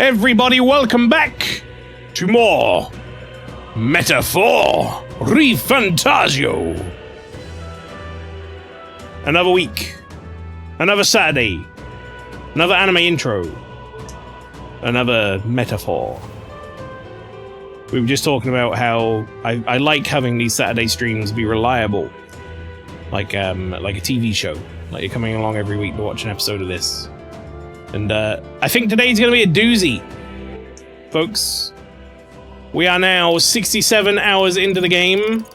Everybody, welcome back to more Metaphor ReFantazio. Another week, another Saturday, another anime intro, another metaphor. We were just talking about how I like having these Saturday streams be reliable, like a TV show. Like you're coming along every week to watch an episode of this. And I think today's going to be a doozy, folks. We are now 67 hours into the game.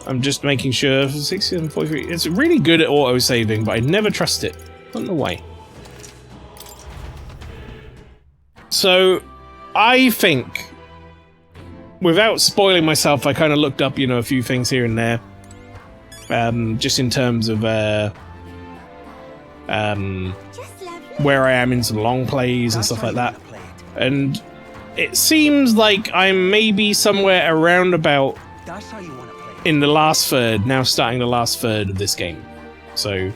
I'm just making sure. 67:43. It's really good at auto-saving, but I never trust it. I don't know why. So, I think, without spoiling myself, I kind of looked up, a few things here and there. Just in terms of, where I am in some long plays and stuff like that. And it seems like I'm maybe somewhere around about in the last third, now starting the last third of this game. So,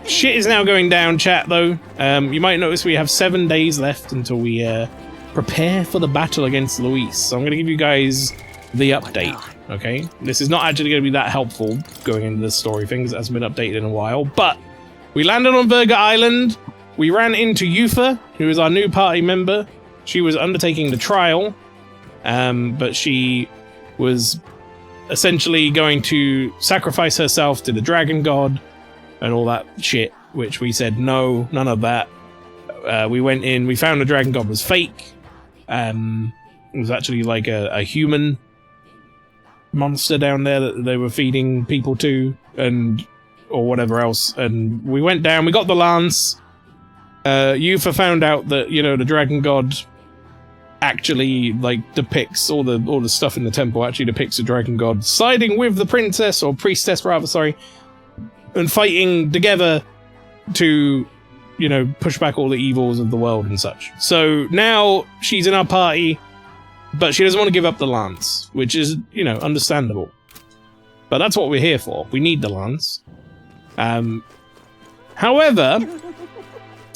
shit is now going down, chat, though. You might notice we have 7 days left until we prepare for the battle against Luis. So I'm going to give you guys the update, okay? This is not actually going to be that helpful going into the story thing, because it hasn't been updated in a while, but we landed on Virga Island. We ran into Yufa, who is our new party member. She was undertaking the trial, but she was essentially going to sacrifice herself to the dragon god and all that shit, which we said no, none of that. We went in, we found the dragon god was fake. It was actually like a human monster down there that they were feeding people to, or whatever else. And we went down, we got the lance. Yufa found out that, the dragon god actually, depicts all the stuff in the temple actually depicts the dragon god siding with the princess, or priestess rather, sorry, and fighting together to, push back all the evils of the world and such. So now she's in our party, but she doesn't want to give up the lance, which is, understandable. But that's what we're here for. We need the lance. However,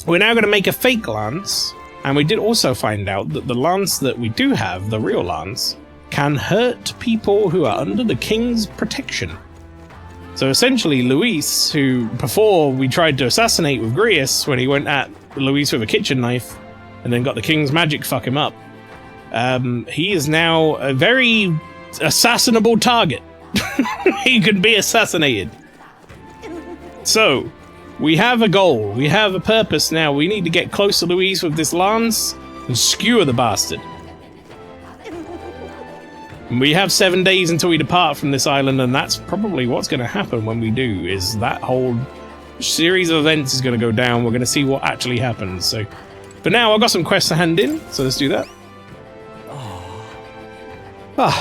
we're now going to make a fake lance, and we did also find out that the lance that we do have, the real lance, can hurt people who are under the king's protection. So essentially, Luis, who before we tried to assassinate with Grius when he went at Luis with a kitchen knife and then got the king's magic fuck him up, he is now a very assassinable target. He can be assassinated. So, we have a goal, we have a purpose now. We need to get close to Luis with this lance and skewer the bastard. We have 7 days until we depart from this island, and that's probably what's going to happen when we do, is that whole series of events is going to go down. We're going to see what actually happens. So, for now, I've got some quests to hand in, so let's do that.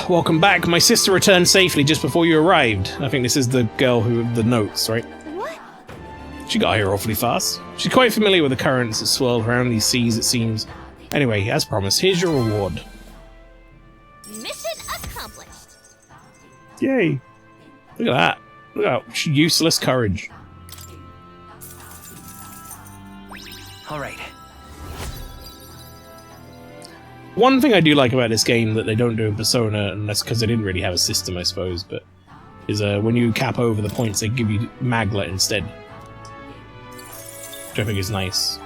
Welcome back. My sister returned safely just before you arrived. I think this is the girl who the notes, right? What? She got here awfully fast. She's quite familiar with the currents that swirl around these seas, it seems. Anyway, as promised, here's your reward. Mission accomplished. Yay. Look at that. Look at that useless courage. Alright. One thing I do like about this game that they don't do in Persona, and that's because they didn't really have a system, I suppose, but is when you cap over the points, they give you Magla instead. Which I think is nice.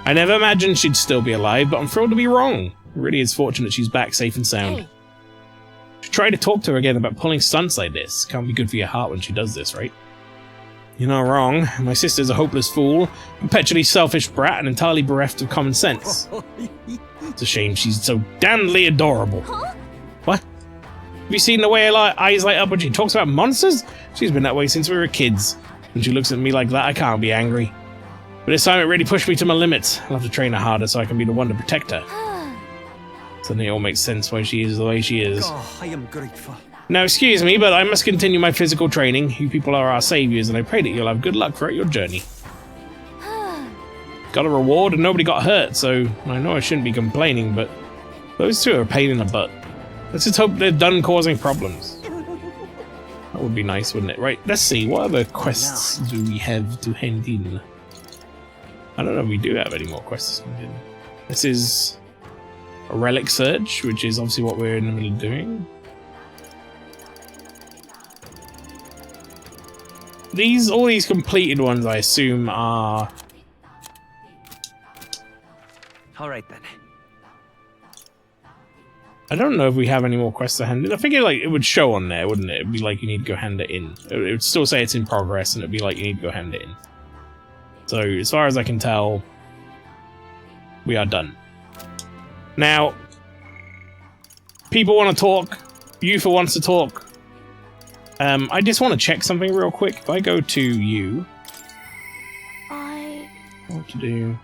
I never imagined she'd still be alive, but I'm thrilled to be wrong. It really is fortunate she's back safe and sound. Hey. Should try to talk to her again about pulling stunts like this. Can't be good for your heart when she does this, right? You're not wrong. My sister's a hopeless fool, perpetually selfish brat, and entirely bereft of common sense. It's a shame she's so damnedly adorable. Huh? What? Have you seen the way her eyes light up when she talks about monsters? She's been that way since we were kids. When she looks at me like that, I can't be angry. But this time it really pushed me to my limits. I'll have to train her harder so I can be the one to protect her. Suddenly it all makes sense why she is the way she is. Oh, I am grateful. Now, excuse me, but I must continue my physical training. You people are our saviors, and I pray that you'll have good luck throughout your journey. Got a reward, and nobody got hurt, so I know I shouldn't be complaining, but those two are a pain in the butt. Let's just hope they're done causing problems. That would be nice, wouldn't it? Right, let's see. What other quests do we have to hand in? I don't know if we do have any more quests. This is a relic search, which is obviously what we're in the middle of doing. All these completed ones, I assume, are... All right then. I don't know if we have any more quests to hand in. I figure like it would show on there, wouldn't it? It'd be like you need to go hand it in. It would still say it's in progress, and it'd be like you need to go hand it in. So as far as I can tell, we are done. Now, people want to talk. Yufa wants to talk. I just want to check something real quick. If I go to you, what to do?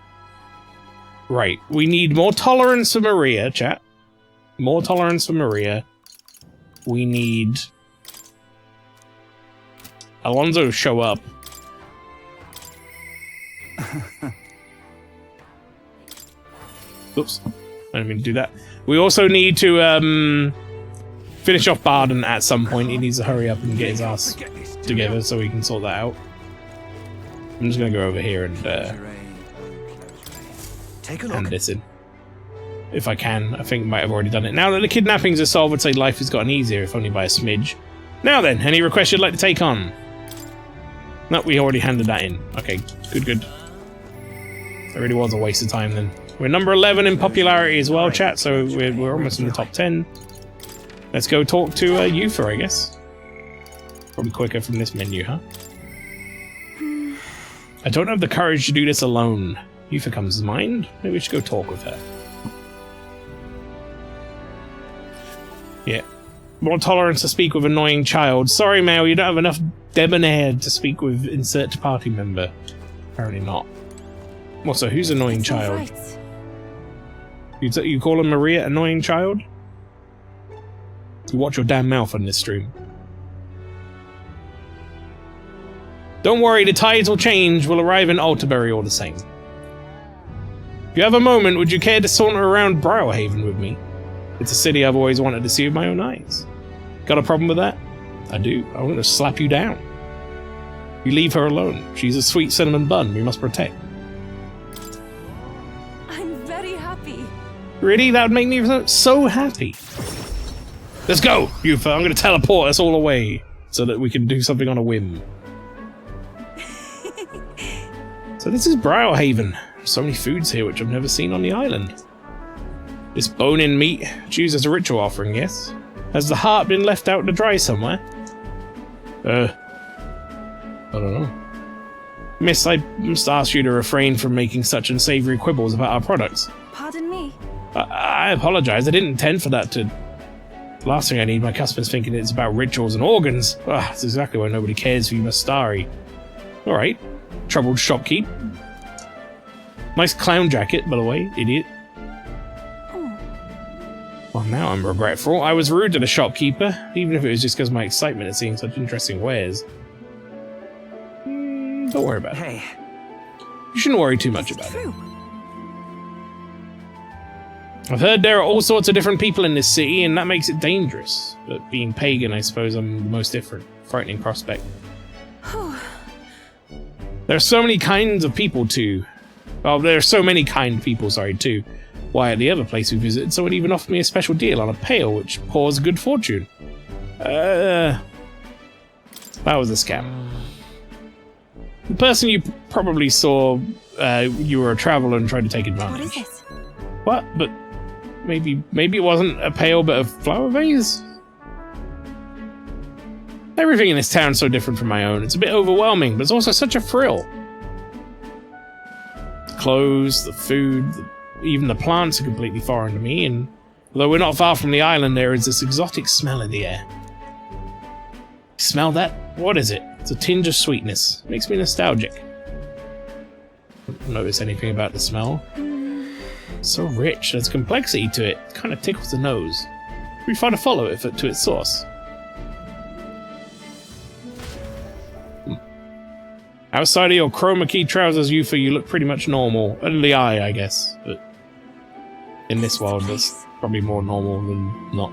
Right, we need more tolerance for Maria, chat. More tolerance for Maria. We need Alonso to show up. Oops, I didn't mean to do that. We also need to finish off Barden at some point. He needs to hurry up and get his ass together so we can sort that out. I'm just gonna go over here and hand this in. If I can. I think I might have already done it. Now that the kidnappings are solved, I'd say life has gotten easier, if only by a smidge. Now then, any requests you'd like to take on? No, we already handed that in. Okay, good. It really was a waste of time then. We're number 11 in popularity as well, chat, so we're almost in the top 10. Let's go talk to Yufa, I guess. Probably quicker from this menu, huh? I don't have the courage to do this alone. Yufa comes to mind. Maybe we should go talk with her. Yeah. More tolerance to speak with annoying child. Sorry, Mael, you don't have enough debonair to speak with insert party member. Apparently not. Well, so who's annoying child? Right. You call him Maria annoying child? You watch your damn mouth on this stream. Don't worry, the tides will change. We'll arrive in Alterbury all the same. If you have a moment, would you care to saunter around Briarhaven with me? It's a city I've always wanted to see with my own eyes. Got a problem with that? I do. I'm going to slap you down. You leave her alone. She's a sweet cinnamon bun we must protect. I'm very happy. Really? That would make me so happy. Let's go, Yufa. I'm going to teleport us all away so that we can do something on a whim. So this is Briarhaven. So many foods here which I've never seen on the island. This bone-in meat, choose as a ritual offering, yes? Has the heart been left out to dry somewhere? I don't know. Miss, I must ask you to refrain from making such unsavory quibbles about our products. Pardon me. I apologize. I didn't intend for that to... Last thing I need, my customers thinking it's about rituals and organs. That's exactly why nobody cares for you, Mastari. Alright. Troubled shopkeep. Nice clown jacket, by the way, idiot. Well, now I'm regretful. I was rude to the shopkeeper, even if it was just because of my excitement at seeing such interesting wares. Don't worry about it. Hey. You shouldn't worry too much about it. I've heard there are all sorts of different people in this city, and that makes it dangerous. But being pagan, I suppose I'm the most different. Frightening prospect. There are so many kinds of people, too. Well, there are so many kind people, sorry, too. Why, at the other place we visited, someone even offered me a special deal on a pail which pours good fortune. That was a scam. The person you probably saw, you were a traveler and tried to take advantage. What is it? What? But maybe it wasn't a pail but a flower vase? Everything in this town's so different from my own. It's a bit overwhelming, but it's also such a thrill. The clothes, the food, even the plants are completely foreign to me, and although we're not far from the island, there is this exotic smell in the air. Smell that? What is it? It's a tinge of sweetness. Makes me nostalgic. Don't notice anything about the smell. It's so rich, there's complexity to it. It kind of tickles the nose. We try to follow it to its source. Outside of your chroma key trousers, Yufa, you look pretty much normal. Under the eye, I guess. But in this world, that's probably more normal than not.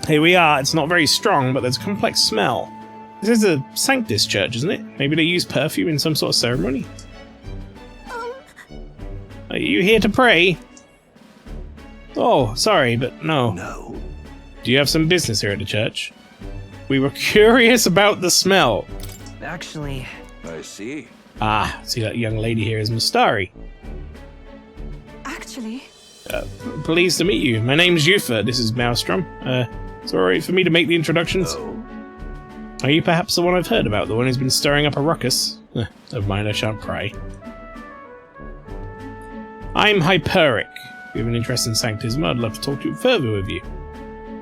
Here we are. It's not very strong, but there's a complex smell. This is a Sanctus church, isn't it? Maybe they use perfume in some sort of ceremony? you here to pray? Oh, sorry, but no. No. Do you have some business here at the church? We were curious about the smell. Actually, I see. Ah, see that young lady here is Mustari. Actually, Pleased to meet you. My name's Yufa. This is Maelstrom. It's alright for me to make the introductions. Oh, Are you perhaps the one I've heard about? The one who's been stirring up a ruckus? Never mind, I shan't pry. I'm Hyperic. If you have an interest in Sanctism, I'd love to talk to you further with you.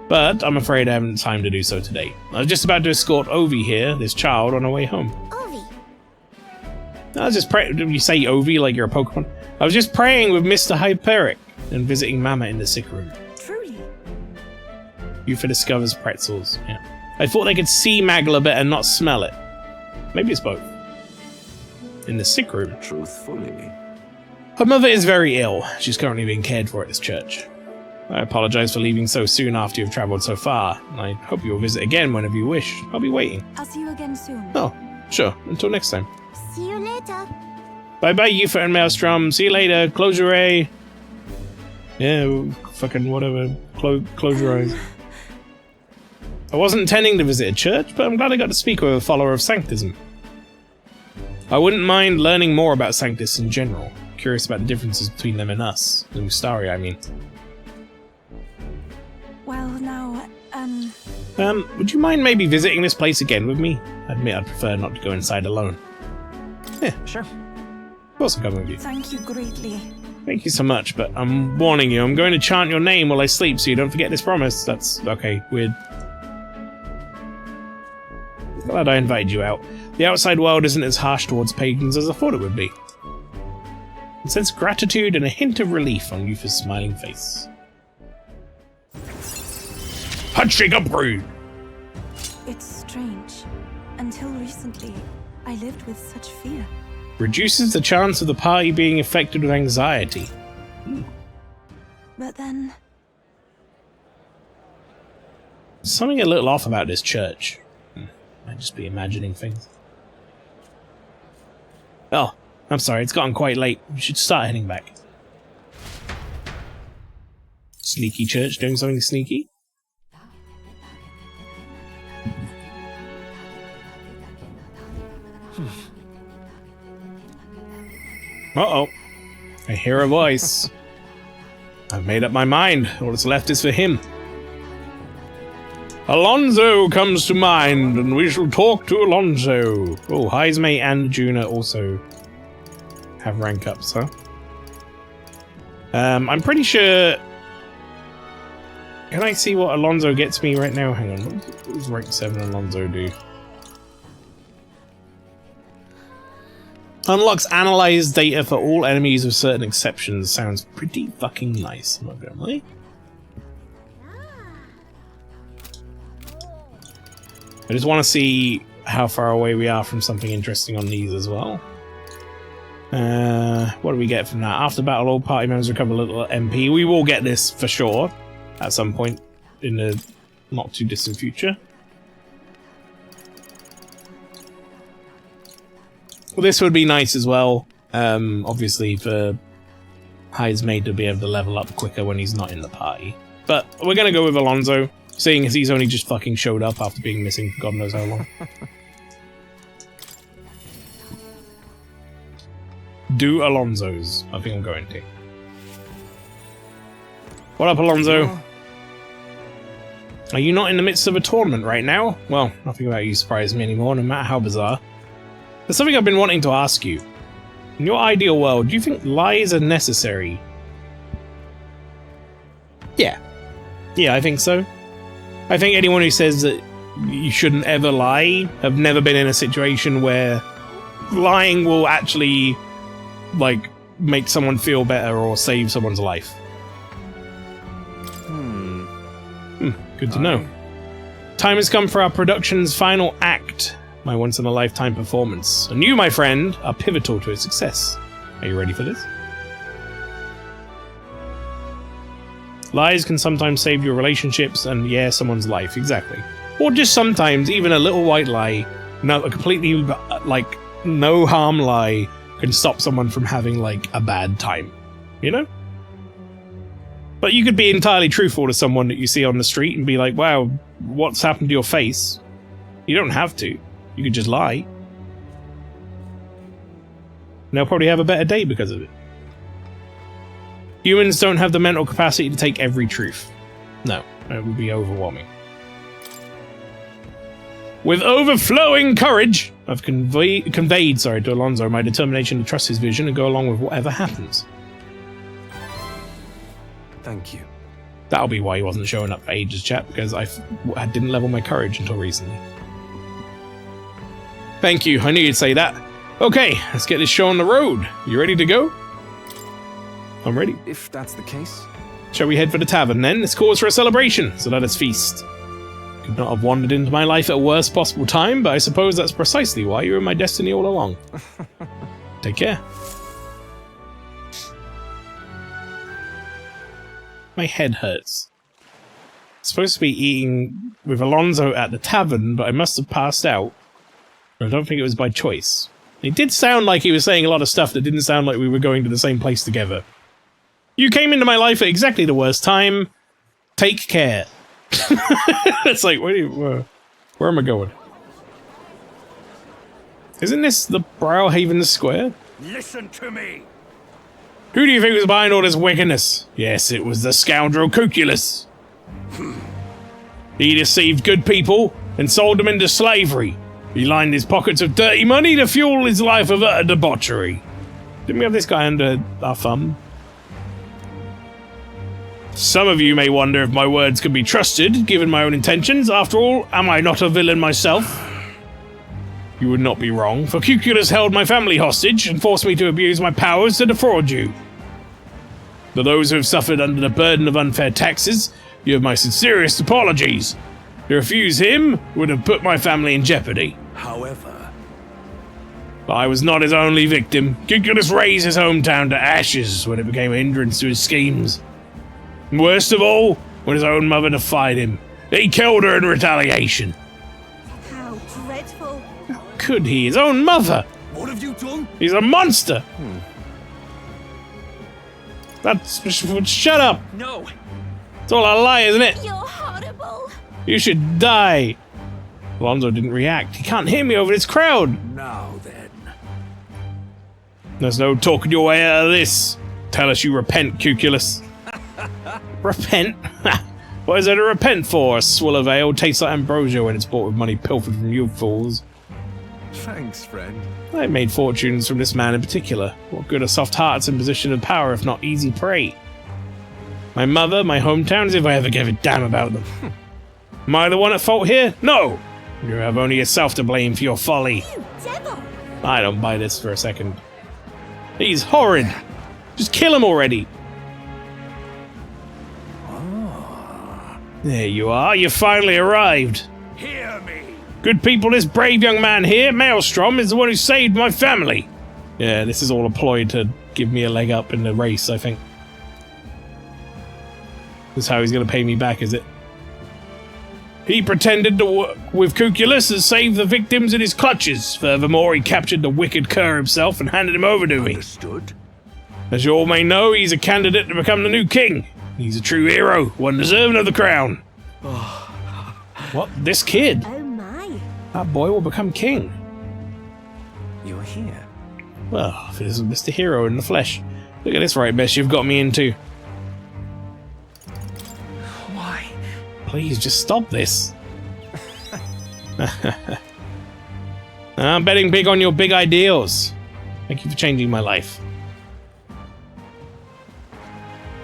But I'm afraid I haven't time to do so today. I was just about to escort Ovi here, this child, on her way home. Ovi. I was just praying. Did you say Ovi like you're a Pokemon? I was just praying with Mr. Hyperic and visiting Mama in the sick room. truly. Yufa discovers pretzels. Yeah. I thought they could see Magla better and not smell it. Maybe it's both. In the sick room. truthfully. Her mother is very ill. She's currently being cared for at this church. I apologize for leaving so soon after you've traveled so far. I hope you'll visit again whenever you wish. I'll be waiting. I'll see you again soon. Oh, sure. Until next time. See you later. Bye-bye, Yufa and Maelstrom. See you later. Close your eye. Yeah, fucking whatever. Close your eyes. I wasn't intending to visit a church, but I'm glad I got to speak with a follower of Sanctism. I wouldn't mind learning more about Sanctus in general. Curious about the differences between them and us. The Mustari, I mean. Well, now, Would you mind maybe visiting this place again with me? I admit I'd prefer not to go inside alone. sure. Of course I'll come with you. thank you greatly. Thank you so much, but I'm warning you, I'm going to chant your name while I sleep so you don't forget this promise. That's okay, weird. Glad I invited you out. The outside world isn't as harsh towards pagans as I thought it would be. I sense gratitude and a hint of relief on Yufa's smiling face. Punching a brood! It's strange. Until recently, I lived with such fear. Reduces the chance of the party being affected with anxiety. But then, Something a little off about this church. Might just be imagining things. Oh, I'm sorry, it's gotten quite late. We should start heading back. Sneaky church doing something sneaky? Uh-oh. I hear a voice. I've made up my mind. All that's left is for him. Alonso comes to mind, and we shall talk to Alonso. Oh, Heismate and Juna also have rank ups, huh? I'm pretty sure... Can I see what Alonso gets me right now? Hang on, what does rank 7 Alonso do? Unlocks analyze data for all enemies with certain exceptions. Sounds pretty fucking nice, I'm not gonna lie. I just want to see how far away we are from something interesting on these as well. What do we get from that? After battle, all party members recover a little MP. We will get this for sure at some point in the not too distant future. Well, this would be nice as well, obviously for Heismate to be able to level up quicker when he's not in the party. But we're going to go with Alonso, seeing as he's only just fucking showed up after being missing for God knows how long. Do Alonso's. I think I'm going to. What up, Alonso? Are you not in the midst of a tournament right now? Well, nothing about you surprises me anymore, no matter how bizarre. There's something I've been wanting to ask you. In your ideal world, do you think lies are necessary? Yeah. Yeah, I think so. I think anyone who says that you shouldn't ever lie have never been in a situation where lying will actually, like, make someone feel better or save someone's life. Good to know. Time has come for our production's final act. My once-in-a-lifetime performance. And you, my friend, are pivotal to its success. Are you ready for this? Lies can sometimes save your relationships and, yeah, someone's life. Exactly. Or just sometimes, even a little white lie, a completely, like, no-harm lie can stop someone from having, like, a bad time. You know? But you could be entirely truthful to someone that you see on the street and be like, wow, what's happened to your face? You don't have to. You could just lie. And they'll probably have a better day because of it. Humans don't have the mental capacity to take every truth. No, it would be overwhelming. With overflowing courage, I've conveyed to Alonso my determination to trust his vision and go along with whatever happens. Thank you. That'll be why he wasn't showing up for ages, chat, because I didn't level my courage until recently. Thank you, I knew you'd say that. Okay, let's get this show on the road. You ready to go? I'm ready. If that's the case. Shall we head for the tavern then? It's cause for a celebration, so let us feast. Could not have wandered into my life at a worst possible time, but I suppose that's precisely why you were my destiny all along. Take care. My head hurts. I'm supposed to be eating with Alonso at the tavern, but I must have passed out. I don't think it was by choice. It did sound like he was saying a lot of stuff that didn't sound like we were going to the same place together. You came into my life at exactly the worst time. Take care. It's like, where am I going? Isn't this the Browhaven Square? Listen to me. Who do you think was behind all this wickedness? Yes, it was the scoundrel Cuculus. He deceived good people and sold them into slavery. He lined his pockets with dirty money to fuel his life of utter debauchery. Didn't we have this guy under our thumb? Some of you may wonder if my words can be trusted, given my own intentions. After all, am I not a villain myself? You would not be wrong, for Cuculus held my family hostage and forced me to abuse my powers to defraud you. To those who have suffered under the burden of unfair taxes, you have my sincerest apologies. To refuse him would have put my family in jeopardy. However, But I was not his only victim. Cuculus razed his hometown to ashes when it became a hindrance to his schemes. And worst of all, when his own mother defied him. He killed her in retaliation. How dreadful. Could he? His own mother! what have you done? He's a monster! That's... Shut up! No. It's all a lie, isn't it? You're horrible. You should die! Alonso didn't react. He can't hear me over this crowd! Now then. There's no talking your way out of this. Tell us you repent, Cuculus. Repent? What is there to repent for? A swill of ale tastes like ambrosia when it's bought with money pilfered from you fools. Thanks, friend. I made fortunes from this man in particular. What good are soft hearts in position of power if not easy prey? My mother, my hometown, as if I ever gave a damn about them. Am I the one at fault here? No! You have only yourself to blame for your folly. You devil. I don't buy this for a second. He's horrid. Just kill him already. There you are. You finally arrived. Hear me. Good people, this brave young man here, Maelstrom, is the one who saved my family. Yeah, this is all a ploy to give me a leg up in the race, I think. This is how he's going to pay me back, is it? He pretended to work with Cuculus and save the victims in his clutches. Furthermore, he captured the wicked cur himself and handed him over to me. Understood. As you all may know, he's a candidate to become the new king. He's a true hero, one deserving of the crown. What? This kid? Oh my. That boy will become king. You're here. Well, if it isn't Mr. Hero in the flesh. Look at this right mess you've got me into. Why? Please, just stop this. I'm betting big on your big ideals. Thank you for changing my life.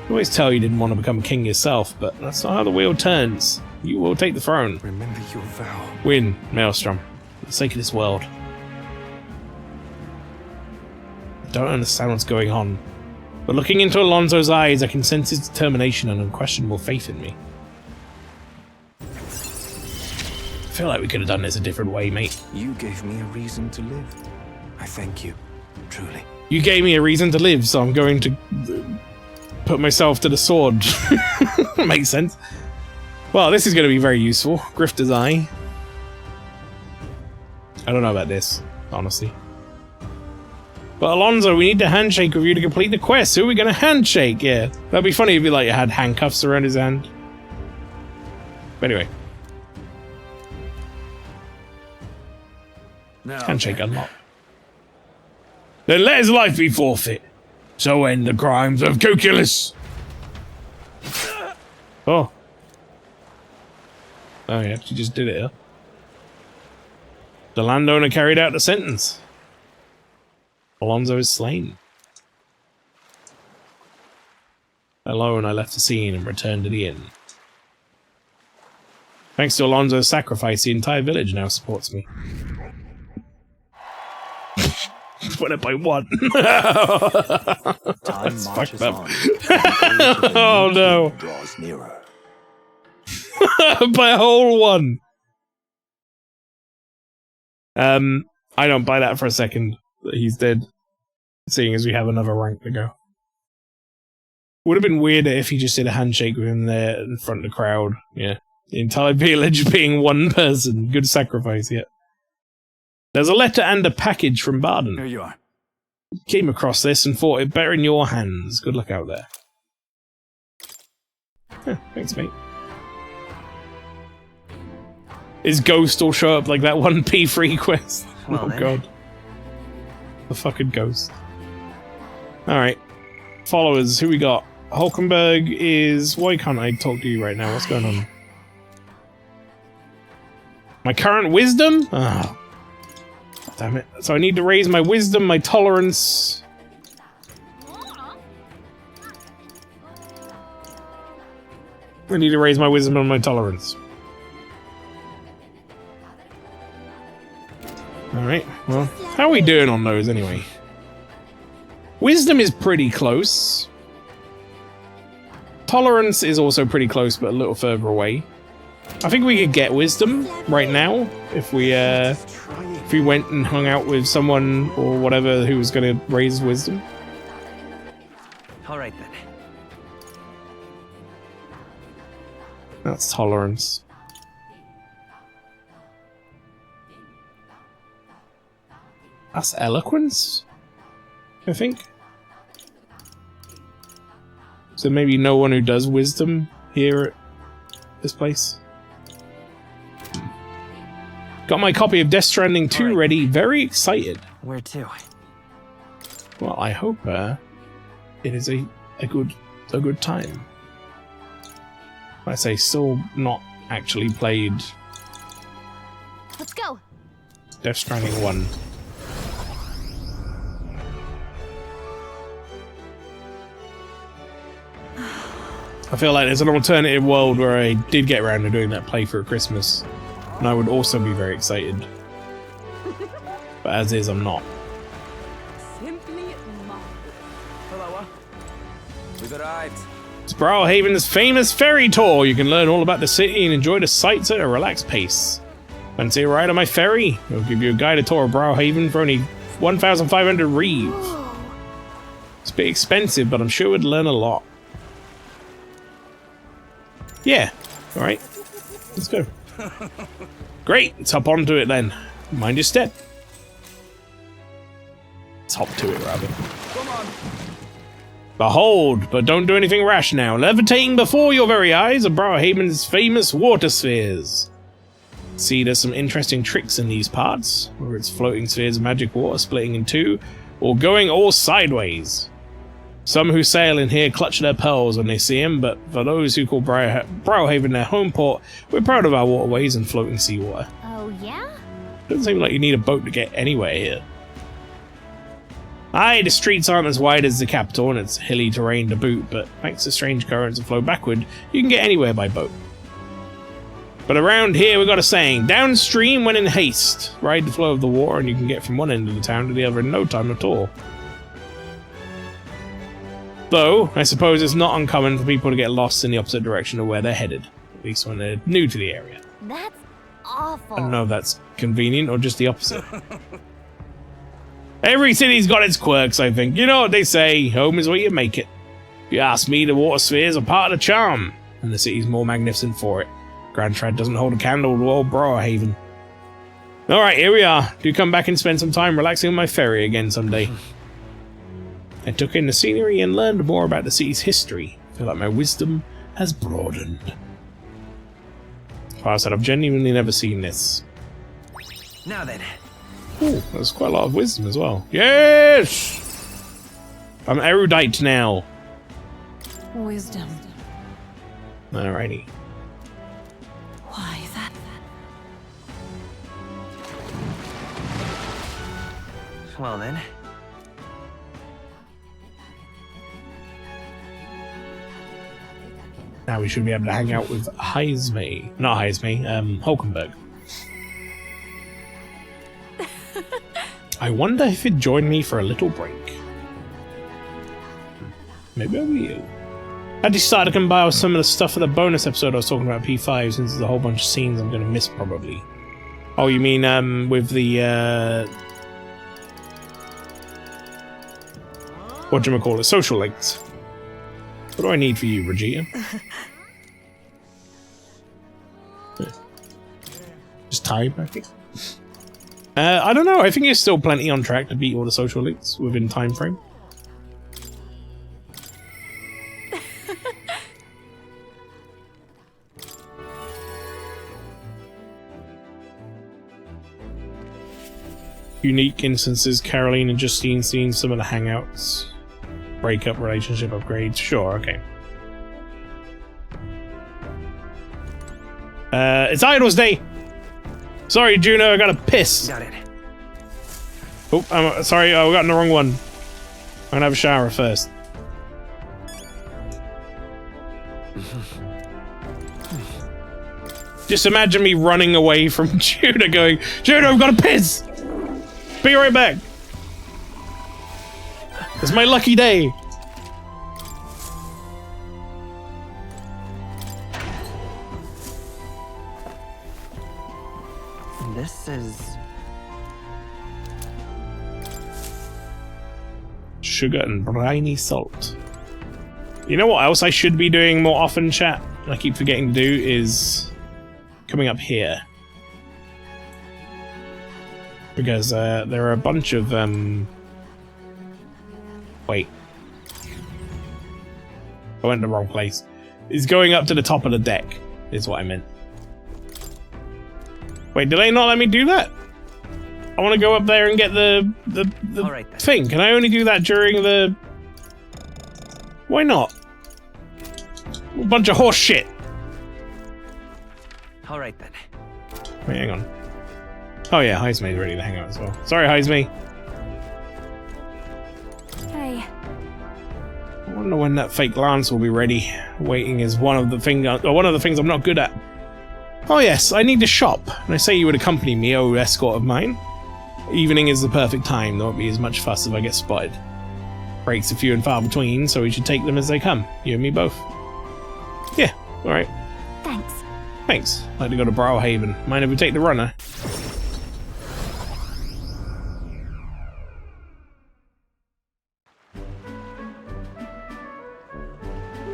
I always tell you didn't want to become king yourself, but that's not how the wheel turns. You will take the throne. Remember your vow. Win, Maelstrom, for the sake of this world. I don't understand what's going on, but looking into Alonso's eyes, I can sense his determination and unquestionable faith in me. I feel like we could have done this a different way, mate. You gave me a reason to live. I thank you, truly. You gave me a reason to live, so I'm going to put myself to the sword. Makes sense. Well, this is going to be very useful. Grifter's Eye. I don't know about this, honestly. But Alonso, we need to handshake with you to complete the quest. Who are we going to handshake? Yeah, that'd be funny if he like had handcuffs around his hand. But anyway. Now, Handshake unlocked. Then let his life be forfeit. So end the crimes of Cuculus. Oh. Oh yeah, she just did it, huh? The landowner carried out the sentence. Alonso is slain. Alone, I left the scene and returned to the inn. Thanks to Alonso's sacrifice, the entire village now supports me. Went up by 1. time marches up. on. Oh no! Draws nearer. By a whole 1. I don't buy that for a second. That he's dead. Seeing as we have another rank to go. Would have been weirder if he just did a handshake with him there in front of the crowd. Yeah. The entire village being 1 person. Good sacrifice, yeah. There's a letter and a package from Barden. Here you are. Came across this and thought it better in your hands. Good luck out there. Huh, thanks, mate. His ghost will show up like that one P3 quest. Well, oh then. god. The fucking ghost. Alright. Followers, who we got? Hulkenberg is... Why can't I talk to you right now? What's going on? My current wisdom? Ah. Damn it. So I need to raise my wisdom, my tolerance. I need to raise my wisdom and my tolerance. Alright, well, how are we doing on those anyway? Wisdom is pretty close. Tolerance is also pretty close, but a little further away. I think we could get wisdom right now if we went and hung out with someone or whatever who was going to raise wisdom. All right then. That's tolerance. That's eloquence, I think. So maybe no one who does wisdom here at this place. Got my copy of Death Stranding 2 ready. Very excited. Where to? Well, I hope it is a good time. I say still not actually played Let's go. Death Stranding 1. I feel like there's an alternative world where I did get around to doing that playthrough at Christmas, and I would also be very excited. But as is, I'm not. Simply marvelous. Hello. We've arrived. It's Browhaven's famous ferry tour. You can learn all about the city and enjoy the sights at a relaxed pace. Fancy a ride on my ferry? I'll give you a guided tour of Browhaven for only 1,500 reeve. It's a bit expensive, but I'm sure we'd learn a lot. Yeah, alright. Let's go. Great, let's hop onto it then. Mind your step. Let's hop to it, rather. Come on. Behold, but don't do anything rash now. Levitating before your very eyes are Browhaven's famous water spheres. See, there's some interesting tricks in these parts, whether it's floating spheres of magic water splitting in two, or going all sideways. Some who sail in here clutch their pearls when they see him, but for those who call Browhaven their home port, we're proud of our waterways and floating seawater. Oh, yeah? Doesn't seem like you need a boat to get anywhere here. Aye, the streets aren't as wide as the capital and it's hilly terrain to boot, but thanks to strange currents that flow backward, you can get anywhere by boat. But around here we got a saying, downstream when in haste. Ride the flow of the water and you can get from one end of the town to the other in no time at all. Though, I suppose it's not uncommon for people to get lost in the opposite direction of where they're headed, at least when they're new to the area. That's awful. I don't know if that's convenient or just the opposite. Every city's got its quirks, I think. You know what they say, home is where you make it. If you ask me, the water spheres are part of the charm, and the city's more magnificent for it. Grand Trad doesn't hold a candle to old Browhaven. Alright, here we are. Do come back and spend some time relaxing on my ferry again someday. I took in the scenery and learned more about the city's history. I feel like my wisdom has broadened. I said I've genuinely never seen this. Now then. Ooh, there's quite a lot of wisdom as well. Yes! I'm erudite now. Wisdom. Alrighty. Why that? Well then. Now we should be able to hang out with Heisme. Not Heisme, Hulkenberg. I wonder if he'd join me for a little break. Maybe I will. I decided to compile some of the stuff for the bonus episode I was talking about P5, since there's a whole bunch of scenes I'm going to miss probably. Oh, you mean with the whatchamacallit, social links. What do I need for you, Regina? Just time, I think. I don't know. I think it's still plenty on track to beat all the social links within time frame. Unique instances, Caroline and Justine seeing some of the hangouts. Breakup, relationship upgrades. Sure, okay. It's Idol's Day! Sorry, Juno, I gotta piss. Got it. Oh, I'm sorry, I got in the wrong one. I'm gonna have a shower first. Just imagine me running away from Juno going, Juno, I've got to piss! Be right back! It's my lucky day! This is... Sugar and briny salt. You know what else I should be doing more often, chat? I keep forgetting to do is coming up here. Because there are a bunch of wait. I went the wrong place. It's going up to the top of the deck, is what I meant. Wait, did they not let me do that? I want to go up there and get the Alright, then. thing. Can I only do that during the... Why not? A bunch of horse shit. Alright then. Wait, hang on. Oh yeah, Heisme's ready to hang out as well. Sorry, Heisme. Hey. I wonder when that fake lance will be ready. Waiting is one of the things I'm not good at. Oh yes, I need to shop, and I say you would accompany me, oh escort of mine. Evening is the perfect time, there won't be as much fuss if I get spotted. Breaks are few and far between, so we should take them as they come. You and me both. Yeah, alright. Thanks. Thanks. I'd like to go to Browhaven. Mind if we take the runner?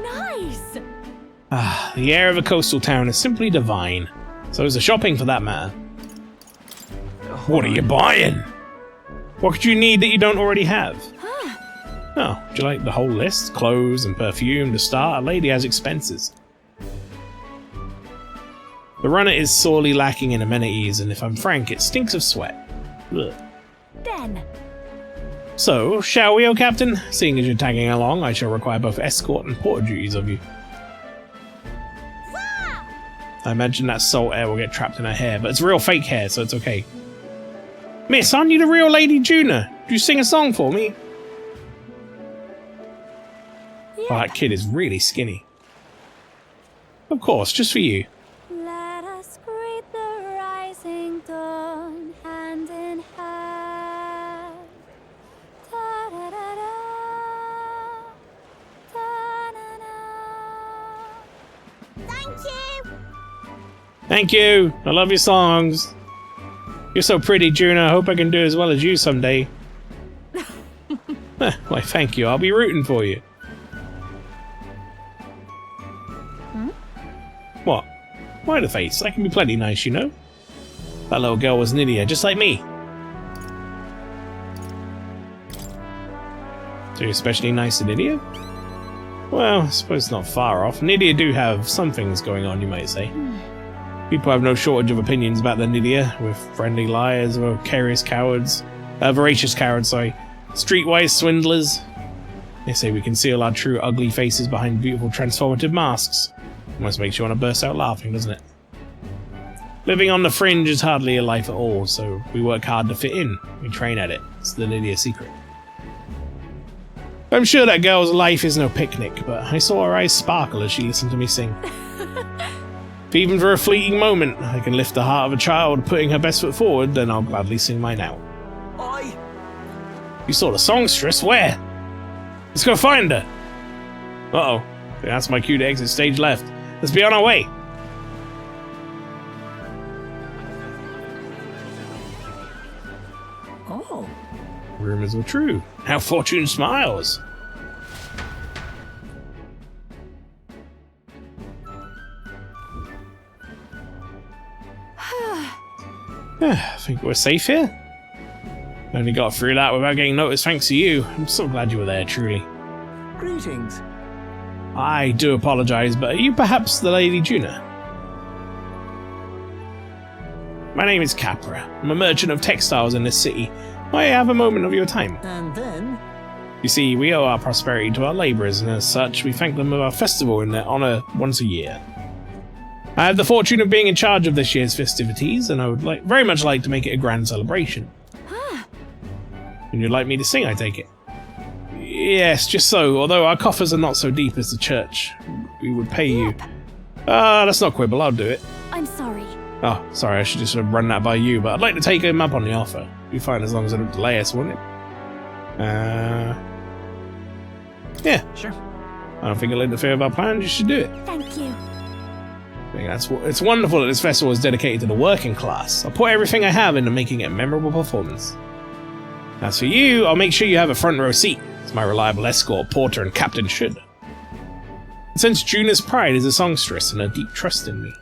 Nice! Ah, the air of a coastal town is simply divine. So is the shopping for that matter. What are you buying? What could you need that you don't already have? Oh, would you like the whole list? Clothes and perfume to start? A lady has expenses. The runner is sorely lacking in amenities, and if I'm frank, it stinks of sweat. Ugh. Den. So, shall we, oh Captain? Seeing as you're tagging along, I shall require both escort and porter duties of you. I imagine that salt air will get trapped in her hair, but it's real fake hair, so it's okay. Miss, aren't you the real Lady Juna? Do you sing a song for me? Yeah. Oh, that kid is really skinny. Of course, just for you. Let us greet the rising dawn, hand in hand. Ta-da-da-da, ta-da-da. Thank you! Thank you! I love your songs. You're so pretty, Juna. I hope I can do as well as you someday. Why, thank you. I'll be rooting for you. What? Why the face? I can be plenty nice, you know. That little girl was an idiot, just like me. So you're especially nice to Nydia? Well, I suppose it's not far off. Nydia do have some things going on, you might say. People have no shortage of opinions about the Nydia, with friendly liars, voracious cowards, streetwise swindlers. They say we conceal our true ugly faces behind beautiful transformative masks. Almost makes you want to burst out laughing, doesn't it? Living on the fringe is hardly a life at all, so we work hard to fit in. We train at it. It's the Nydia secret. I'm sure that girl's life is no picnic, but I saw her eyes sparkle as she listened to me sing. If even for a fleeting moment I can lift the heart of a child putting her best foot forward, then I'll gladly sing mine out. Oi! You saw the songstress? Where? Let's go find her! Uh-oh. That's my cue to exit stage left. Let's be on our way! Oh. Rumors were true. How fortune smiles! I think we're safe here. Only got through that without getting noticed thanks to you. I'm so glad you were there, truly. Greetings. I do apologize, but are you perhaps the Lady Juna? My name is Capra. I'm a merchant of textiles in this city. Might I have a moment of your time? And then? You see, we owe our prosperity to our labourers, and as such, we thank them with our festival in their honour once a year. I have the fortune of being in charge of this year's festivities, and I would very much like to make it a grand celebration. And you'd like me to sing, I take it? Yes, just so. Although our coffers are not so deep as the church, we would pay you. Let's not quibble, I'll do it. I'm sorry. Oh, sorry, I should just have run that by you, but I'd like to take him up on the offer. Be fine as long as I don't delay us, wouldn't it? Yeah. Sure. I don't think it'll interfere with our plans, you should do it. Thank you. I think it's wonderful that this festival is dedicated to the working class. I'll put everything I have into making it a memorable performance. As for you, I'll make sure you have a front row seat, as my reliable escort, porter, and captain should. And since Juna's pride is a songstress and a deep trust in me.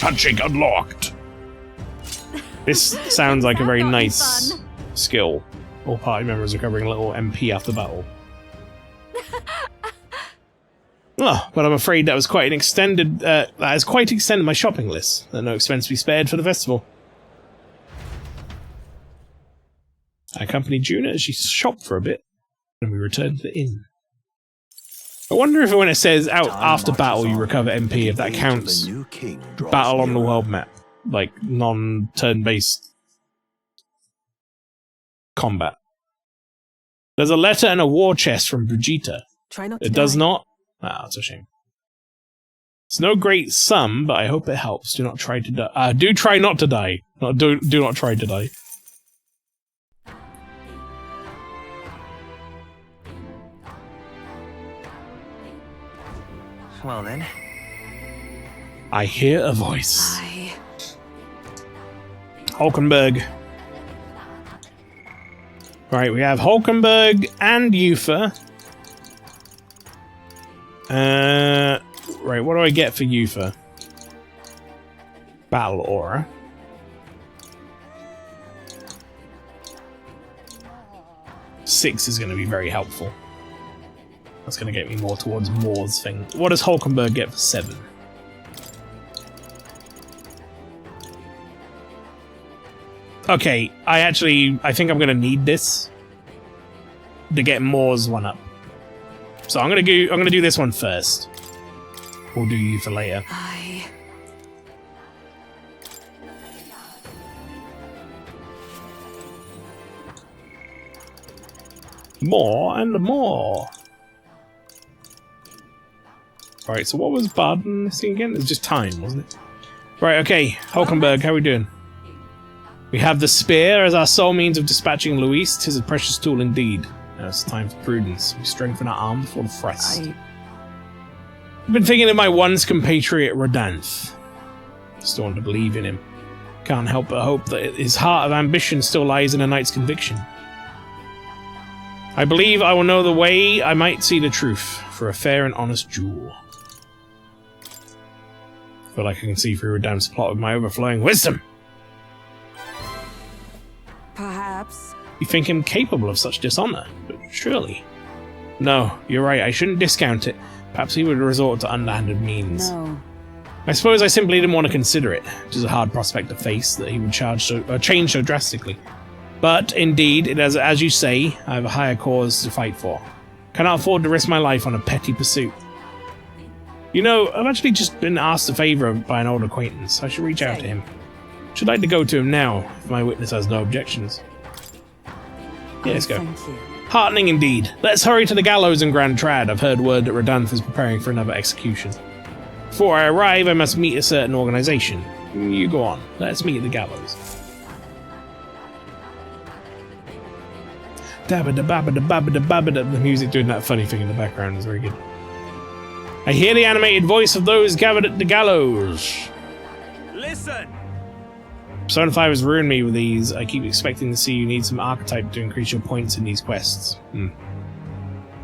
Handshake unlocked! This sounds like a very nice skill. All party members recovering a little MP after battle. Oh, but I'm afraid that was quite an extended. That has quite extended my shopping list. There's no expense to be spared for the festival. I accompanied Juna as she shopped for a bit, and we returned to the inn. I wonder if when it says out after battle you recover MP, if that counts battle on the world map, like non-turn-based combat. There's a letter and a war chest from Brigitte. It does not. Ah, it's a shame. It's no great sum, but I hope it helps. Do not try to die. Do try not to die. Do not try to die. Well then. I hear a voice. Hulkenberg. Right, we have Hulkenberg and Yufa. Right, what do I get for Yufa? Battle Aura. Six is going to be very helpful. That's going to get me more towards Moore's thing. What does Hulkenberg get for 7? Okay, I think I'm going to need this to get Moore's one up. So I'm going to do this one first. We'll do you for later. More and more. Right, so what was Baden missing again? It was just time, wasn't it? Right, okay, Hulkenberg, how are we doing? We have the spear as our sole means of dispatching Luis. 'Tis a precious tool indeed. Now it's time for prudence. We strengthen our arm before the thrust. I've been thinking of my once compatriot Rodanth. Still want to believe in him. Can't help but hope that his heart of ambition still lies in a knight's conviction. I believe I will know the way I might see the truth for a fair and honest duel. I feel like I can see through Rodanth's plot with my overflowing wisdom. Perhaps. You think him capable of such dishonor, but surely. No, you're right, I shouldn't discount it. Perhaps he would resort to underhanded means. No. I suppose I simply didn't want to consider it, which is a hard prospect to face, that he would change so drastically. But, indeed, it is, as you say, I have a higher cause to fight for. Cannot afford to risk my life on a petty pursuit. You know, I've actually just been asked a favour by an old acquaintance. I should reach out to him. Should like to go to him now, if my witness has no objections. Yeah, let's go. Thank you. Heartening indeed. Let's hurry to the gallows in Grand Trad. I've heard word that Redanth is preparing for another execution. Before I arrive, I must meet a certain organisation. You go on. Let's meet at the gallows. The music doing that funny thing in the background is very good. I hear the animated voice of those gathered at the gallows. Listen! Persona 5 has ruined me with these. I keep expecting to see you need some archetype to increase your points in these quests.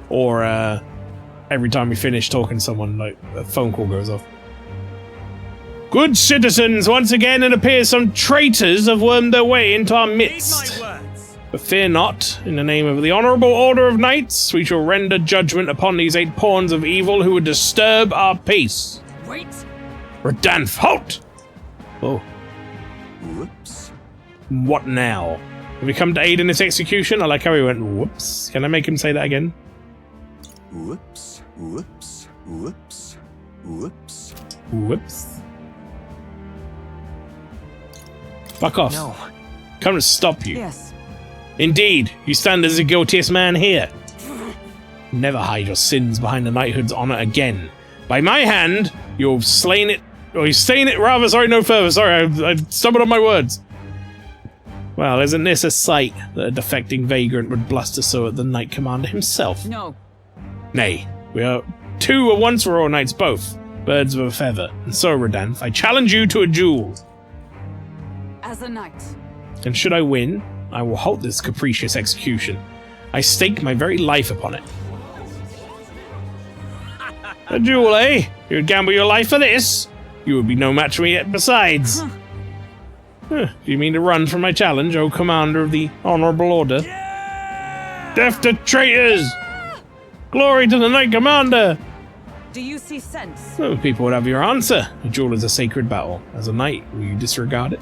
Or, every time we finish talking to someone, like, a phone call goes off. Good citizens, once again it appears some traitors have wormed their way into our midst. Read my words. But fear not, in the name of the Honourable Order of Knights, we shall render judgment upon these 8 pawns of evil who would disturb our peace. Wait! Redanth, halt! Oh. Whoops. What now? Have we come to aid in this execution? I like how he went, whoops. Can I make him say that again? Whoops. Whoops. Whoops. Whoops. Whoops. Fuck off. No. Come to stop you. Yes. Indeed, you stand as the guiltiest man here. Never hide your sins behind the knighthood's honor again. By my hand, you've slain it, or you've slain it rather, sorry, no further, sorry, I stumbled on my words. Well, isn't this a sight that a defecting vagrant would bluster so at the Knight Commander himself? No. Nay, we are two at once royal knights both, birds of a feather, and so, Redanth, I challenge you to a duel. As a knight. And should I win, I will halt this capricious execution. I stake my very life upon it. A duel, eh? You would gamble your life for this? You would be no match for me yet besides. Huh, do you mean to run from my challenge, O Commander of the Honourable Order? Death to traitors! Glory to the Knight Commander! Do you see sense? Oh, people would have your answer. A duel is a sacred battle. As a knight, will you disregard it?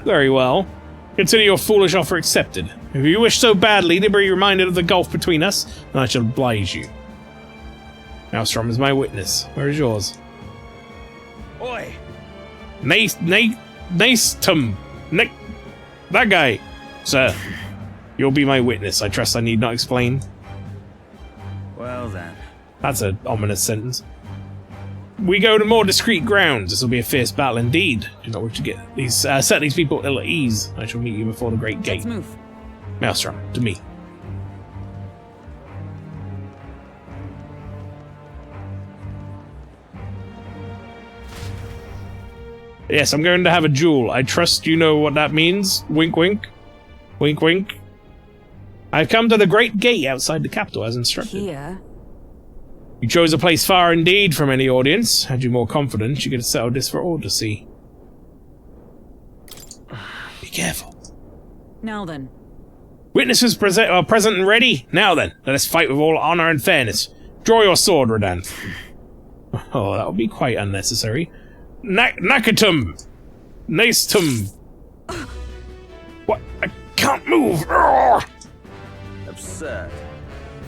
Very well. Consider your foolish offer accepted. If you wish so badly to be reminded of the gulf between us, then I shall oblige you. Maelstrom is my witness. Where is yours? Oi! Naestum! That guy! Sir, you'll be my witness. I trust I need not explain. Well then. That's an ominous sentence. We go to more discreet grounds. This will be a fierce battle indeed. Do not wish to get these set these people ill at ease. I shall meet you before the great gate. Let's move. Maelstrom, to me. Yes, I'm going to have a duel. I trust you know what that means. Wink, wink. Wink, wink. I've come to the great gate outside the capital as instructed. Here. You chose a place far indeed from any audience. Had you more confidence, you could have settled this for all to see. Be careful. Now then. Witnesses are present and ready. Now then, let us fight with all honor and fairness. Draw your sword, Redanth. Oh, that would be quite unnecessary. Nakatum! Naestum! What? I can't move! Urgh! Absurd.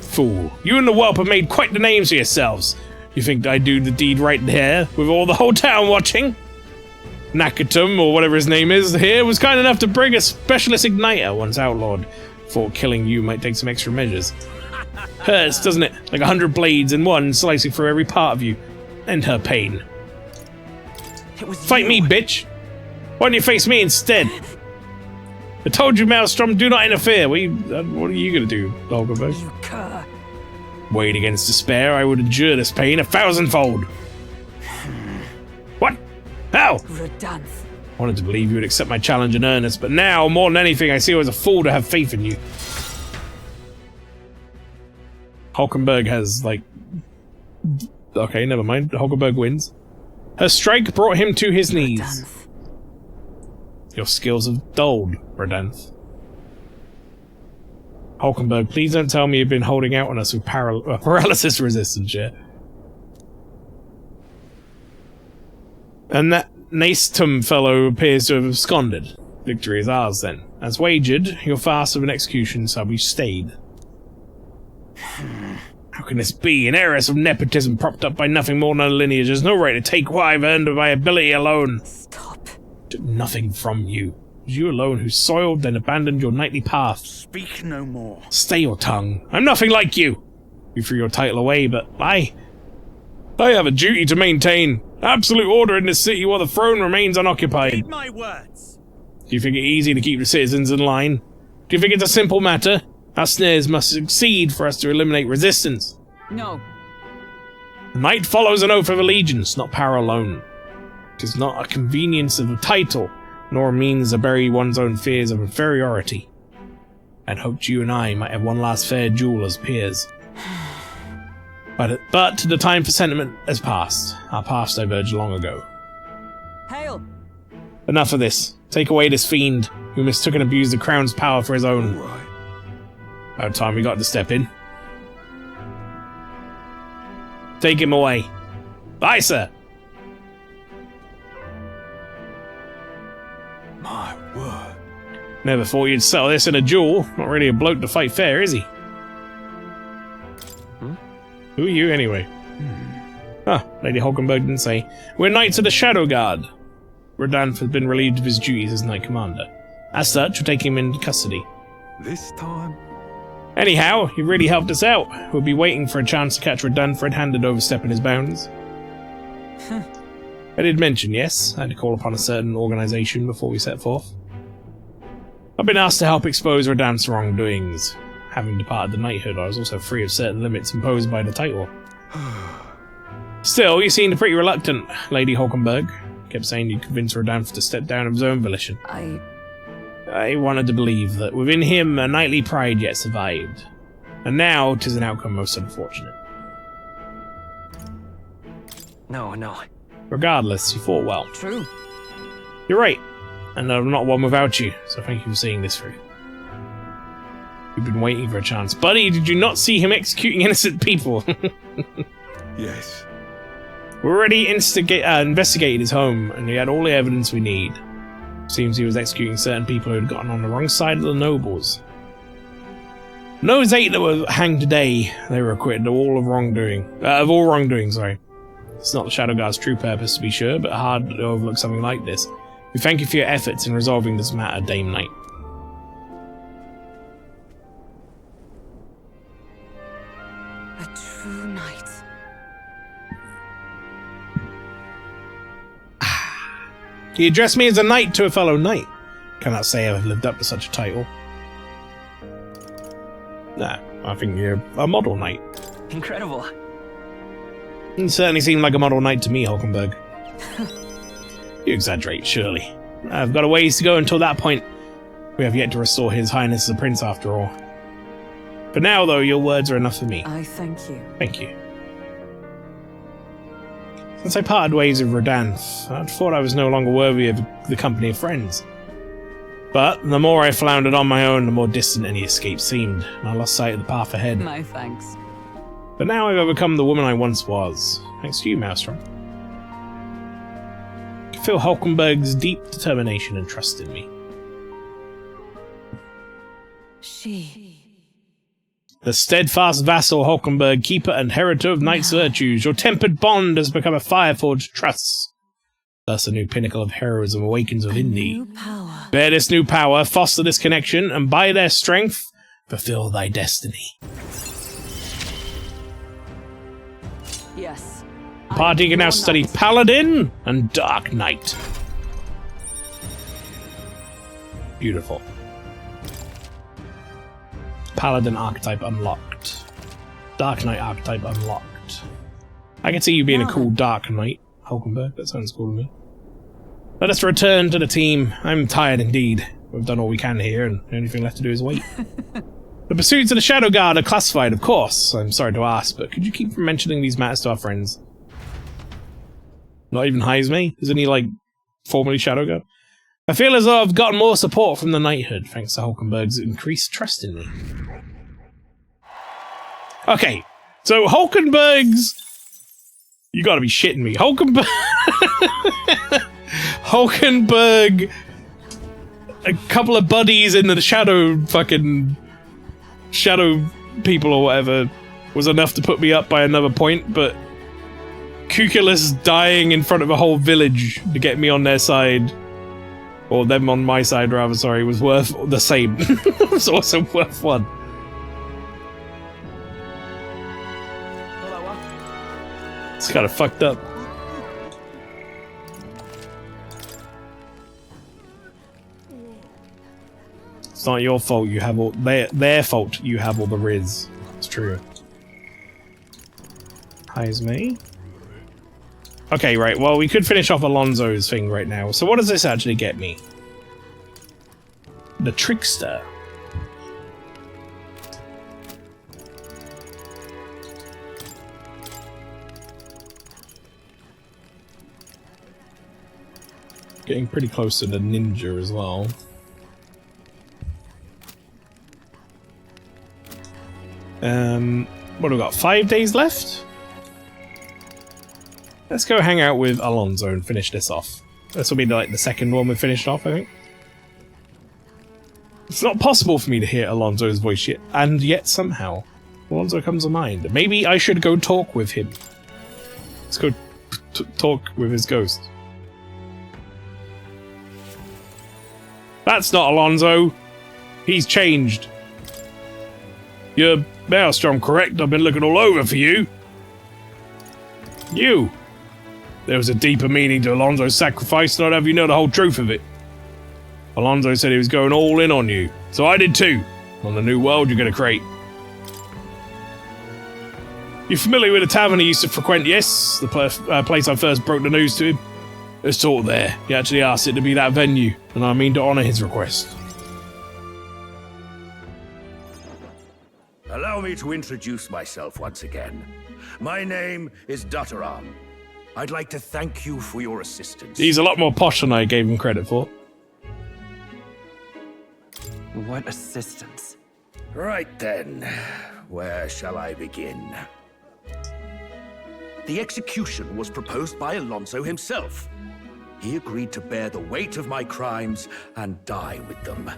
Fool. You and the whelp have made quite the names for yourselves. You think I'd do the deed right here, with all the whole town watching? Nakatum, or whatever his name is, here was kind enough to bring a specialist igniter once outlawed. Thought killing you might take some extra measures. Hurts, doesn't it? Like 100 blades in one, slicing through every part of you. End her pain. It was Fight me, bitch! Why don't you face me instead? I told you, Maelstrom, do not interfere. What are you gonna do, Doggerberg? You cur. Weighed against despair, I would endure this pain 1,000-fold. What? How? Redanth. I wanted to believe you would accept my challenge in earnest, but now, more than anything, I see you as a fool to have faith in you. Hulkenberg has, like... Okay, never mind. Hulkenberg wins. Her strike brought him to his knees. Redanth. Your skills have dulled, Redanth. Hulkenberg, please don't tell me you've been holding out on us with paralysis resistance, yeah? And that Naestum fellow appears to have absconded. Victory is ours, then. As wagered, your fast of an execution shall be stayed. How can this be? An heiress of nepotism propped up by nothing more than a lineage has no right to take what I've earned by ability alone. Stop. Took nothing from you. It was you alone who soiled and abandoned your knightly path. Speak no more. Stay your tongue. I'm nothing like you. You threw your title away, but I have a duty to maintain absolute order in this city while the throne remains unoccupied. Heed my words. Do you think it easy to keep the citizens in line? Do you think it's a simple matter? Our snares must succeed for us to eliminate resistance. No. Knight follows an oath of allegiance, not power alone. It is not a convenience of a title, nor a means to bury one's own fears of inferiority. I'd hoped you and I might have one last fair duel as peers. But the time for sentiment has passed. Our paths diverged long ago. Hail! Enough of this. Take away this fiend, who mistook and abused the crown's power for his own. Right. About time we got to step in. Take him away. Aye, sir. My word. Never thought you'd settle this in a duel. Not really a bloke to fight fair, is he? Who are you, anyway? Ah, Lady Hulkenberg didn't say. We're Knights of the Shadow Guard. Redanth has been relieved of his duties as Knight Commander. As such, we'll take him into custody. This time? Anyhow, he really helped us out. We'll be waiting for a chance to catch Redanth red-handed overstepping his bounds. I did mention, yes, I had to call upon a certain organisation before we set forth. I've been asked to help expose Redanth's wrongdoings. Having departed the knighthood, I was also free of certain limits imposed by the title. Still, you seemed pretty reluctant, Lady Hulkenberg. Kept saying you'd convince Redanth to step down of his own volition. I wanted to believe that within him a knightly pride yet survived. And now 'tis an outcome most unfortunate. No. Regardless, you fought well. True. You're right, and I'm not one without you, so thank you for seeing this through. We've been waiting for a chance. Buddy, did you not see him executing innocent people? Yes. We already investigated his home, and we had all the evidence we need. Seems he was executing certain people who had gotten on the wrong side of the nobles. Those 8 that were hanged today, they were acquitted of all wrongdoing. Sorry. It's not the Shadow Guard's true purpose, to be sure, but hard to overlook something like this. We thank you for your efforts in resolving this matter, Dame Knight. A true knight. He addressed me as a knight to a fellow knight. Cannot say I've lived up to such a title. Nah, I think you're a model knight. Incredible. You certainly seem like a model knight to me, Hulkenberg. You exaggerate, surely. I've got a ways to go until that point. We have yet to restore His Highness the Prince, after all. For now, though, your words are enough for me. I thank you. Thank you. Since I parted ways with Redanth, I thought I was no longer worthy of the company of friends. But the more I floundered on my own, the more distant any escape seemed, and I lost sight of the path ahead. My thanks. But now I've overcome the woman I once was, thanks to you, Maelstrom. I can feel Hulkenberg's deep determination and trust in me. The steadfast vassal Hulkenberg, keeper and heritor of knight's virtues, your tempered bond has become a fire-forged trust. Thus a new pinnacle of heroism awakens within thee. Bear this new power, foster this connection, and by their strength, fulfill thy destiny. Yes. The party can now study Paladin and Dark Knight. Beautiful. Paladin archetype unlocked. Dark Knight archetype unlocked. I can see you being a cool Dark Knight, Hulkenberg. That sounds cool to me. Let us return to the team. I'm tired indeed. We've done all we can here, and the only thing left to do is wait. The pursuits of the Shadow Guard are classified, of course. I'm sorry to ask, but could you keep from mentioning these matters to our friends? Not even Heisme? Isn't he, like, formerly Shadow Guard? I feel as though I've gotten more support from the knighthood, thanks to Hulkenberg's increased trust in me. Okay, so Hulkenberg's... You gotta be shitting me. Hulkenberg... A couple of buddies in the shadow people or whatever was enough to put me up by another point, but Cuculus dying in front of a whole village to get me on their side, or them on my side rather, sorry, was worth the same. It was also worth one. It's kind of fucked up. It's not your fault you have all... Their fault you have all the Riz. It's true. Highs me. Okay, right, well, we could finish off Alonso's thing right now. So what does this actually get me? The Trickster. Getting pretty close to the Ninja as well. What have we got? 5 days left? Let's go hang out with Alonso and finish this off. This will be like the second one we finished off, I think. It's not possible for me to hear Alonso's voice yet, and yet somehow Alonso comes to mind. Maybe I should go talk with him. Let's go talk with his ghost. That's not Alonso. He's changed. You're Maelstrom, correct? I've been looking all over for you. You. There was a deeper meaning to Alonso's sacrifice, and I'd have you know the whole truth of it. Alonso said he was going all in on you, so I did too, on the new world you're going to create. You familiar with the tavern he used to frequent? Yes, the place I first broke the news to him. Let's talk there. He actually asked it to be that venue, and I mean to honour his request. Allow me to introduce myself once again. My name is Dutteram. I'd like to thank you for your assistance. He's a lot more posh than I gave him credit for. What assistance? Right then, where shall I begin? The execution was proposed by Alonso himself. He agreed to bear the weight of my crimes and die with them.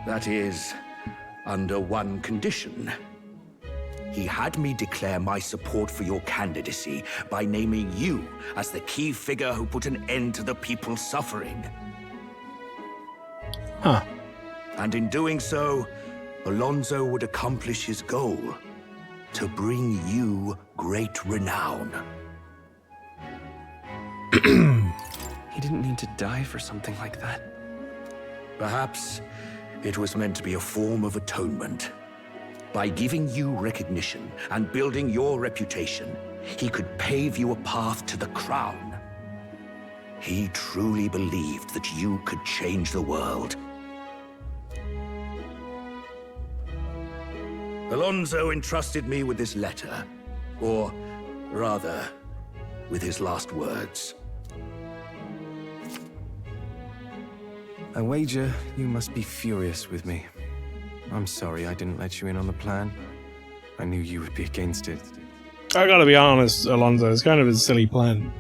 That is, under one condition. He had me declare my support for your candidacy by naming you as the key figure who put an end to the people's suffering. Huh. And in doing so, Alonso would accomplish his goal, to bring you great renown. He didn't need to die for something like that. Perhaps it was meant to be a form of atonement. By giving you recognition and building your reputation, he could pave you a path to the crown. He truly believed that you could change the world. Alonso entrusted me with this letter, or rather, with his last words. I wager you must be furious with me. I'm sorry I didn't let you in on the plan. I knew you would be against it. I gotta be honest, Alonso, it's kind of a silly plan.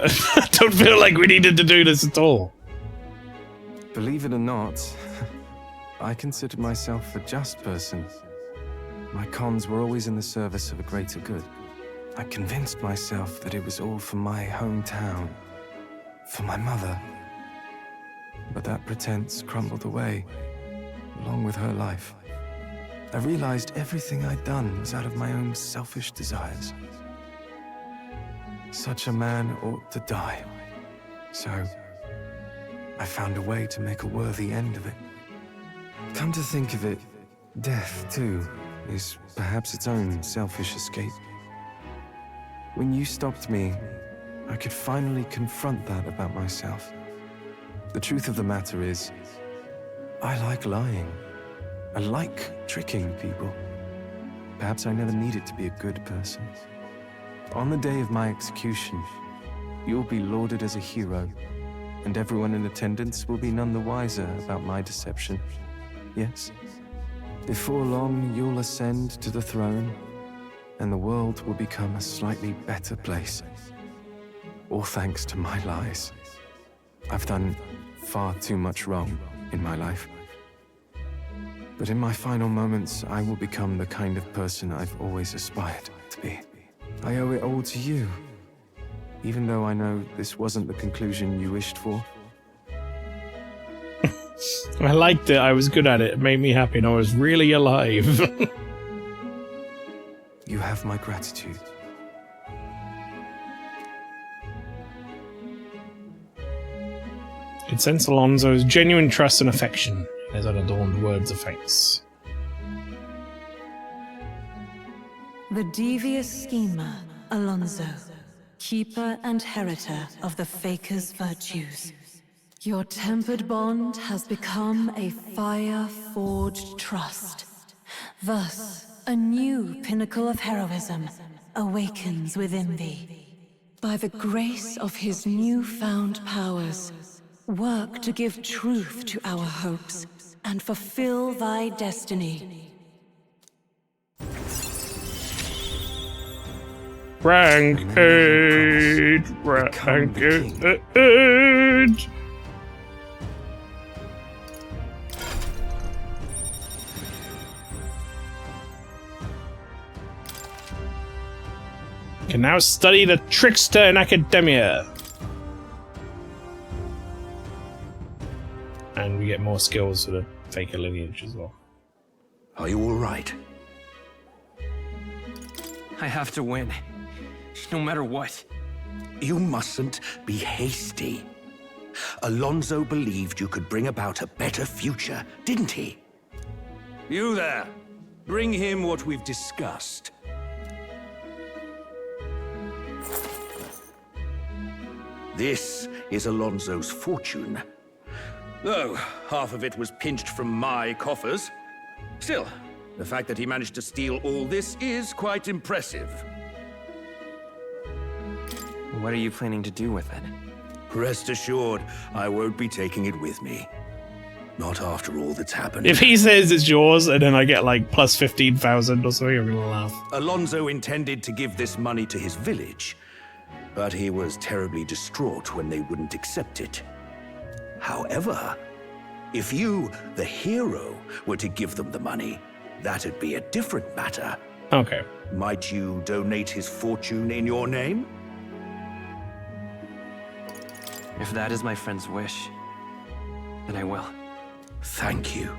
I don't feel like we needed to do this at all. Believe it or not, I considered myself a just person. My cons were always in the service of a greater good. I convinced myself that it was all for my hometown, for my mother. But that pretense crumbled away, along with her life. I realized everything I'd done was out of my own selfish desires. Such a man ought to die. So, I found a way to make a worthy end of it. Come to think of it, death, too, is perhaps its own selfish escape. When you stopped me, I could finally confront that about myself. The truth of the matter is, I like lying. I like tricking people. Perhaps I never needed to be a good person. On the day of my execution, you'll be lauded as a hero, and everyone in attendance will be none the wiser about my deception. Yes. Before long, you'll ascend to the throne, and the world will become a slightly better place. All thanks to my lies. I've done far too much wrong in my life. But in my final moments, I will become the kind of person I've always aspired to be. I owe it all to you, even though I know this wasn't the conclusion you wished for. I liked it. I was good at it. It made me happy and I was really alive. You have my gratitude. It sensed Alonso's genuine trust and affection in his unadorned words of thanks. The devious schemer, Alonso, keeper and heritor of the Faker's virtues. Your tempered bond has become a fire-forged trust. Thus, a new pinnacle of heroism awakens within thee. By the grace of his newfound powers, work to give truth to our hopes and fulfill thy destiny. Rank 8! Rank 8! Can now study the trickster in academia. And we get more skills for the Faker lineage as well. Are you all right? I have to win. No matter what. You mustn't be hasty. Alonso believed you could bring about a better future, didn't he? You there. Bring him what we've discussed. This is Alonso's fortune. Though half of it was pinched from my coffers. Still, the fact that he managed to steal all this is quite impressive. What are you planning to do with it? Rest assured, I won't be taking it with me. Not after all that's happened. If he says it's yours and then I get like plus 15,000 or something, I'm gonna laugh. Alonso intended to give this money to his village, but he was terribly distraught when they wouldn't accept it. However, if you, the hero, were to give them the money, that'd be a different matter. Okay. Might you donate his fortune in your name? If that is my friend's wish, then I will. Thank you.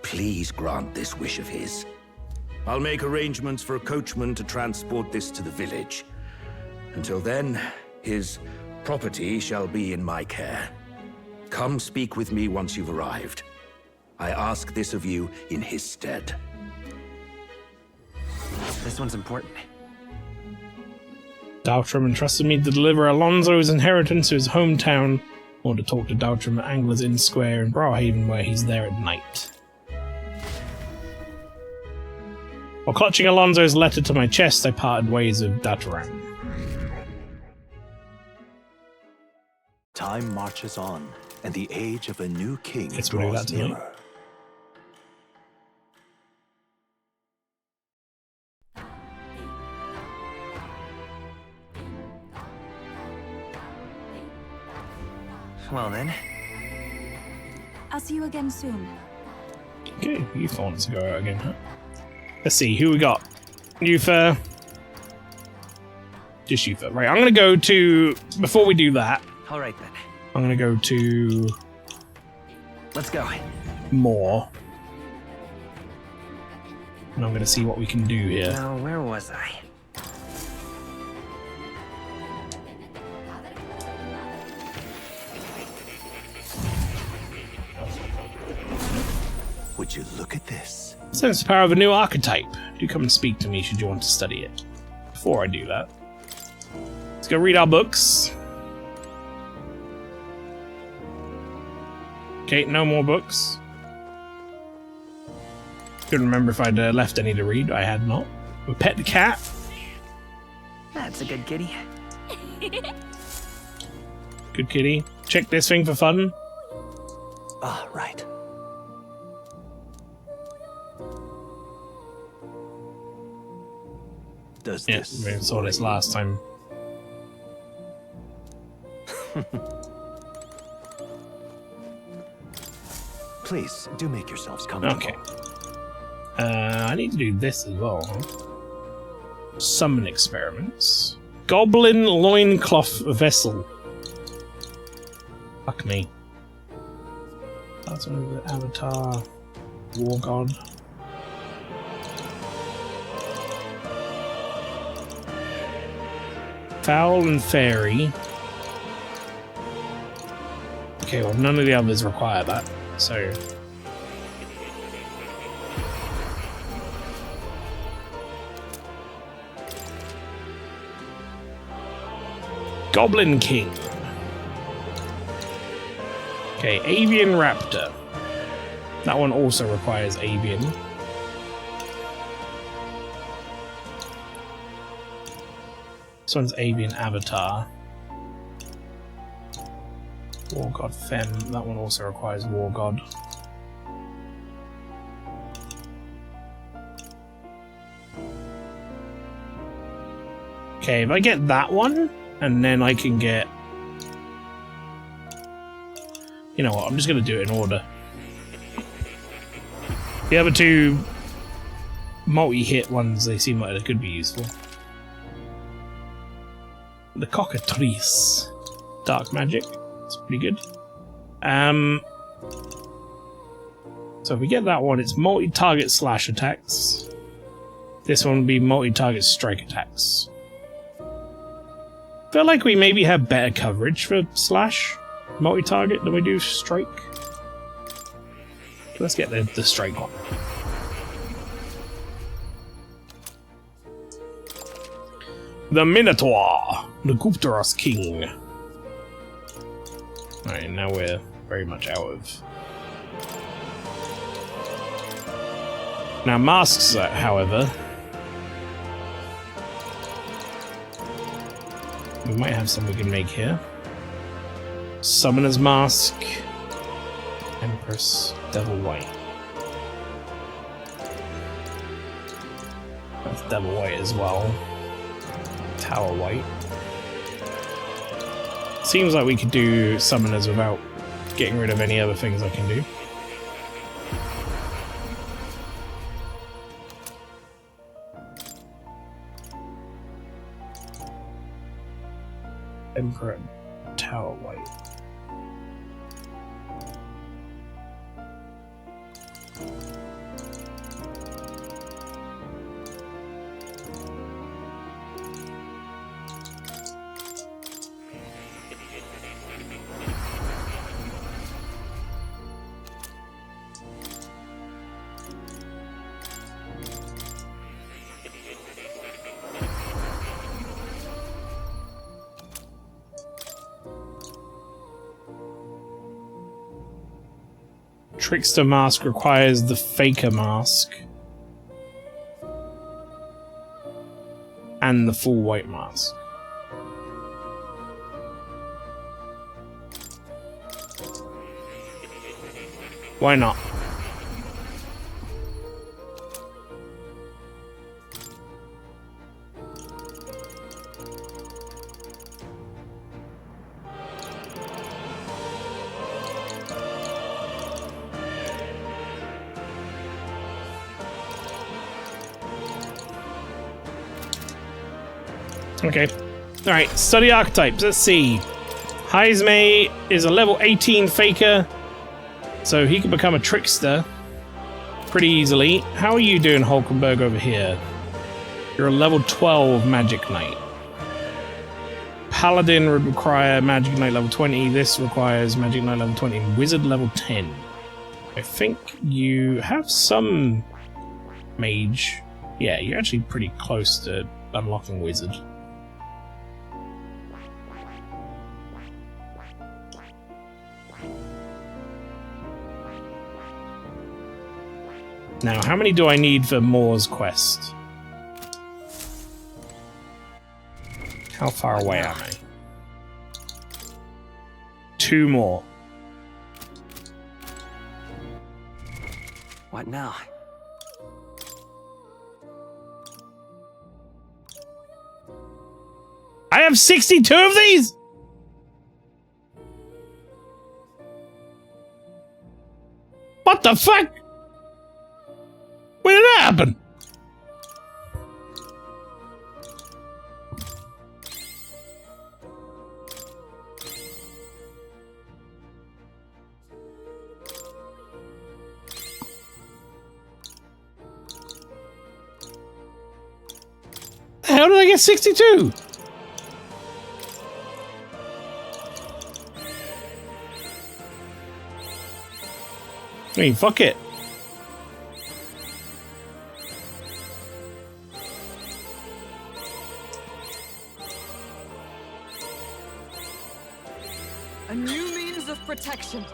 Please grant this wish of his. I'll make arrangements for a coachman to transport this to the village. Until then, his property shall be in my care. Come speak with me once you've arrived. I ask this of you in his stead. This one's important. Daltrum entrusted me to deliver Alonso's inheritance to his hometown, or to talk to Daltrum at Angler's Inn Square in Browhaven, where he's there at night. While clutching Alonso's letter to my chest, I parted ways with Daltrum. Time marches on, and the age of a new king Guess we'll do draws that tonight. nearer. Well then. I'll see you again soon. Okay, Yufa wants to go out again, huh? Let's see, who we got? Yufa. Just Yufa. Right, I'm gonna go to... Before we do that, Alright then. I'm gonna go to... Let's go. more. And I'm gonna see what we can do here. Now, where was I? Would you look at this? Sense the power of a new archetype. Do come and speak to me should you want to study it. Before I do that, let's go read our books. Okay, no more books. Couldn't remember if I'd left any to read. I had not. We pet the cat. That's a good kitty. Good kitty. check this thing for fun? Ah, right. Does Yeah, this... we saw this last time. Please, do make yourselves comfortable. Okay. I need to do this as well. Huh? Summon experiments. Goblin loincloth vessel. Fuck me. That's over the Avatar. War God. Fowl and Fairy. Okay, well, none of the others require that, so... Goblin King. Okay, Avian Raptor. That one also requires Avian. This one's Avian Avatar. War God Fem. That one also requires War God. Okay, if I get that one, and then I can get... You know what, I'm just going to do it in order. The other two multi-hit ones, they seem like they could be useful. The Cockatrice. Dark Magic. It's pretty good. So if we get that one, it's multi-target slash attacks. This one would be multi-target strike attacks. Feel like we maybe have better coverage for slash multi-target than we do strike. Let's get the strike one. The Minotaur, the Guptaros King. Alright, now we're very much out of... Now masks, however... We might have some we can make here. Summoner's Mask. Empress. Devil White. That's Devil White as well. Tower White. Seems like we could do summoners without getting rid of any other things I can do. Emperor Tower White. Trickster Mask requires the Faker Mask. And the full white mask. Why not? Okay. Alright, study archetypes. Let's see. Heismay is a level 18 faker, so he can become a trickster pretty easily. How are you doing, Hulkenberg, over here? You're a level 12 Magic Knight. Paladin would require Magic Knight level 20. This requires Magic Knight level 20 and Wizard level 10. I think you have some mage. Yeah, you're actually pretty close to unlocking Wizard. Now, how many do I need for Moore's quest? How far away am I? 2 more. What now? I have 62 of these? What the fuck? When did that happen? How did I get 62? I mean, fuck it. A new means of protection.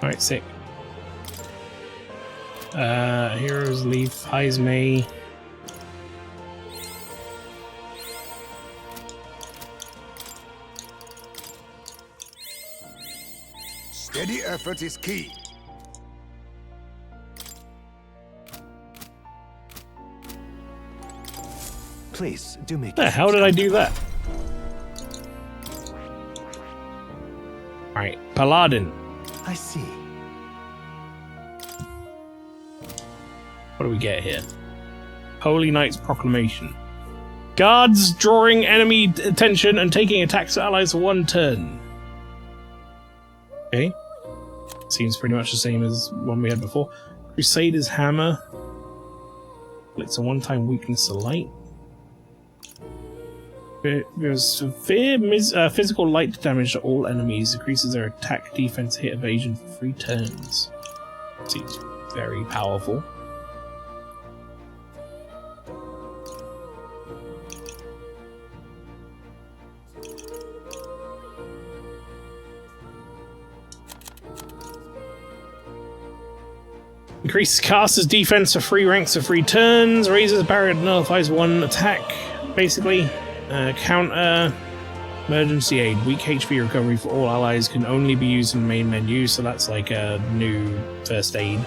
Alright, sick. Heroes Leaf, Highs May. Steady effort is key. Please, do make The hell did I do that? Alright, Paladin. I see. What do we get here? Holy Knight's Proclamation. Guards drawing enemy attention and taking attacks to allies for 1 turn. Okay. Seems pretty much the same as one we had before. Crusader's Hammer. It's a 1-time weakness to light. There's severe physical light damage to all enemies. Increases their attack, defense, hit, evasion for 3 turns. Seems very powerful. Increases caster's defense for 3 ranks for 3 turns. Raises barrier that nullifies 1 attack. Basically, counter emergency aid. Weak HP recovery for all allies can only be used in the main menu, so that's like a new first aid.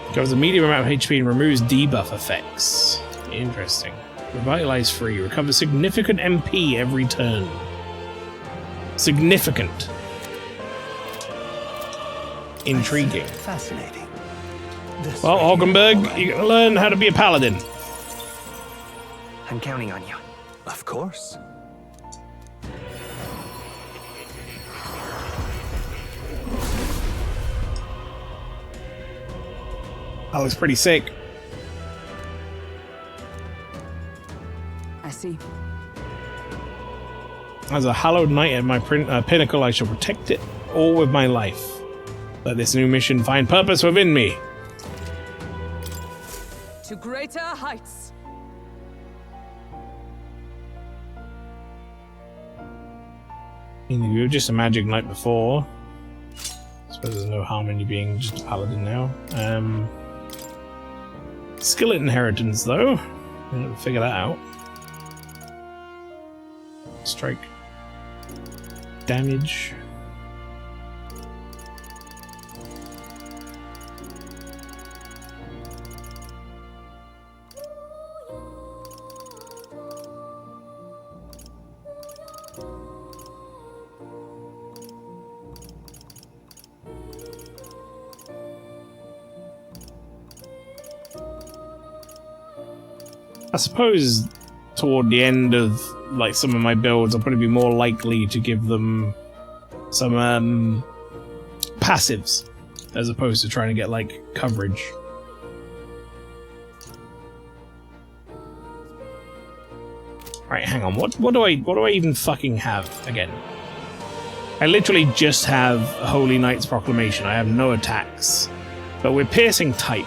Covers a medium amount of HP and removes debuff effects. Interesting. Revitalize 3. Recovers significant MP every turn. Significant. Intriguing. Fascinating. This Well, way. Hulkenberg, you're gonna learn how to be a paladin. I'm counting on you. Of course. That looks pretty sick. I see. As a hallowed knight at my pinnacle, I shall protect it all with my life. Let this new mission find purpose within me. To greater heights. You were just a magic knight before. I suppose there's no harm in you being just a paladin now. Skillet inheritance, though. I didn't figure that out. Strike. Damage. I suppose toward the end of like some of my builds, I'll probably be more likely to give them some passives as opposed to trying to get like coverage. Right, hang on. What do I even fucking have again? I literally just have Holy Knight's Proclamation. I have no attacks, but we're piercing type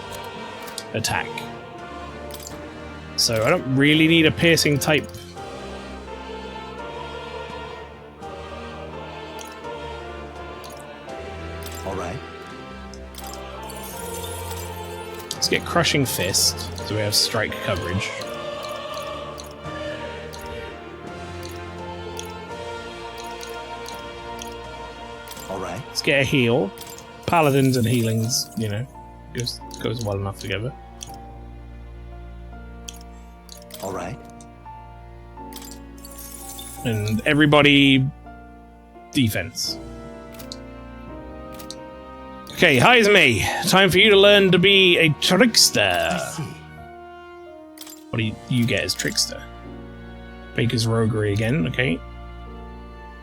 attack. So I don't really need a piercing type. All right. Let's get Crushing Fist, so we have strike coverage. Let's get a heal. Paladins and healings, you know, goes well enough together. All right. And everybody defense. Okay, Heisme, time for you to learn to be a trickster. I see. What do you get as trickster? Baker's roguery again, okay.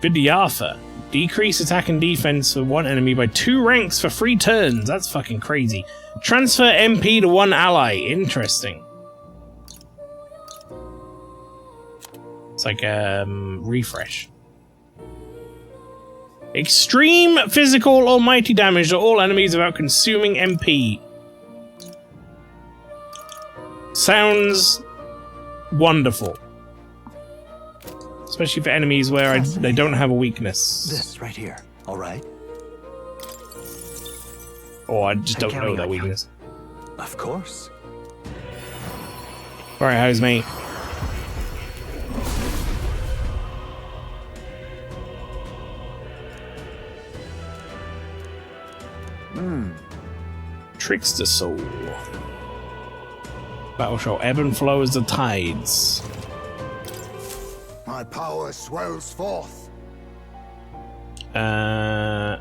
Vidyartha. Decrease attack and defense for one enemy by 2 ranks for 3 turns. That's fucking crazy. Transfer MP to one ally. Interesting. It's like refresh. Extreme physical or mighty damage to all enemies without consuming MP. Sounds wonderful. Especially for enemies where they don't have a weakness. This right here. All right. Or I just don't know their weakness. Of course. Alright, how's me? Trickster Soul. Battle shall ebb and flow as the tides. My power swells forth. I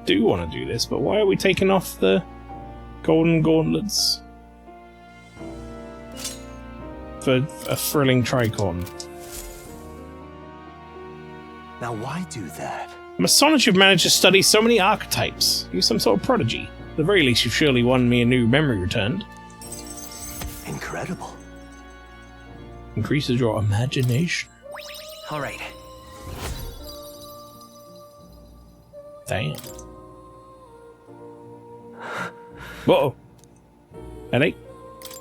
do want to do this, but why are we taking off the golden gauntlets? For a thrilling tricorn. Now why do that? I'm astonished you've managed to study so many archetypes. You're some sort of prodigy. At the very least, you've surely won me a new memory returned. Incredible. Increases your imagination. All right. Damn. Whoa. Ellie,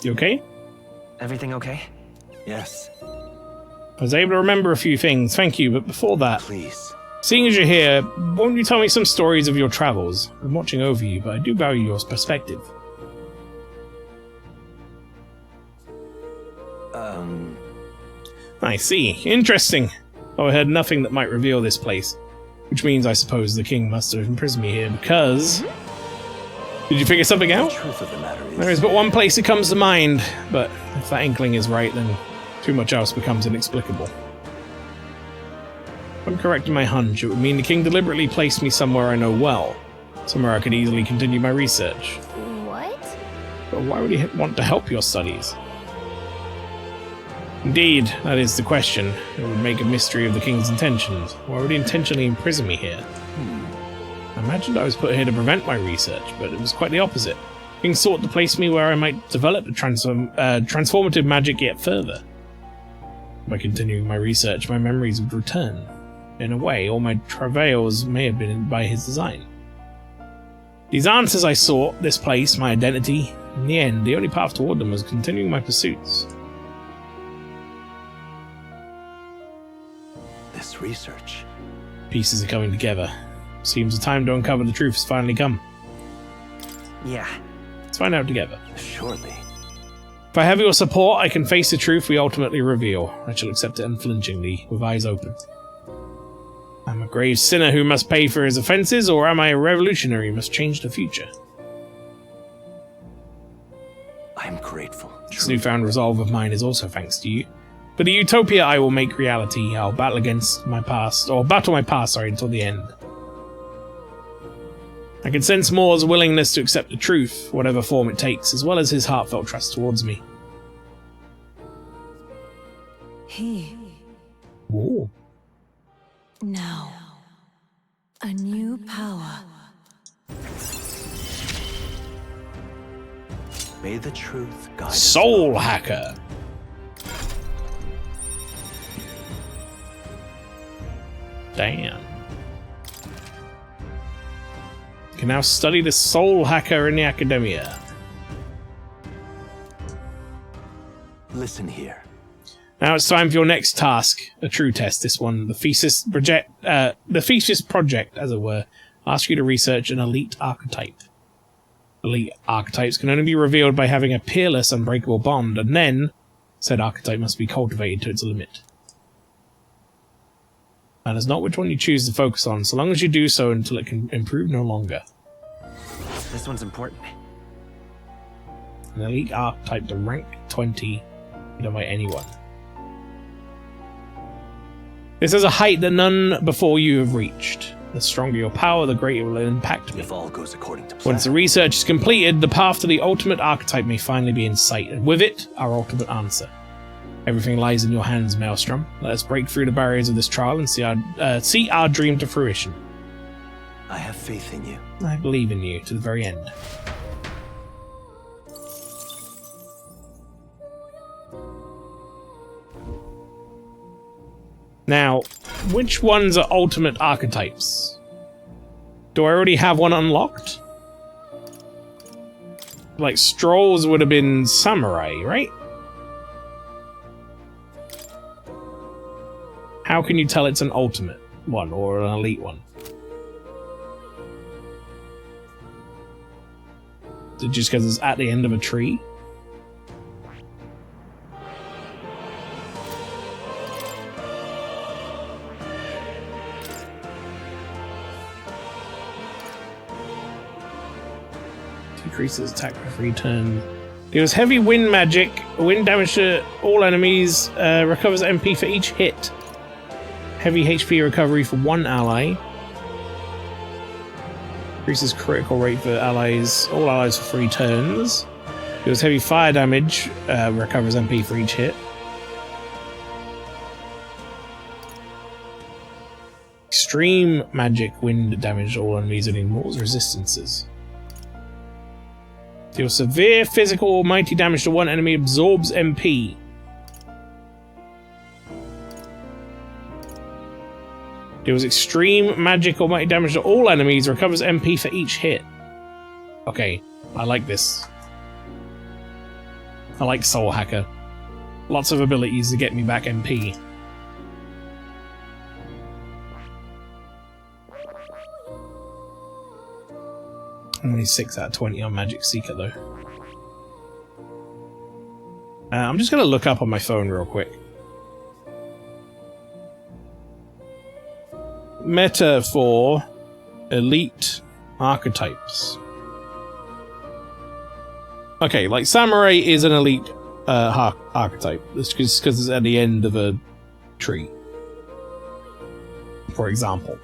you okay? Everything okay? Yes. I was able to remember a few things, thank you, but before that, Please. seeing as you're here, won't you tell me some stories of your travels? I'm watching over you, but I do value your perspective. I see. Interesting. Oh, I heard nothing that might reveal this place. Which means, I suppose, the king must have imprisoned me here because... Did you figure something out? The truth of the matter is... There is but one place that comes to mind, but if that inkling is right, then too much else becomes inexplicable. If I'm correct in my hunch, it would mean the king deliberately placed me somewhere I know well. Somewhere I could easily continue my research. What? But why would he want to help your studies? Indeed, that is the question. It would make a mystery of the king's intentions. Why would he intentionally imprison me here? I imagined I was put here to prevent my research, but it was quite the opposite. The king sought to place me where I might develop the transformative magic yet further. By continuing my research, my memories would return. In a way, all my travails may have been by his design. These answers I sought, this place, my identity. In the end, the only path toward them was continuing my pursuits. This research. Pieces are coming together. Seems the time to uncover the truth has finally come. Yeah. Let's find out together. Surely. If I have your support, I can face the truth we ultimately reveal. I shall accept it unflinchingly, with eyes open. I'm a grave sinner who must pay for his offences, or am I a revolutionary who must change the future? I'm grateful. This newfound resolve of mine is also thanks to you. For the utopia I will make reality, I'll battle my past until the end. I can sense Moore's willingness to accept the truth, whatever form it takes, as well as his heartfelt trust towards me. He. Whoa. Now. A new power. May the truth guide us. Soul Hacker. Damn. You can now study the Soul Hacker in the Academia. Listen here. Now it's time for your next task, a true test. This one, the Thesis Project, as it were, asks you to research an elite archetype. Elite archetypes can only be revealed by having a peerless, unbreakable bond, and then said archetype must be cultivated to its limit. Matters not which one you choose to focus on, so long as you do so until it can improve no longer. This one's important. An elite archetype to rank 20, done by anyone. This is a height that none before you have reached. The stronger your power, the greater it will impact me. If all goes according to plan. Once the research is completed, the path to the ultimate archetype may finally be in sight, and with it, our ultimate answer. Everything lies in your hands, Maelstrom. Let us break through the barriers of this trial and see our dream to fruition. I have faith in you. I believe in you to the very end. Now, which ones are ultimate archetypes? Do I already have one unlocked? Like, Stroll's would have been Samurai, right? How can you tell it's an ultimate one or an elite one? Is it just because it's at the end of a tree? Decreases attack for free turn. Deals heavy wind magic. Wind damage to all enemies. Recovers MP for each hit. Heavy HP recovery for one ally. Increases critical rate for allies. All allies for 3 turns. Deals heavy fire damage. Recovers MP for each hit. Extreme magic wind damage to all enemies and ignores resistances. Deals severe physical or mighty damage to one enemy, absorbs MP. Deals extreme magic or mighty damage to all enemies, recovers MP for each hit. Okay, I like this. I like Soul Hacker. Lots of abilities to get me back MP. Only 6 out of 20 on Magic Seeker, though. I'm just going to look up on my phone real quick. Meta for elite archetypes. Okay, like Samurai is an elite archetype. That's just because it's at the end of a tree. For example.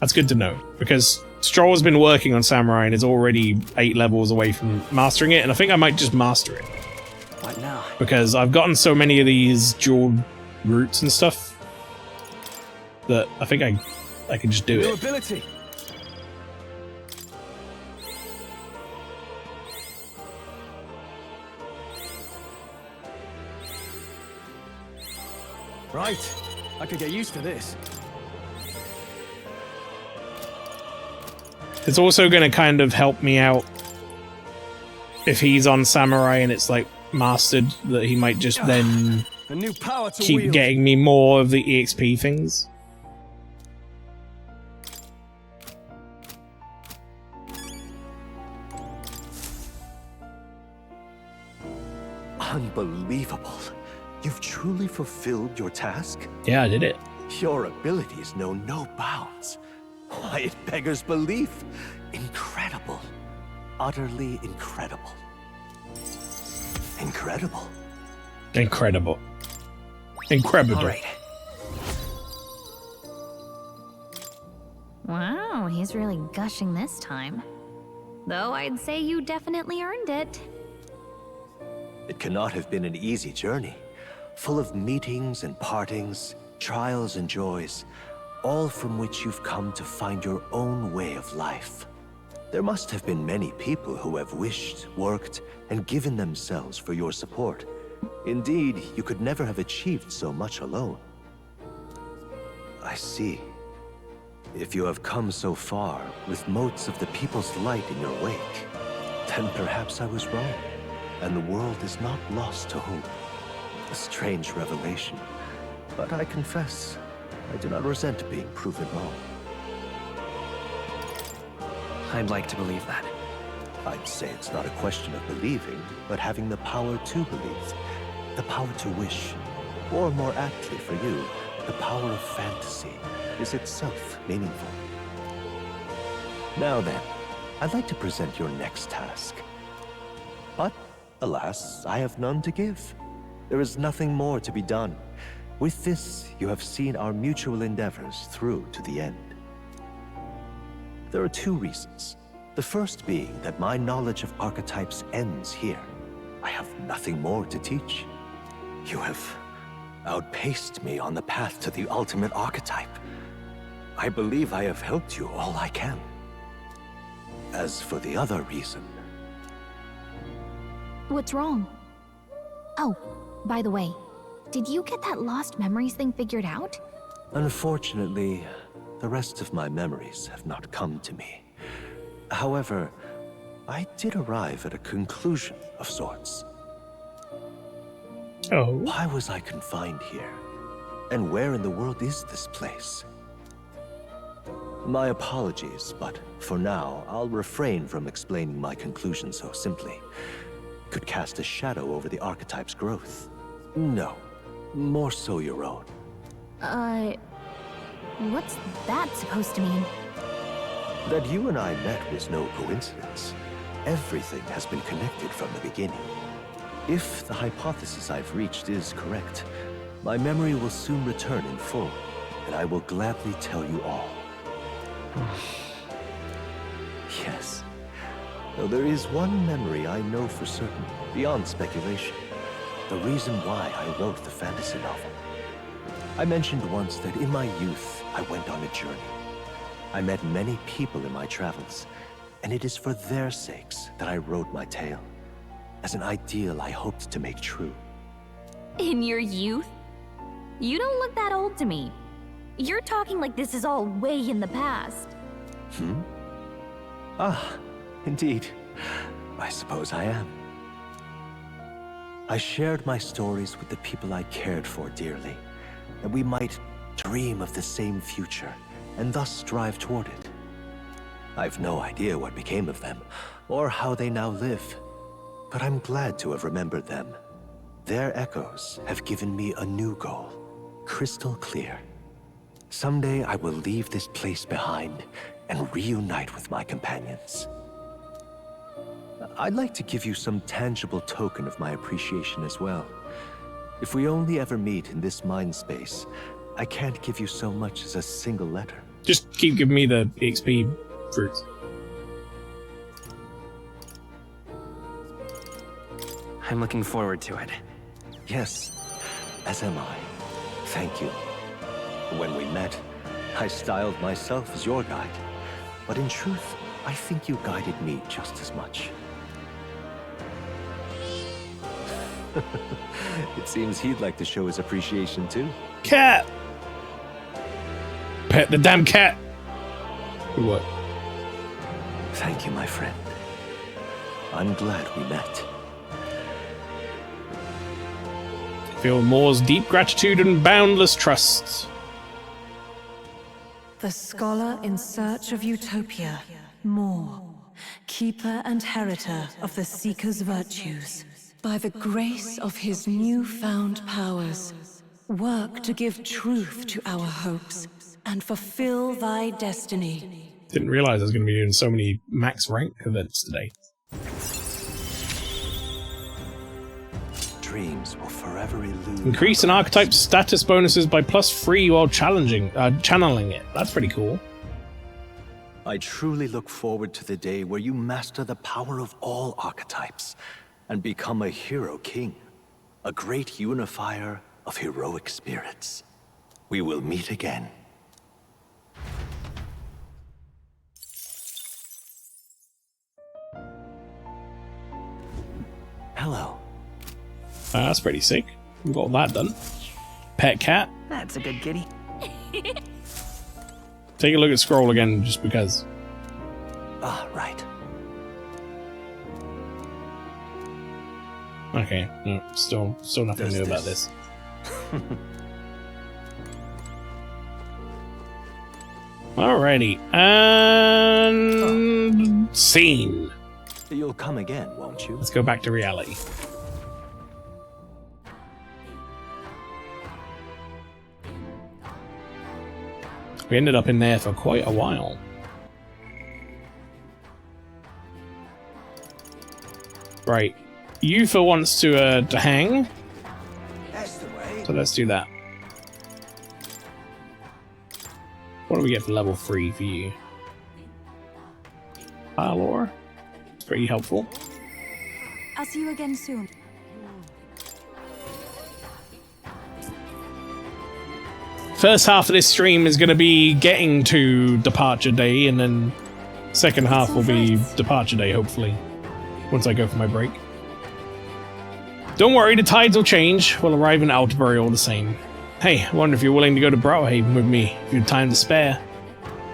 That's good to know, because Stroll has been working on Samurai and is already 8 levels away from mastering it, and I think I might just master it. What now? Because I've gotten so many of these dual roots and stuff that I think I can just do it. Ability. Right, I could get used to this. It's also going to kind of help me out if he's on Samurai and it's like mastered, that he might just then A new power to keep wield. getting me more of the EXP things. Unbelievable. You've truly fulfilled your task? Yeah, I did it. Your abilities know no bounds. Why, it beggars belief. Incredible. Utterly incredible. Incredible. Incredible. Incredible. All right. Wow, he's really gushing this time. Though I'd say you definitely earned it. It cannot have been an easy journey, full of meetings and partings, trials and joys, all from which you've come to find your own way of life. There must have been many people who have wished, worked, and given themselves for your support. Indeed, you could never have achieved so much alone. I see. If you have come so far with motes of the people's light in your wake, then perhaps I was wrong, and the world is not lost to hope. A strange revelation, but I confess, I do not resent being proven wrong. I'd like to believe that. I'd say it's not a question of believing, but having the power to believe. The power to wish. Or more aptly for you, the power of fantasy is itself meaningful. Now then, I'd like to present your next task. But, alas, I have none to give. There is nothing more to be done. With this, you have seen our mutual endeavors through to the end. There are two reasons. The first being that my knowledge of archetypes ends here. I have nothing more to teach. You have outpaced me on the path to the ultimate archetype. I believe I have helped you all I can. As for the other reason... What's wrong? Oh, by the way, did you get that lost memories thing figured out? Unfortunately, the rest of my memories have not come to me. However, I did arrive at a conclusion of sorts. Oh. Why was I confined here? And where in the world is this place? My apologies, but for now, I'll refrain from explaining my conclusion so simply. It could cast a shadow over the archetype's growth. No, more so your own. What's that supposed to mean? That you and I met was no coincidence. Everything has been connected from the beginning. If the hypothesis I've reached is correct, my memory will soon return in full, and I will gladly tell you all. Yes. Though there is one memory I know for certain, beyond speculation. The reason why I wrote the fantasy novel. I mentioned once that in my youth, I went on a journey. I met many people in my travels, and it is for their sakes that I wrote my tale, as an ideal I hoped to make true. In your youth? You don't look that old to me. You're talking like this is all way in the past. Ah, indeed. I suppose I am. I shared my stories with the people I cared for dearly, that we might dream of the same future, and thus strive toward it. I've no idea what became of them, or how they now live, but I'm glad to have remembered them. Their echoes have given me a new goal, crystal clear. Someday I will leave this place behind and reunite with my companions. I'd like to give you some tangible token of my appreciation as well. If we only ever meet in this mind space, I can't give you so much as a single letter. Just keep giving me the XP fruits. I'm looking forward to it. Yes, as am I. Thank you. When we met, I styled myself as your guide. But in truth, I think you guided me just as much. It seems he'd like to show his appreciation too. Cat! Pet the damn cat! What? Thank you, my friend. I'm glad we met. Feel Moore's deep gratitude and boundless trust. The scholar in search of utopia, Moore, keeper and heriter of the Seeker's virtues. By the grace of his newfound powers, work to give truth to our hopes and fulfill thy destiny. Didn't realize I was going to be doing so many max rank events today. Dreams will forever elude. Increase an archetype's status bonuses by +3 while channeling it. That's pretty cool. I truly look forward to the day where you master the power of all archetypes and become a hero king, a great unifier of heroic spirits. We will meet again. Hello. That's pretty sick. We got that done. Pet cat. That's a good kitty. Take a look at scroll again, just because. Ah, right. Okay, no, still nothing new about this. Alrighty, and scene. You'll come again, won't you? Let's go back to reality. We ended up in there for quite a while. Right. Yufa wants to hang. That's the way. So let's do that. What do we get for level 3 for you? Lore. It's pretty helpful. I'll see you again soon. First half of this stream is going to be getting to Departure Day, and then second half will be Departure Day, hopefully, once I go for my break. Don't worry, the tides will change. We'll arrive in Altabury all the same. Hey, I wonder if you're willing to go to Browhaven with me, if you have time to spare.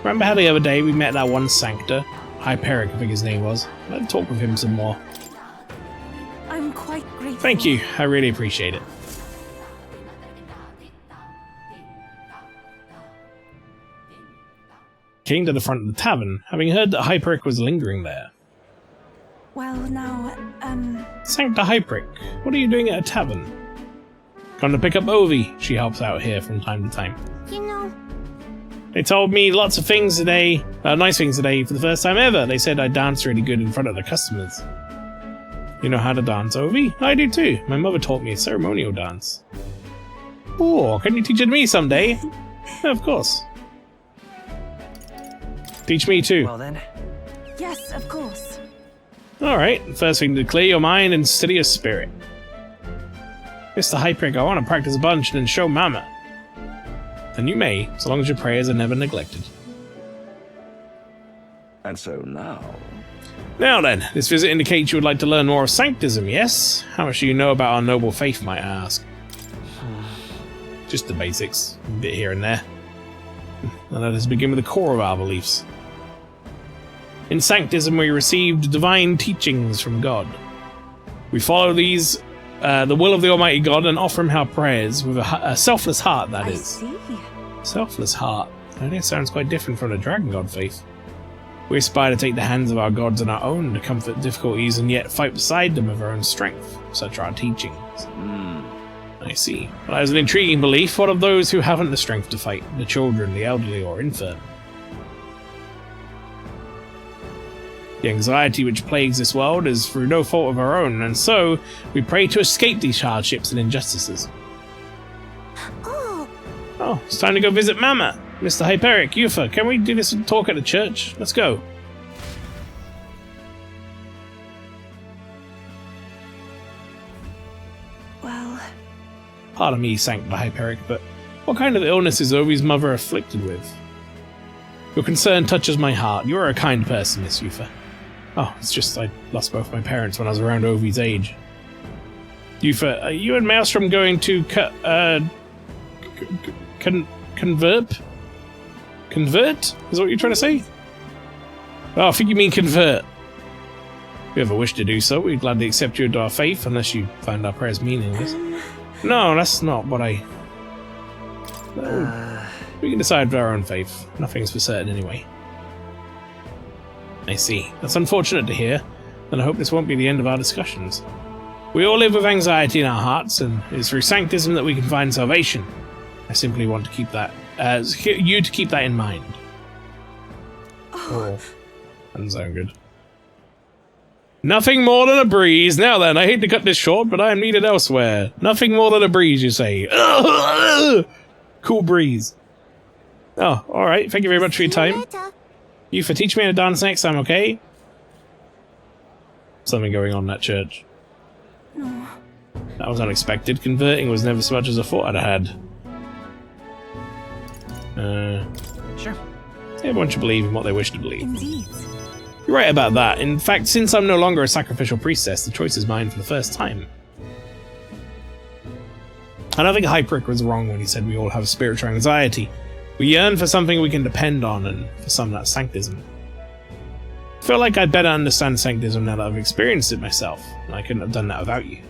Remember how the other day we met that one Sanctor? Hyperic, I think his name was. Let's talk with him some more. I'm quite grateful. Thank you, I really appreciate it. Came to the front of the tavern, having heard that Hyperic was lingering there. Well, now, Sanctor Hyperic, what are you doing at a tavern? Come to pick up Ovi. She helps out here from time to time. You know, They told me lots of things today, nice things today for the first time ever. They said I danced really good in front of the customers. You know how to dance, Ovi? I do too. My mother taught me a ceremonial dance. Oh, can you teach it to me someday? Yeah, of course. Teach me too. Well then. yes, of course. Alright, first thing to clear your mind and steady your spirit. Mr. Hyperic, I want to practice a bunch and then show Mama. And you may, so long as your prayers are never neglected. And so now... Now then, this visit indicates you would like to learn more of Sanctism, yes? How much do you know about our noble faith, might I ask? Just the basics, a bit here and there. And let us begin with the core of our beliefs. In Sanctism, we received divine teachings from God. We follow these, the will of the Almighty God, and offer Him our prayers with a selfless heart, that is. I see. Selfless heart. That sounds quite different from the Dragon God faith. We aspire to take the hands of our gods on our own to comfort difficulties and yet fight beside them of our own strength. Such are our teachings. I see. Well, that is an intriguing belief. What of those who haven't the strength to fight? The children, the elderly, or infirm? The anxiety which plagues this world is through no fault of our own, and so we pray to escape these hardships and injustices. Oh, it's time to go visit Mama. Mr. Hyperic, Yufa, can we do this talk at the church? Let's go. Well, Pardon me, Sanctor Hyperic, but what kind of illness is Ovi's mother afflicted with? Your concern touches my heart. You are a kind person, Miss Yufa. Oh, it's just I lost both my parents when I was around Ovi's age. Yufa, are you and Maelstrom going to convert? Convert? Is what you're trying to say? Oh, I think you mean convert. If you ever wish to do so, we'd gladly accept you into our faith, unless you find our prayers meaningless. No, that's not what I... No, we can decide for our own faith. Nothing's for certain anyway. I see. That's unfortunate to hear, and I hope this won't be the end of our discussions. We all live with anxiety in our hearts, and it's through Sanctism that we can find salvation. I simply want to keep that, you to keep that in mind. Oh, doesn't sound good. Nothing more than a breeze. Now then, I hate to cut this short, but I am needed elsewhere. Nothing more than a breeze, you say. Cool breeze. Oh, alright. Thank you very much for your time. Yufa, teach me how to dance next time, okay? Something going on in that church. no. That was unexpected. Converting was never so much as I thought I'd had. Sure. Everyone should believe in what they wish to believe. Indeed. You're right about that. In fact, since I'm no longer a sacrificial priestess, the choice is mine for the first time. I don't think Hyperic was wrong when he said we all have spiritual anxiety. We yearn for something we can depend on, and for some that's Sanctism. I feel like I'd better understand Sanctism now that I've experienced it myself, and I couldn't have done that without you.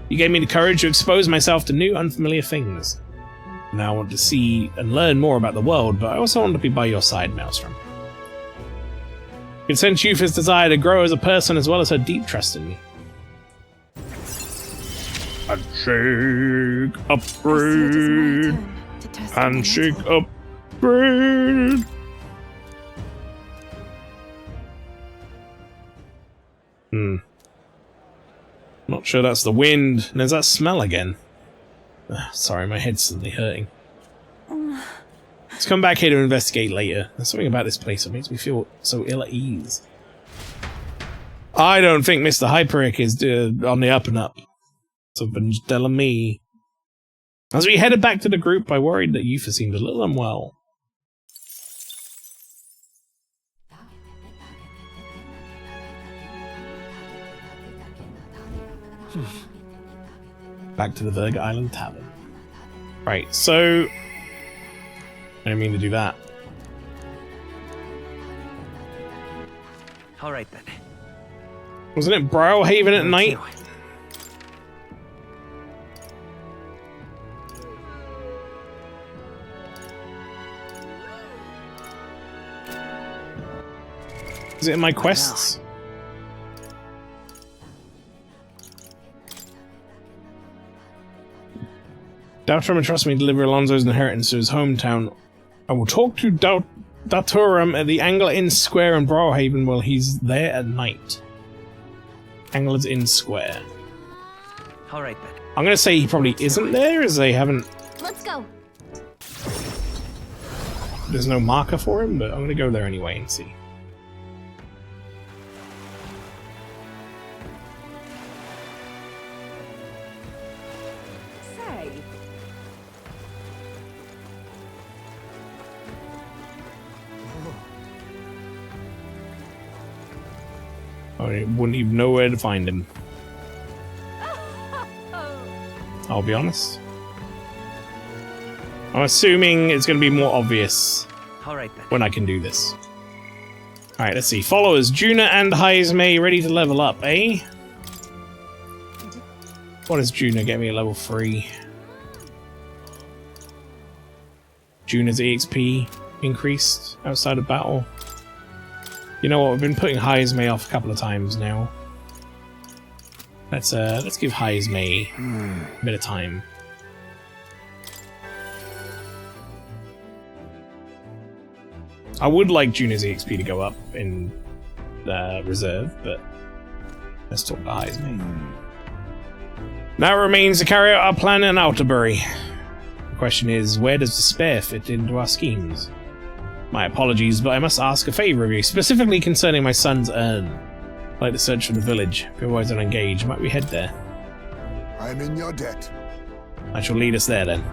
You gave me the courage to expose myself to new, unfamiliar things. Now I want to see and learn more about the world, but I also want to be by your side, Maelstrom. I can sense Yufa's desire to grow as a person as well as her deep trust in me. Handshake, upgrade. Handshake, Screwed. Not sure that's the wind. And there's that smell again. Sorry, my head's suddenly hurting. Let's come back here to investigate later. There's something about this place that makes me feel so ill at ease. I don't think Mr. Hyperic is on the up and up. Something's telling me. As we headed back to the group, I worried that Yufa seemed a little unwell. Back to the Virga Island Tavern. Right, so... I didn't mean to do that. Alright then. Wasn't it Browhaven at night? Is it in my quests? Doubtrum entrusted me to deliver Alonso's inheritance to his hometown. I will talk to Dauturum at the Angler Inn Square in Browhaven while he's there at night. Angler's Inn Square. Alright then. I'm gonna say he probably isn't there, as they haven't... Let's go. There's no marker for him, but I'm gonna go there anyway and see. I wouldn't even know where to find him. I'll be honest. I'm assuming it's going to be more obvious when I can do this. Alright, let's see. Followers, Juna and Heismay ready to level up, eh? What does Juna get me at level 3? Juna's EXP increased outside of battle. You know what, we've been putting Heismay off a couple of times now. Let's give Heismay a bit of time. I would like Juna's EXP to go up in reserve, but let's talk to Heismay. Now remains to carry out our plan in Outerbury. The question is, where does despair fit into our schemes? My apologies, but I must ask a favour of you, specifically concerning my son's urn. I'd like to search for the village. If otherwise unengaged, might we head there? I'm in your debt. I shall lead us there, then.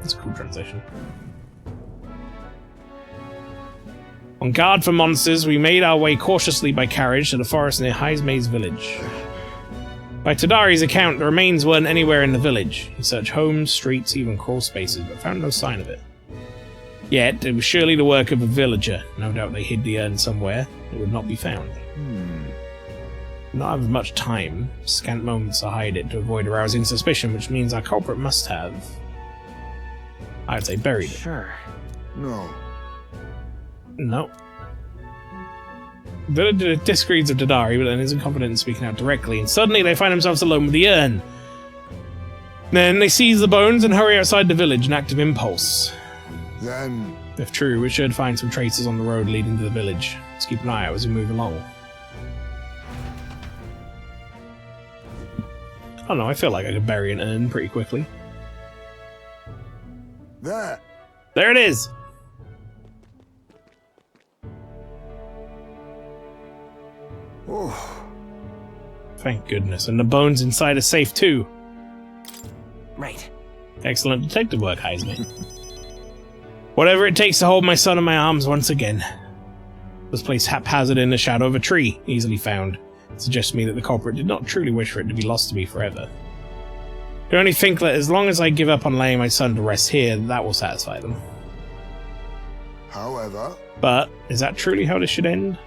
That's a cool translation. On guard for monsters, we made our way cautiously by carriage to the forest near Heismay's village. By Tadari's account, the remains weren't anywhere in the village. He searched homes, streets, even crawl spaces, but found no sign of it. Yet, it was surely the work of a villager. No doubt they hid the urn somewhere. It would not be found. Not have much time, scant moments to hide it to avoid arousing suspicion, which means our culprit must have... I'd say buried it. Sure. No. No. The villager disagrees with Tadari, but then isn't confident in speaking out directly, and suddenly they find themselves alone with the urn. Then they seize the bones and hurry outside the village, an act of impulse. Then... If true, we should find some traces on the road leading to the village. Let's keep an eye out as we move along. I don't know, I feel like I could bury an urn pretty quickly. There! There it is! Oh. Thank goodness, and the bones inside are safe too. Right. Excellent detective work, Heisman. Whatever it takes to hold my son in my arms once again. It was placed haphazard in the shadow of a tree, easily found. It suggests to me that the culprit did not truly wish for it to be lost to me forever. I can only think that as long as I give up on laying my son to rest here, that will satisfy them. However... But, is that truly how this should end?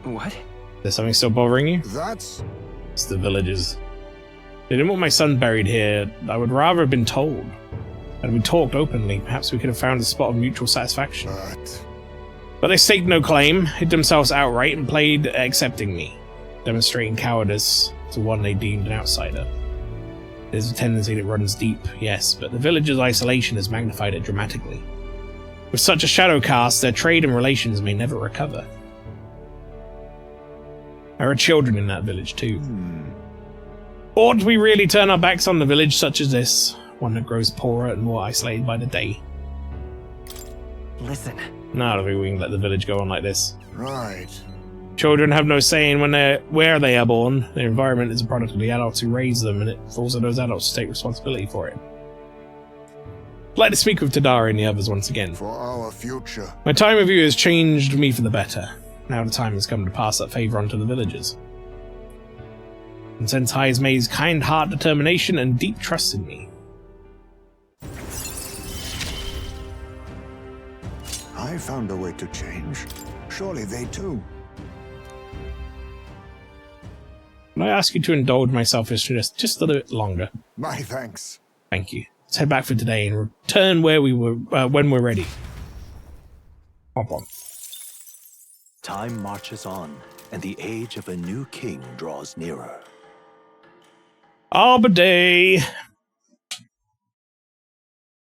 What? There's something still bothering you? That's... It's the villagers. They didn't want my son buried here. I would rather have been told. And we talked openly. Perhaps we could have found a spot of mutual satisfaction. But they staked no claim, hid themselves outright, and played accepting me, demonstrating cowardice to one they deemed an outsider. There's a tendency that runs deep, yes, but the village's isolation has magnified it dramatically. With such a shadow cast, their trade and relations may never recover. There are children in that village too. Ought we really turn our backs on the village such as this, one that grows poorer and more isolated by the day? Listen. No, I don't think we can let the village go on like this. Right. Children have no say in where they are born. Their environment is a product of the adults who raise them, and it falls on those adults to take responsibility for it. I'd like to speak with Tadara and the others once again. For our future. My time with you has changed me for the better. Now the time has come to pass that favour on to the villagers. And since High has made his kind heart, determination, and deep trust in me. I found a way to change. Surely they too. Can I ask you to indulge my selfishness just a little bit longer? My thanks. Thank you. Let's head back for today and return where we were when we're ready. Hop on. Time marches on, and the age of a new king draws nearer. Arbor Day!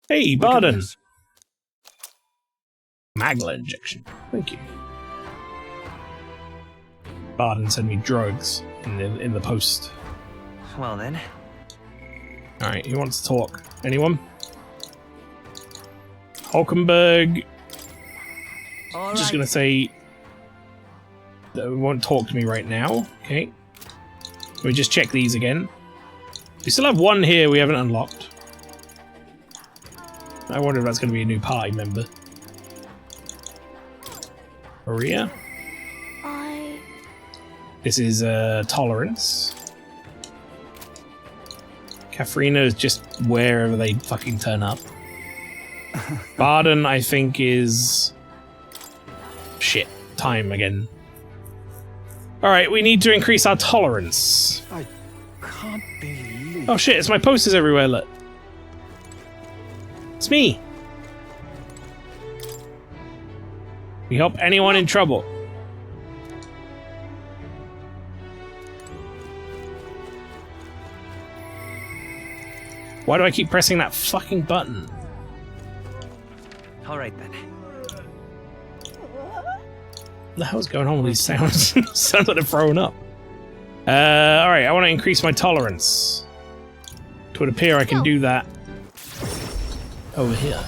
Hey, Barden! Magla injection. Thank you. Barden sent me drugs in the post. Well then. Alright, who wants to talk? Anyone? Hulkenberg. Just gonna say that it won't talk to me right now. Okay. Let me just check these again. We still have one here we haven't unlocked. I wonder if that's going to be a new party member. Maria? This is Tolerance. Katharina is just wherever they fucking turn up. Barden, I think, is... shit. Time again. Alright, we need to increase our tolerance. I can't believe... Oh shit, it's my posters everywhere, look. It's me. We help anyone in trouble. Why do I keep pressing that fucking button? Alright then. What the hell's going on with these sounds? Sounds like they're throwing up. Alright, I want to increase my tolerance. It would appear I can do that over here.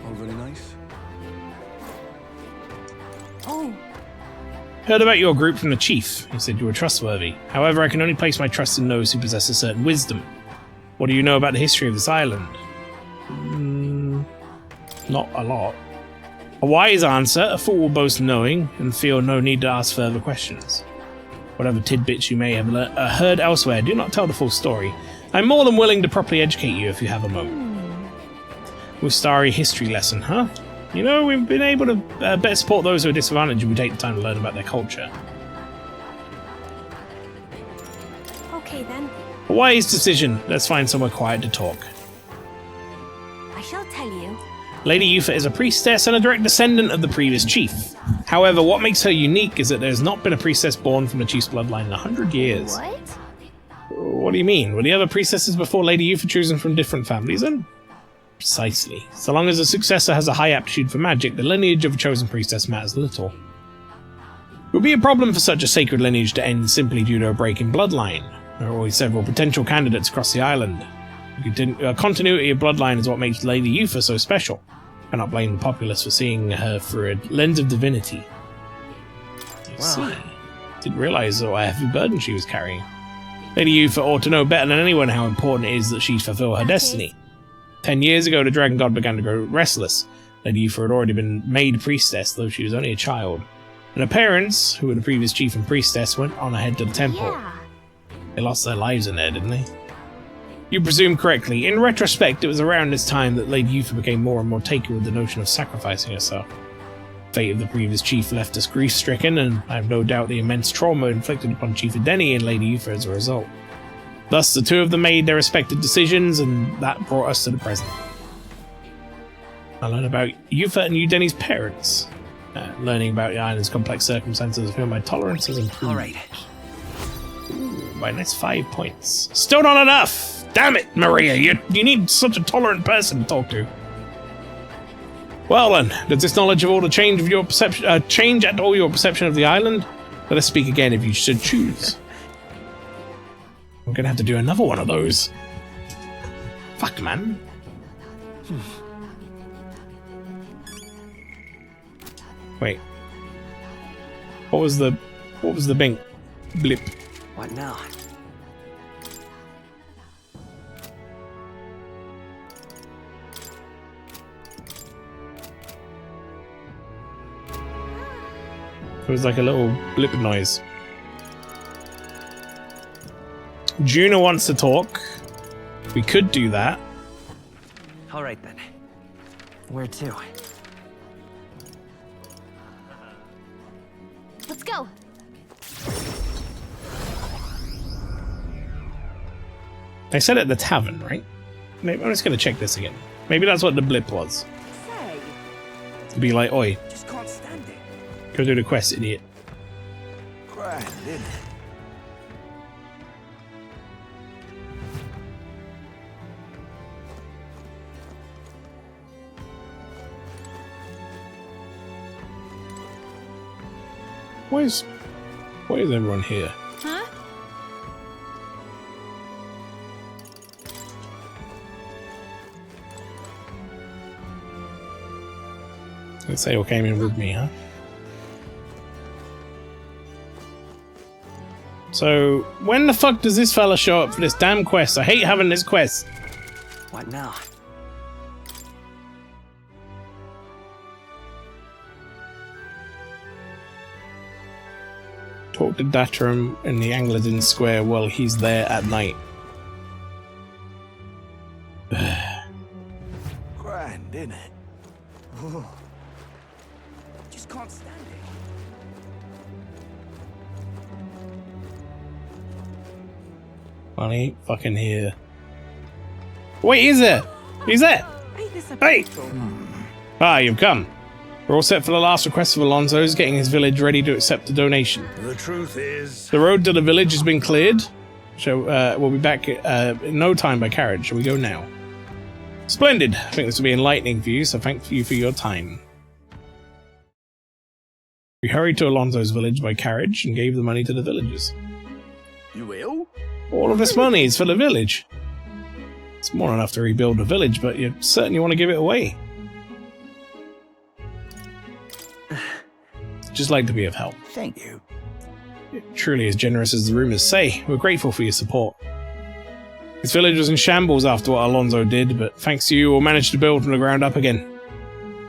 Oh, very nice. Oh. Heard about your group from the chief. He said you were trustworthy. However, I can only place my trust in those who possess a certain wisdom. What do you know about the history of this island? Not a lot. A wise answer, a fool will boast knowing, and feel no need to ask further questions. Whatever tidbits you may have heard elsewhere, do not tell the full story. I'm more than willing to properly educate you if you have a moment. Wustari history lesson, huh? You know, we've been able to better support those who are disadvantaged if we take the time to learn about their culture. Okay then. A wise decision. Let's find somewhere quiet to talk. I shall tell you. Lady Yufa is a priestess and a direct descendant of the previous chief. However, what makes her unique is that there has not been a priestess born from the chief's bloodline in 100 years. What? What do you mean? Were the other priestesses before Lady Yufa chosen from different families then? Precisely. So long as a successor has a high aptitude for magic, the lineage of a chosen priestess matters little. It would be a problem for such a sacred lineage to end simply due to a break in bloodline. There are always several potential candidates across the island. Continuity of bloodline is what makes Lady Yufa so special. I cannot blame the populace for seeing her through a lens of divinity. I see. Didn't realise what a heavy burden she was carrying. Lady Yufa ought to know better than anyone how important it is that she fulfill her destiny. 10 years ago, the dragon god began to grow restless. Lady Yufa had already been made priestess, though she was only a child. And her parents, who were the previous chief and priestess, went on ahead to the temple. Yeah. They lost their lives in there, didn't they? You presume correctly. In retrospect, it was around this time that Lady Yufa became more and more taken with the notion of sacrificing herself. The fate of the previous chief left us grief-stricken, and I have no doubt the immense trauma inflicted upon Chief Adeni and Lady Yufa as a result. Thus, the two of them made their respective decisions, and that brought us to the present. I learned about Yufa and Udeni's parents. Learning about the island's complex circumstances, I feel my tolerance has improved. All right. Ooh, my next 5 points. Still not enough! Damn it, Maria! You need such a tolerant person to talk to. Well then, does this knowledge of all the change of your perception change at all your perception of the island? Let us speak again if you should choose. I'm gonna have to do another one of those. Fuck, man. Wait. What was the blip? What now? It was like a little blip noise. Juno wants to talk. We could do that. All right then. Where to? Let's go. I said at the tavern, right? Maybe I'm just gonna check this again. Maybe that's what the blip was. Say, To be like, oi, just can't stand it. go do the quest, idiot. Grand, isn't it? Why is everyone here? Huh? Let's say you came in with me, huh? So, when the fuck does this fella show up for this damn quest? I hate having this quest. What now? Talk to Datrum in the Angleton Square while he's there at night. Grand, isn't it? Oh. Just can't stand it. Well, he ain't fucking here. Wait, he's there! He's there! Hey! Ah, you've come. We're all set for the last request of Alonso's, getting his village ready to accept the donation. The truth is... The road to the village has been cleared. So, we'll be back in no time by carriage. Shall we go now? Splendid! I think this will be enlightening for you, so thank you for your time. We hurried to Alonso's village by carriage and gave the money to the villagers. You will? All of this money is for the village. It's more than enough to rebuild the village, but you certainly want to give it away. Just like to be of help. Thank you. Truly as generous as the rumors say. We're grateful for your support. This village was in shambles after what Alonso did, but thanks to you, we'll manage to build from the ground up again.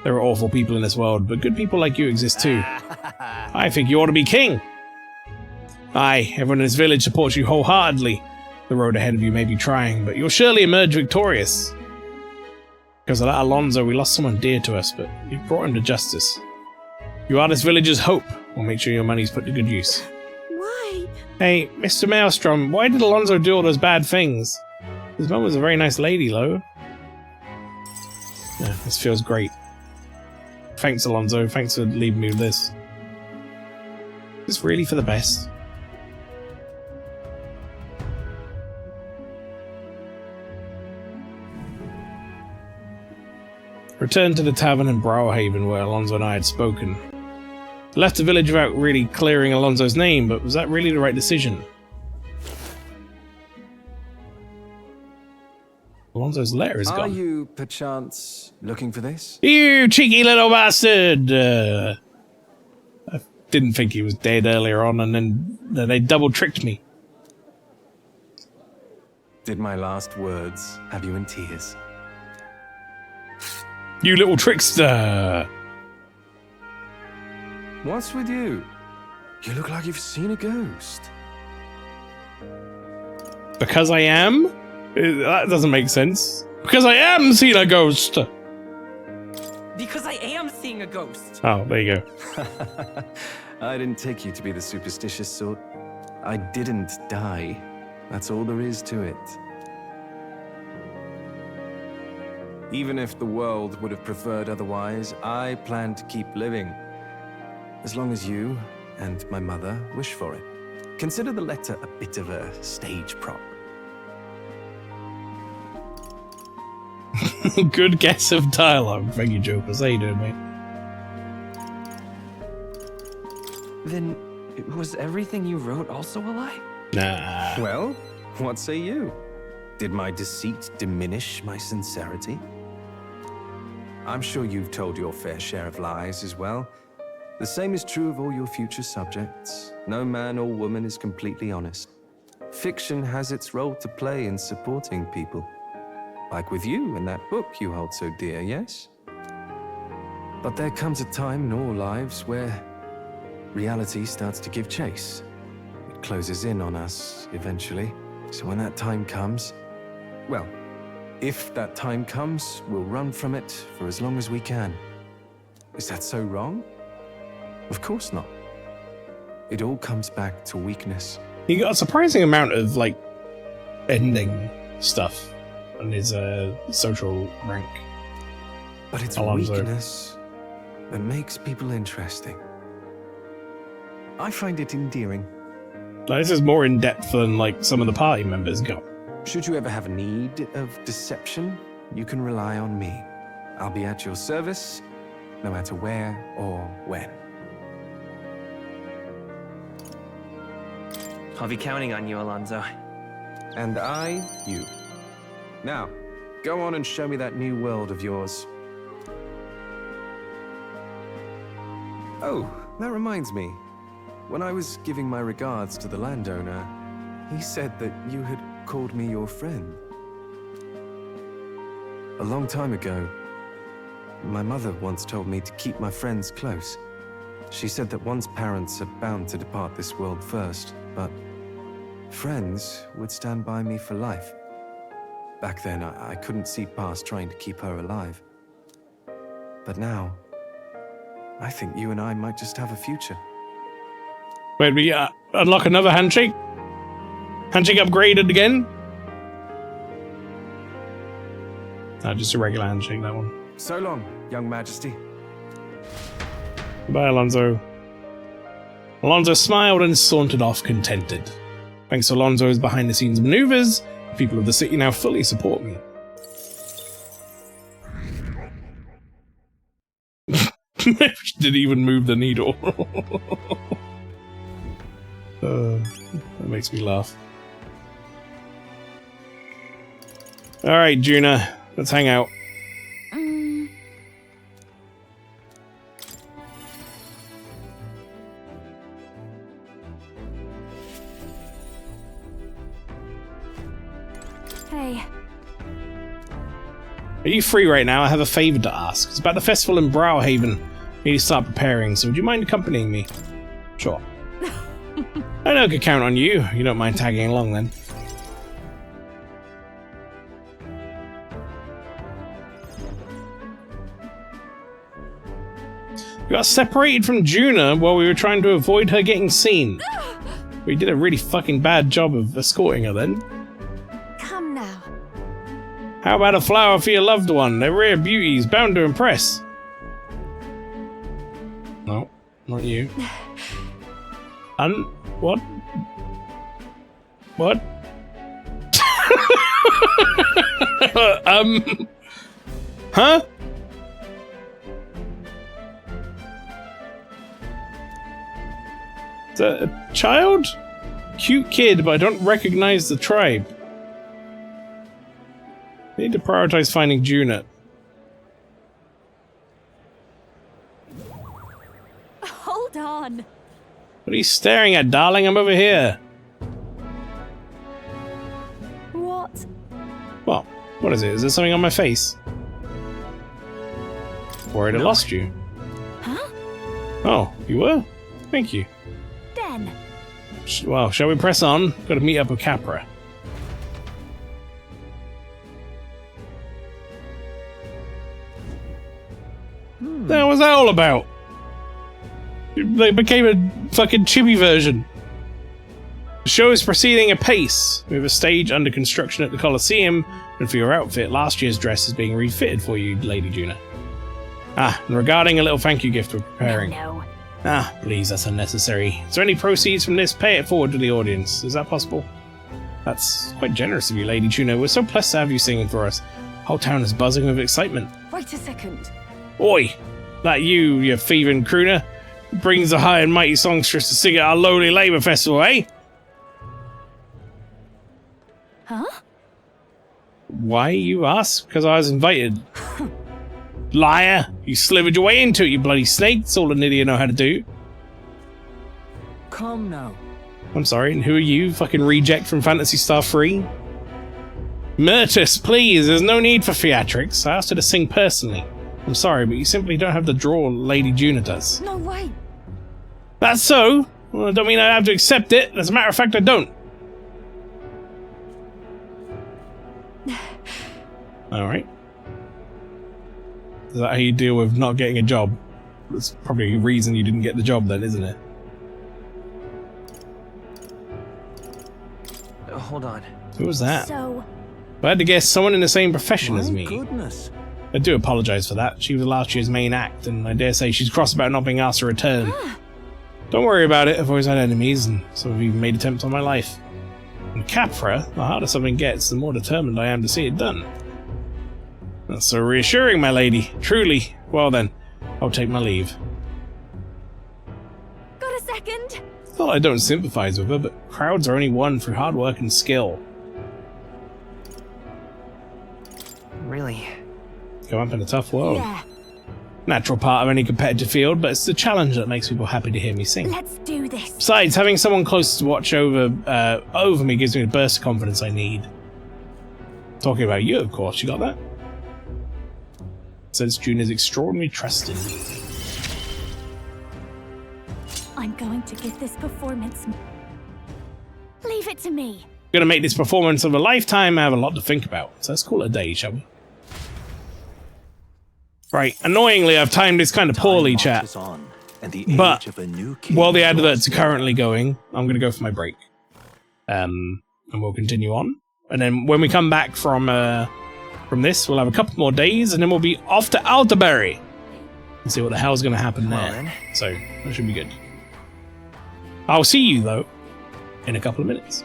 There are awful people in this world, but good people like you exist too. I think you ought to be king. Aye, everyone in this village supports you wholeheartedly. The road ahead of you may be trying, but you'll surely emerge victorious. Because of that Alonso, we lost someone dear to us, but you've brought him to justice. You are this village's hope. We'll make sure your money's put to good use. Why? Hey, Mr. Maelstrom, why did Alonso do all those bad things? His mum was a very nice lady, though. Yeah, this feels great. Thanks, Alonso. Thanks for leaving me with this. Is this really for the best? Returned to the tavern in Browhaven where Alonso and I had spoken. I left the village without really clearing Alonso's name, but was that really the right decision? Alonso's letter is Are gone. you, perchance, looking for this? You cheeky little bastard! I didn't think he was dead earlier on, and then they double-tricked me. Did my last words have you in tears? You little trickster! What's with you? You look like you've seen a ghost. Because I am? That doesn't make sense. Because I am seeing a ghost! Because I am seeing a ghost. Oh, there you go. I didn't take you to be the superstitious sort. I didn't die. That's all there is to it. Even if the world would have preferred otherwise, I plan to keep living. As long as you and my mother wish for it. Consider the letter a bit of a stage prop. Good guess of dialogue. Thank you, Jokers. How you doing, mate? Then, was everything you wrote also a lie? Nah. Well, what say you? Did my deceit diminish my sincerity? I'm sure you've told your fair share of lies as well. The same is true of all your future subjects. No man or woman is completely honest. Fiction has its role to play in supporting people. Like with you in that book you hold so dear, yes? But there comes a time in all lives where reality starts to give chase. It closes in on us eventually. So when that time comes, well, if that time comes, we'll run from it for as long as we can. Is that so wrong? Of course not. It all comes back to weakness. He got a surprising amount of, like, ending stuff on his social rank. But it's Alonso. weakness that makes people interesting. I find it endearing. Like, this is more in depth than, like, some of the party members got. Should you ever have a need of deception, you can rely on me. I'll be at your service, no matter where or when. I'll be counting on you, Alonso. And I, you. Now, go on and show me that new world of yours. Oh, that reminds me. When I was giving my regards to the landowner, he said that you had called me your friend. A long time ago, my mother once told me to keep my friends close. She said that one's parents are bound to depart this world first, but friends would stand by me for life. Back then, I couldn't see past trying to keep her alive. But now, I think you and I might just have a future. Wait, we unlock another handshake? Handshake upgraded again? No, just a regular handshake, that one. So long, young majesty. Goodbye, Alonso. Alonso smiled and sauntered off contented. Thanks to Alonso's behind-the-scenes maneuvers, the people of the city now fully support me. She didn't even move the needle. That makes me laugh. Alright, Juna, let's hang out. Hey. Are you free right now? I have a favor to ask. It's about the festival in Browhaven. I need to start preparing, so would you mind accompanying me? Sure. I know I could count on you. You don't mind tagging along then. We got separated from Juna while we were trying to avoid her getting seen. We did a really fucking bad job of escorting her then. Come now. How about a flower for your loved one? They're rare beauties, bound to impress. No, not you. What? What? Huh? Is that a child? Cute kid, but I don't recognize the tribe. We need to prioritize finding Juna. Hold on. What are you staring at, darling? I'm over here. What? Well, what is it? Is there something on my face? Worried I lost you. Huh? Oh, you were? Thank you. Den. Well, shall we press on? Got to meet up with Capra. What was that all about? They became a fucking chibi version. The show is proceeding apace. We have a stage under construction at the Colosseum, And for your outfit, last year's dress is being refitted for you, Lady Juna. Ah, and regarding a little thank you gift we're preparing. No. Ah, please, that's unnecessary. Is there any proceeds from this? Pay it forward to the audience. Is that possible? That's quite generous of you, Lady Juna. We're so blessed to have you singing for us. The whole town is buzzing with excitement. Wait a second. Oi! That you thieving crooner? Brings the high and mighty songstress to sing at our lowly labour festival, eh? Huh? Why, you ask? Because I was invited. Liar! You slivered your way into it, you bloody snake. That's all an idiot know how to do. Come now. I'm sorry, and who are you? Fucking reject from Phantasy Star 3? Myrtus, please, there's no need for theatrics. I asked her to sing personally. I'm sorry, but you simply don't have the draw Lady Juna does. No way. That's so? Well, I don't mean I have to accept it. As a matter of fact, I don't. Alright. Is that how you deal with not getting a job? That's probably a reason you didn't get the job then, isn't it? Hold on. Who was that? So... I had to guess someone in the same profession as me. Goodness. I do apologise for that. She was last year's main act, and I dare say she's cross about not being asked to return. Don't worry about it, I've always had enemies, and some have even made attempts on my life. And Capra, the harder something gets, the more determined I am to see it done. That's so reassuring, my lady. Truly. Well then, I'll take my leave. Got a second? Thought I don't sympathise with her, but crowds are only won through hard work and skill. Really? Go up in a tough world. Yeah. Natural part of any competitive field, but it's the challenge that makes people happy to hear me sing. Let's do this. Besides, having someone close to watch over me gives me the burst of confidence I need. Talking about you, of course. You got that? Says June is extraordinarily trusting me. I'm going to give this performance. Leave it to me. Gonna make this performance of a lifetime. I have a lot to think about. So let's call it a day, shall we? Right. Annoyingly, I've timed this kind of poorly, chat. But while the adverts are currently going, I'm gonna go for my break. And we'll continue on. And then when we come back from this, we'll have a couple more days, and then we'll be off to Altaberry and see what the hell's gonna happen there. So that should be good. I'll see you though in a couple of minutes.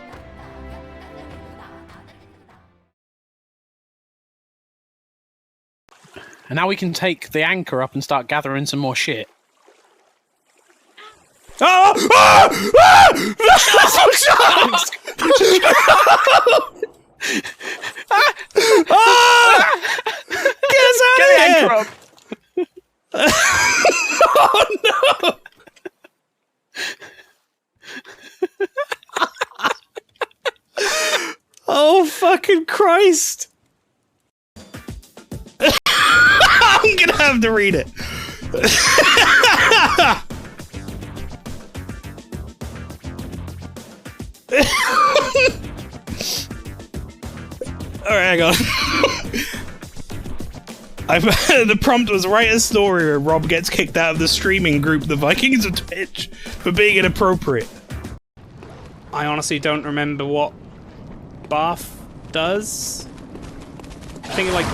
And now we can take the anchor up and start gathering some more shit. Oh! Ah! Ah! Ah! Get us out of here! Oh no! Oh fucking Christ! I'm gonna have to read it. Alright, hang on. The prompt was write a story where Rob gets kicked out of the streaming group The Vikings of Twitch for being inappropriate. I honestly don't remember what Bath does. I think like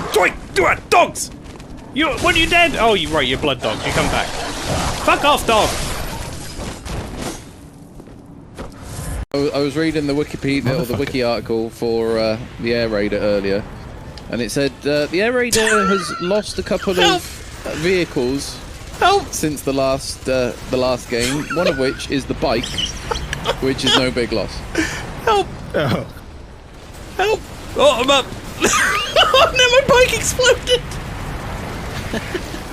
dogs! When you dead? Oh, you're blood dogs. You come back. Fuck off, dog! I was reading the Wikipedia or the wiki article for the Air Raider earlier, and it said the Air Raider has lost a couple of vehicles since the last game. One of which is the bike, which is no big loss. Help! Oh. Help! Oh, I'm up! Oh no, my bike exploded!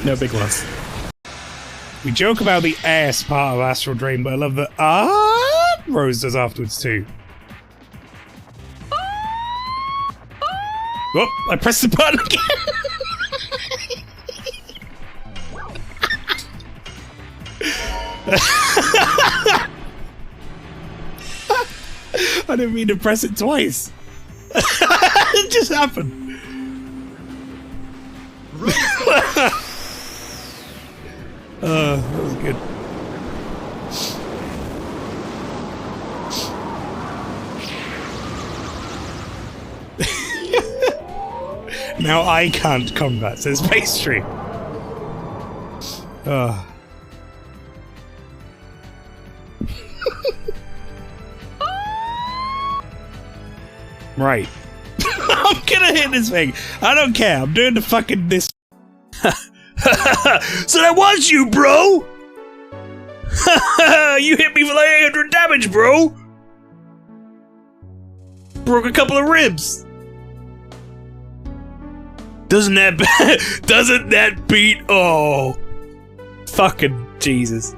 No big loss. We joke about the ass part of Astral Drain, but I love the Rose does afterwards too. Oh, I pressed the button again! I didn't mean to press it twice. It just happened. That was good. Now I can't combat, says Pastry. Oh. Right. I'm gonna hit this thing. I don't care. I'm doing the fucking this. So that was you, bro! You hit me for like 800 damage, bro! Broke a couple of ribs. Doesn't that beat? Oh, fucking Jesus!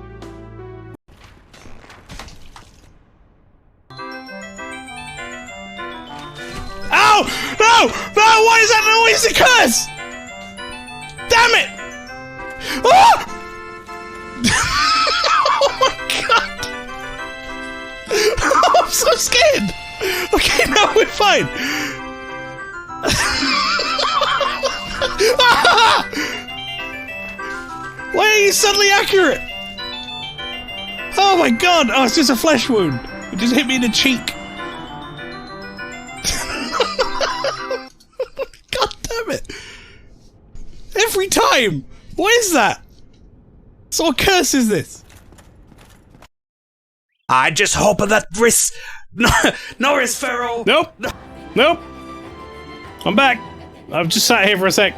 Ow! No! No! Why is that noise? A curse! Damn it! Oh! Oh my god! Oh, I'm so scared. Okay, now we're fine. Why are you suddenly accurate? Oh my god! Oh, it's just a flesh wound. It just hit me in the cheek. God damn it! Every time! What is that? So what curse is this? I just hope that Norris Ferrell. Nope. Nope. I'm back. I've just sat here for a sec.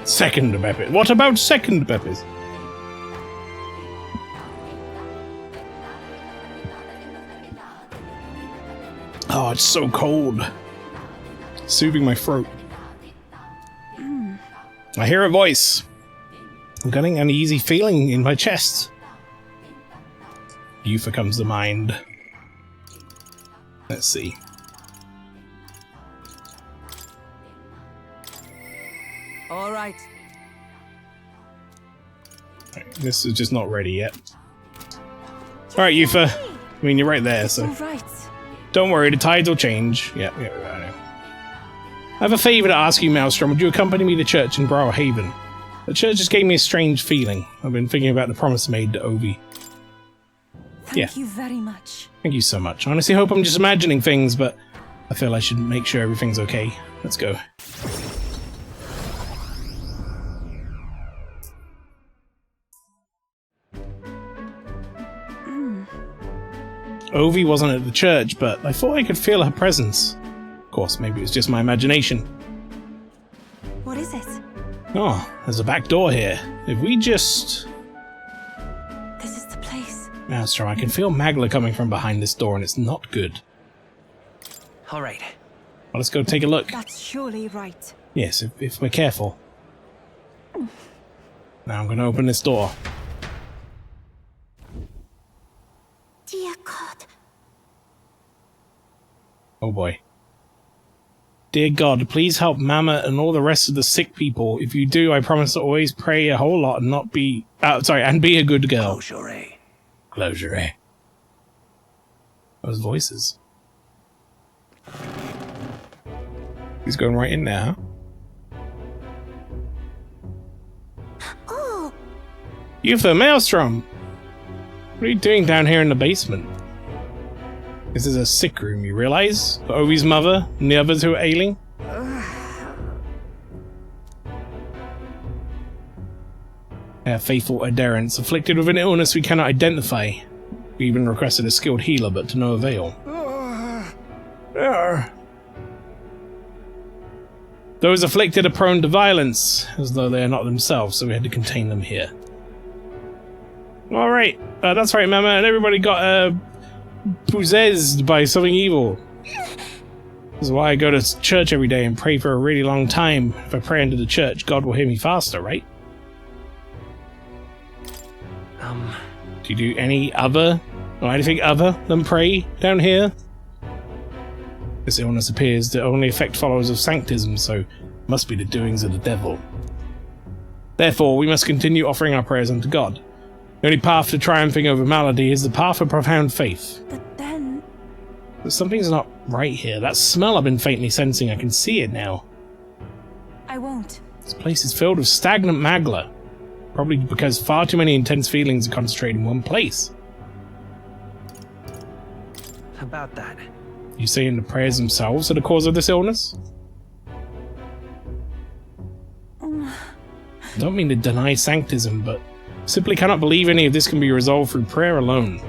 Second Beppis. What about second Beppis? Oh, it's so cold. Soothing my throat. I hear a voice. I'm getting an uneasy feeling in my chest. Yufa comes to mind. Let's see. All right. This is just not ready yet. Alright, Yufa. I mean, you're right there, so... Right. Don't worry, the tides will change. Yeah, I know. I have a favour to ask you, Maelstrom. Would you accompany me to church in Brow Haven? The church just gave me a strange feeling. I've been thinking about the promise made to Ovi. Thank you very much. Thank you so much. I honestly hope I'm just imagining things, but I feel I should make sure everything's okay. Let's go. Ovi wasn't at the church, but I thought I could feel her presence. Of course, maybe it was just my imagination. What is it? Oh, there's a back door here. If we just... This is the place. Maelstrom, I can feel Magla coming from behind this door, and it's not good. All right. Well, let's go take a look. That's surely right. Yes, if we're careful. Now I'm going to open this door. Dear God. Oh boy. Dear God, please help Mama and all the rest of the sick people. If you do, I promise to always pray a whole lot and not be... and be a good girl. Closure. Those voices. He's going right in there, huh? Oh. Yufa, Maelstrom! What are you doing down here in the basement? This is a sick room, you realize? For Ovi's mother and the others who are ailing? Our faithful adherents, afflicted with an illness we cannot identify. We even requested a skilled healer, but to no avail. Those afflicted are prone to violence, as though they are not themselves, so we had to contain them here. Alright, that's right, Mama, and everybody got, possessed by something evil. This is why I go to church every day and pray for a really long time. If I pray into the church, God will hear me faster, right? Do you do any other, or anything other than pray down here? This illness appears to only affect followers of Sanctism, so must be the doings of the devil. Therefore, we must continue offering our prayers unto God. The only path to triumphing over malady is the path of profound faith. But then... But something's not right here. That smell I've been faintly sensing, I can see it now. I won't. This place is filled with stagnant magla. Probably because far too many intense feelings are concentrated in one place. About that. You saying the prayers themselves are the cause of this illness? I don't mean to deny sanctism, but simply cannot believe any of this can be resolved through prayer alone.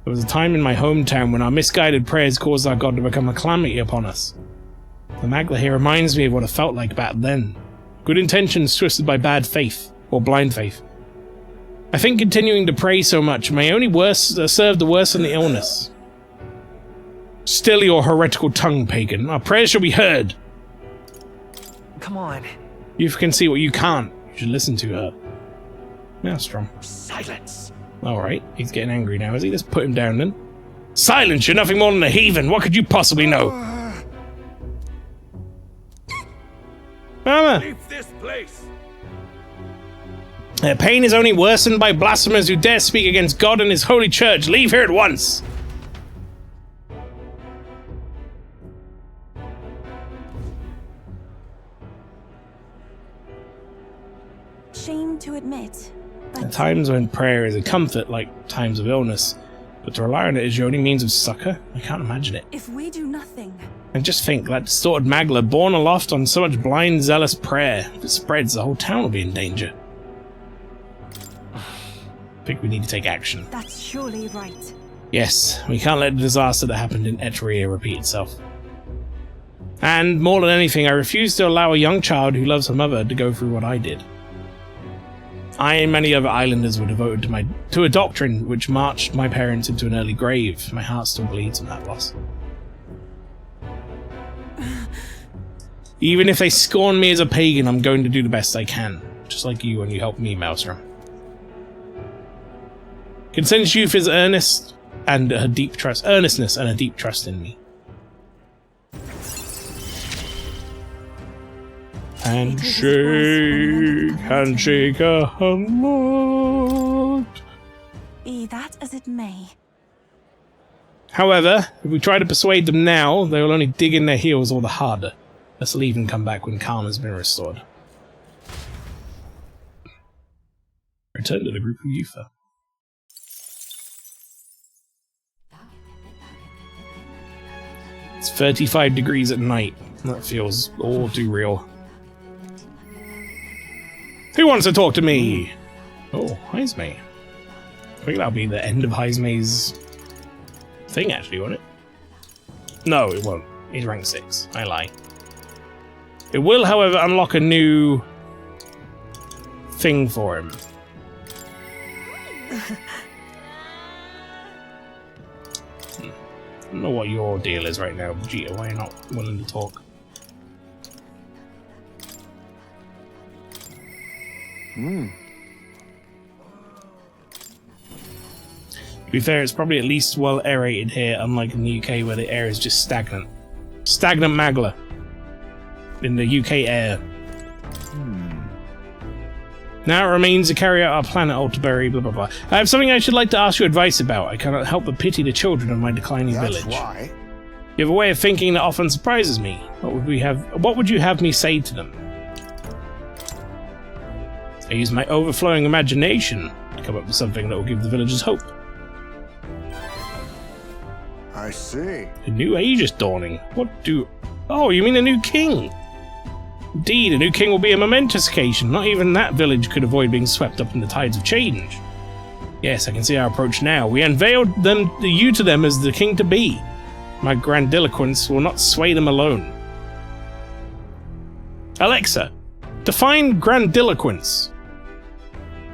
There was a time in my hometown when our misguided prayers caused our God to become a calamity upon us. The magla here reminds me of what it felt like back then. Good intentions twisted by bad faith, or blind faith. I think continuing to pray so much may only serve to worsen the illness. Still your heretical tongue, pagan. Our prayers shall be heard. Come on. You can see what you can't. You should listen to her. Maelstrom. Silence! Alright, he's getting angry now, is he? Let's put him down then. Silence! You're nothing more than a heathen! What could you possibly know? Mama! Leave this place! Their pain is only worsened by blasphemers who dare speak against God and his holy church. Leave here at once! Shame to admit. At times when prayer is a comfort, like times of illness, but to rely on it as your only means of succor? I can't imagine it. If we do nothing. And just think, that distorted magla borne aloft on so much blind, zealous prayer. If it spreads, the whole town will be in danger. I think we need to take action. That's surely right. Yes, we can't let the disaster that happened in Etruria repeat itself. And more than anything, I refuse to allow a young child who loves her mother to go through what I did. I and many other islanders were devoted to a doctrine which marched my parents into an early grave. My heart still bleeds on that loss. Even if they scorn me as a pagan, I'm going to do the best I can. Just like you when you helped me, Maelstrom. Consent's youth is earnestness and a deep trust in me. Handshake, handshake a lot. Be that as it may. However, if we try to persuade them now, they will only dig in their heels all the harder. Let's leave and come back when calm has been restored. Return to the group of Yufa. It's 35 degrees at night. That feels all too real. Who wants to talk to me? Oh, Heismay. I think that'll be the end of Heismay's thing, actually, won't it? No, it won't. He's rank 6. I lie. It will, however, unlock a new thing for him. I don't know what your deal is right now, Vegeta. Why are you not willing to talk? To be fair, it's probably at least well aerated here, unlike in the UK where the air is just stagnant. Stagnant magla. In the UK air. Now it remains to carry out our plan at Altaberry, blah blah blah. I have something I should like to ask your advice about. I cannot help but pity the children of my declining village. Why? You have a way of thinking that often surprises me. What would you have me say to them? I use my overflowing imagination to come up with something that will give the villagers hope. I see. A new age is dawning. Oh, you mean a new king? Indeed, a new king will be a momentous occasion. Not even that village could avoid being swept up in the tides of change. Yes, I can see our approach now. We unveiled you to them as the king-to-be. My grandiloquence will not sway them alone. Alexa, define grandiloquence.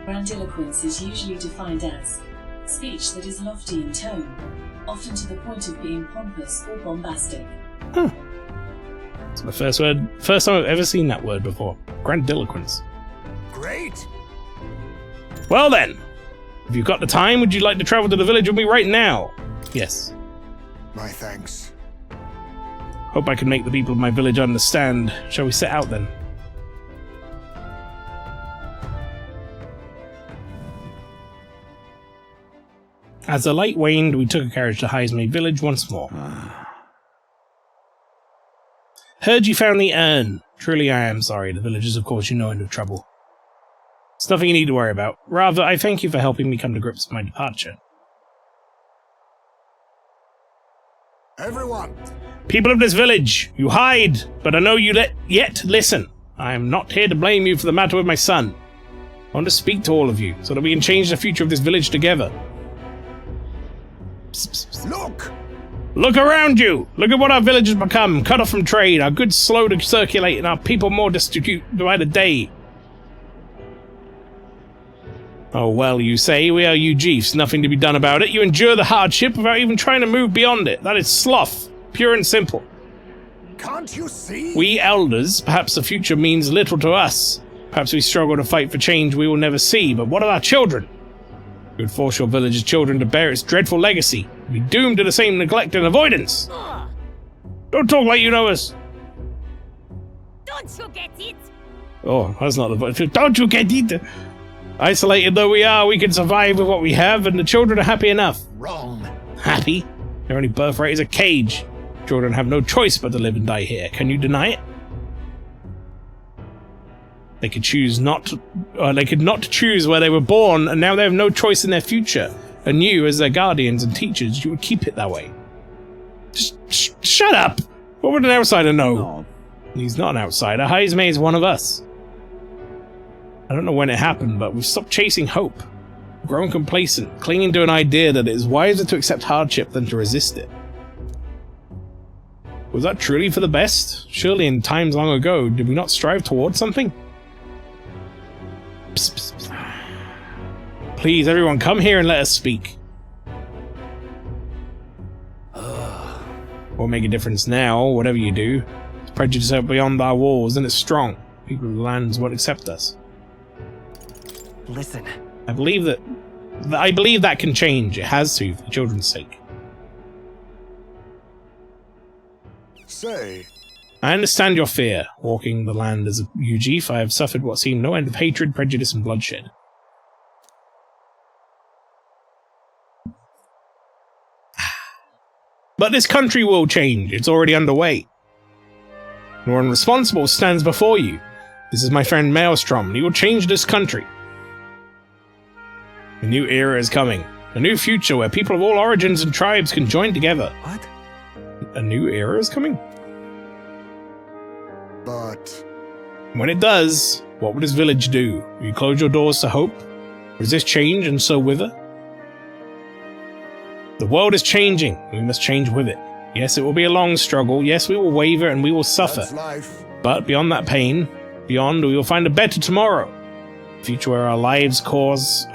Grandiloquence is usually defined as speech that is lofty in tone, often to the point of being pompous or bombastic. Huh. It's my first time I've ever seen that word before. Grandiloquence. Great! Well then, if you've got the time, would you like to travel to the village with me right now? Yes. My thanks. Hope I can make the people of my village understand. Shall we set out then? As the light waned, we took a carriage to Heismay village once more. Heard you found the urn. Truly I am sorry. The villagers, of course, you know, into trouble. It's nothing you need to worry about. Rather, I thank you for helping me come to grips with my departure. Everyone! People of this village, you hide, but I know you yet listen. I am not here to blame you for the matter with my son. I want to speak to all of you, so that we can change the future of this village together. Look! Look around you! Look at what our village has become, cut off from trade, our goods slow to circulate, and our people more destitute by the day. Oh well, you say, we are you Jeefs, nothing to be done about it. You endure the hardship without even trying to move beyond it. That is sloth, pure and simple. Can't you see? We elders, perhaps the future means little to us. Perhaps we struggle to fight for change we will never see, but what of our children? You would force your village's children to bear its dreadful legacy, and be doomed to the same neglect and avoidance. Don't talk like you know us. Don't you get it? Oh, that's not the voice. Don't you get it? Isolated though we are, we can survive with what we have, and the children are happy enough. Wrong. Happy? Their only birthright is a cage. Children have no choice but to live and die here. Can you deny it? They could choose not to, they could not choose where they were born, and now they have no choice in their future. And you, as their guardians and teachers, you would keep it that way. Just shut up! What would an outsider know? No. He's not an outsider. Heismay is one of us. I don't know when it happened, but we've stopped chasing hope. Grown complacent, clinging to an idea that it is wiser to accept hardship than to resist it. Was that truly for the best? Surely in times long ago, did we not strive towards something? Psst, psst, psst. Please, everyone, come here and let us speak. Won't make a difference now, whatever you do. It's prejudice out beyond our walls, and it's strong. People of the lands won't accept us. Listen. I believe that can change. It has to, for the children's sake. Say. I understand your fear. Walking the land as a Ujif, I have suffered what seemed no end of hatred, prejudice, and bloodshed. But this country will change. It's already underway. No one responsible stands before you. This is my friend Maelstrom, and he will change this country. A new era is coming. A new future where people of all origins and tribes can join together. What? A new era is coming? But... When it does, what would this village do? Will you close your doors to hope? Resist change and so wither? The world is changing. We must change with it. Yes, it will be a long struggle. Yes, we will waver and we will suffer. That's life. But beyond that pain, beyond, we will find a better tomorrow. A future where our lives courses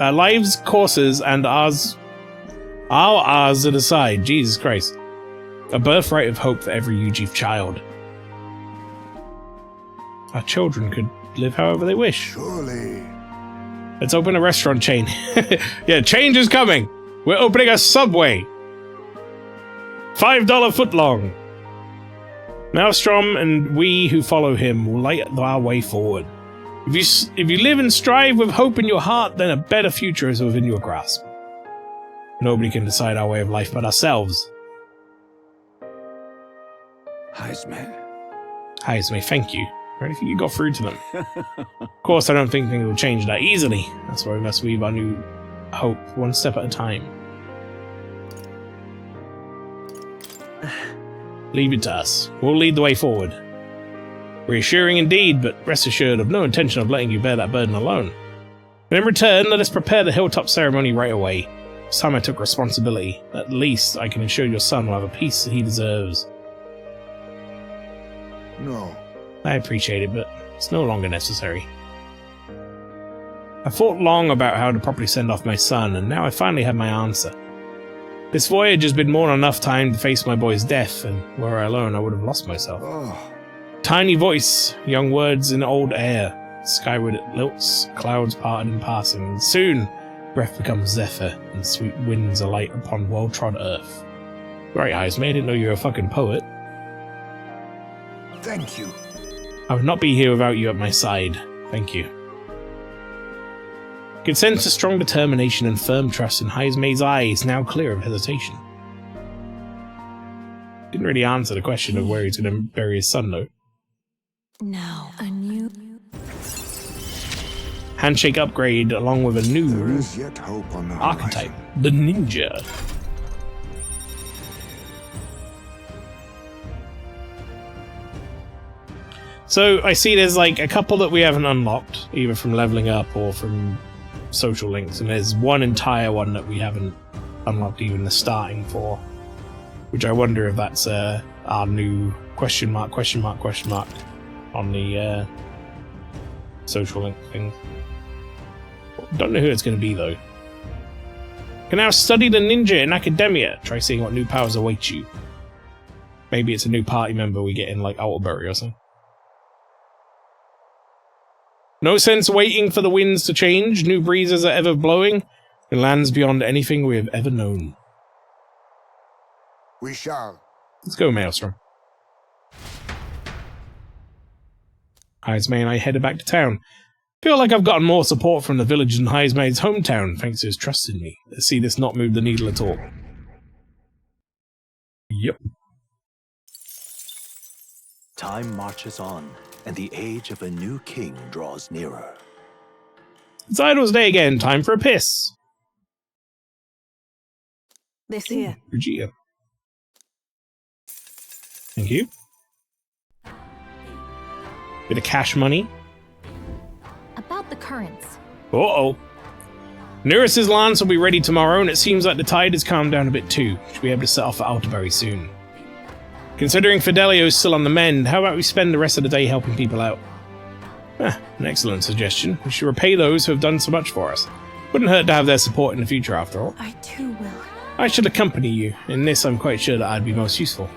and our ours at a side. Jesus Christ. A birthright of hope for every Ujif child. Our children could live however they wish. Surely. Let's open a restaurant chain. Yeah, change is coming. We're opening a Subway. $5 footlong. Maelstrom and we who follow him will light our way forward. If you live and strive with hope in your heart, then a better future is within your grasp. Nobody can decide our way of life but ourselves. Heismay, thank you. For anything you got through to them. Of course, I don't think things will change that easily. That's why we must weave our new hope one step at a time. Leave it to us. We'll lead the way forward. Reassuring indeed, but rest assured of no intention of letting you bear that burden alone. And in return, let us prepare the hilltop ceremony right away. It's time I took responsibility. At least I can ensure your son will have a peace that he deserves. No. I appreciate it, but it's no longer necessary. I thought long about how to properly send off my son, and now I finally have my answer. This voyage has been more than enough time to face my boy's death, and were I alone, I would have lost myself. Oh. Tiny voice, young words in old air. Skyward it lilts, clouds parted in passing, and soon breath becomes zephyr, and sweet winds alight upon well-trod earth. Right, Heismay, I didn't know you were a fucking poet. Thank you. I would not be here without you at my side. Thank you. I could sense a strong determination and firm trust in Heismay's eyes, now clear of hesitation. Didn't really answer the question of where he's going to bury his son, though. Now, a new... Handshake upgrade along with a There new is yet hope on the archetype, horizon. the ninja. So I see there's like a couple that we haven't unlocked, either from leveling up or from social links, and there's one entire one that we haven't unlocked even the starting for, which I wonder if that's our new question mark on the social link thing. Don't know who it's going to be though. Can now study the ninja in academia. Try seeing what new powers await you. Maybe it's a new party member we get in like Altabury or something. No sense waiting for the winds to change. New breezes are ever blowing. In lands beyond anything we have ever known. We shall. Let's go, Maelstrom. Heismay and I headed back to town. Feel like I've gotten more support from the village than Heismay's hometown, thanks to his trust in me. Let's see this not move the needle at all. Yep. Time marches on, and the age of a new king draws nearer. It's Idol's Day again. Time for a piss. This here. Regia. Thank you. Bit of cash money. About the currents. Uh-oh. Neris's lance will be ready tomorrow, and it seems like the tide has calmed down a bit too. Should be able to set off for Altabury soon. Considering Fidelio's still on the mend, how about we spend the rest of the day helping people out? An excellent suggestion. We should repay those who have done so much for us. Wouldn't hurt to have their support in the future, after all. I too will. I should accompany you. In this, I'm quite sure that I'd be most useful.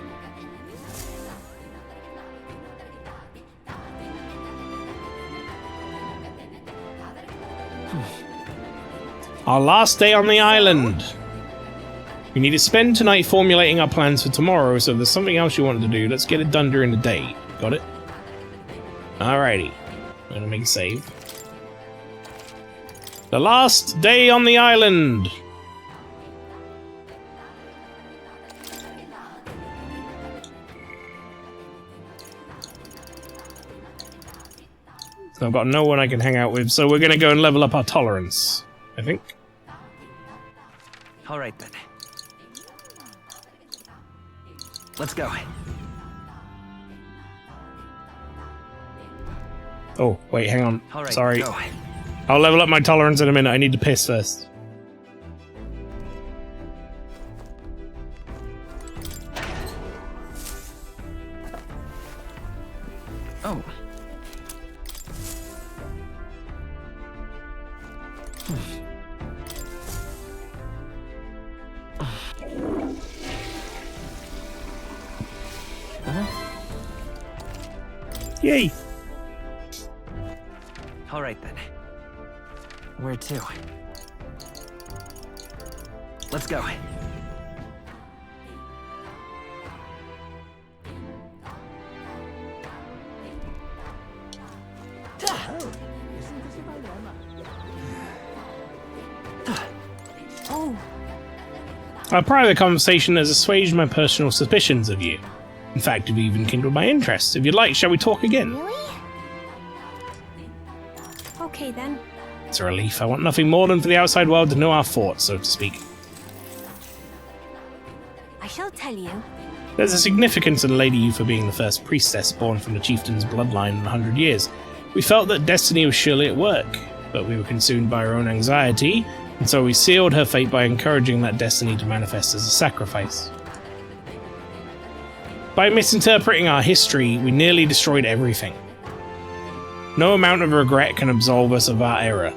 Our last day on the island. We need to spend tonight formulating our plans for tomorrow, so if there's something else you want to do, let's get it done during the day. Got it? Alrighty. I'm gonna make a save. The last day on the island. So I've got no one I can hang out with, so we're gonna go and level up our tolerance, I think. All right then. Let's go. Oh, wait, hang on. All right, sorry. go. I'll level up my tolerance in a minute. I need to piss first. Oh. Yay! All right then. Where to? Let's go. Oh, Our private conversation has assuaged my personal suspicions of you. In fact, you've even kindled my interest. If you'd like, shall we talk again? Really? Okay then. It's a relief. I want nothing more than for the outside world to know our thoughts, so to speak. I shall tell you. There's a significance in Lady Yufa being the first priestess born from the chieftain's bloodline in 100 years. We felt that destiny was surely at work, but we were consumed by our own anxiety, and so we sealed her fate by encouraging that destiny to manifest as a sacrifice. By misinterpreting our history, we nearly destroyed everything. No amount of regret can absolve us of our error.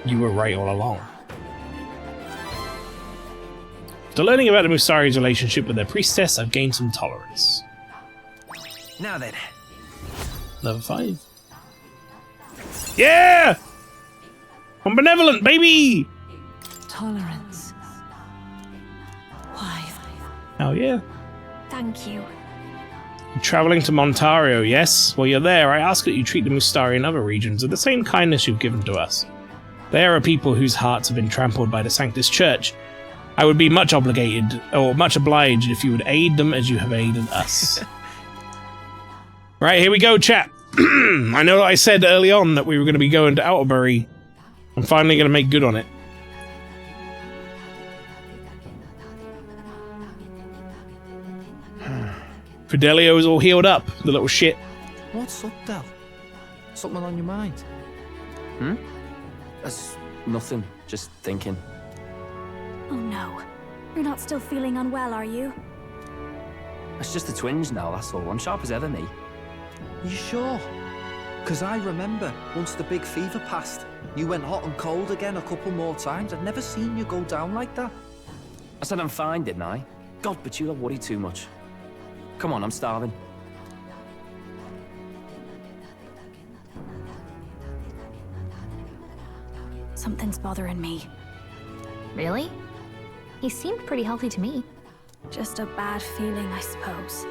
You were right all along. After learning about the Musari's relationship with their priestess, I've gained some tolerance. Now then. Level 5. Yeah! I'm benevolent, baby! Tolerance. Why? Oh yeah. Thank you. You're traveling to Montario, yes? While you're there, I ask that you treat the Mustari in other regions with the same kindness you've given to us. They are a people whose hearts have been trampled by the Sanctus Church. I would be much obliged if you would aid them as you have aided us. Right, here we go, chat. I know that I said early on that we were going to be going to Outerbury. I'm finally going to make good on it. Fidelio is all healed up, the little shit. What's up, Del? Something on your mind? Hmm? That's nothing. Just thinking. Oh no. You're not still feeling unwell, are you? It's just a twinge now, that's all. I'm sharp as ever, me. You sure? Because I remember, once the big fever passed, you went hot and cold again a couple more times. I'd never seen you go down like that. I said I'm fine, didn't I? God, but you don't worry too much. Come on, I'm starving. Something's bothering me. Really? He seemed pretty healthy to me. Just a bad feeling, I suppose.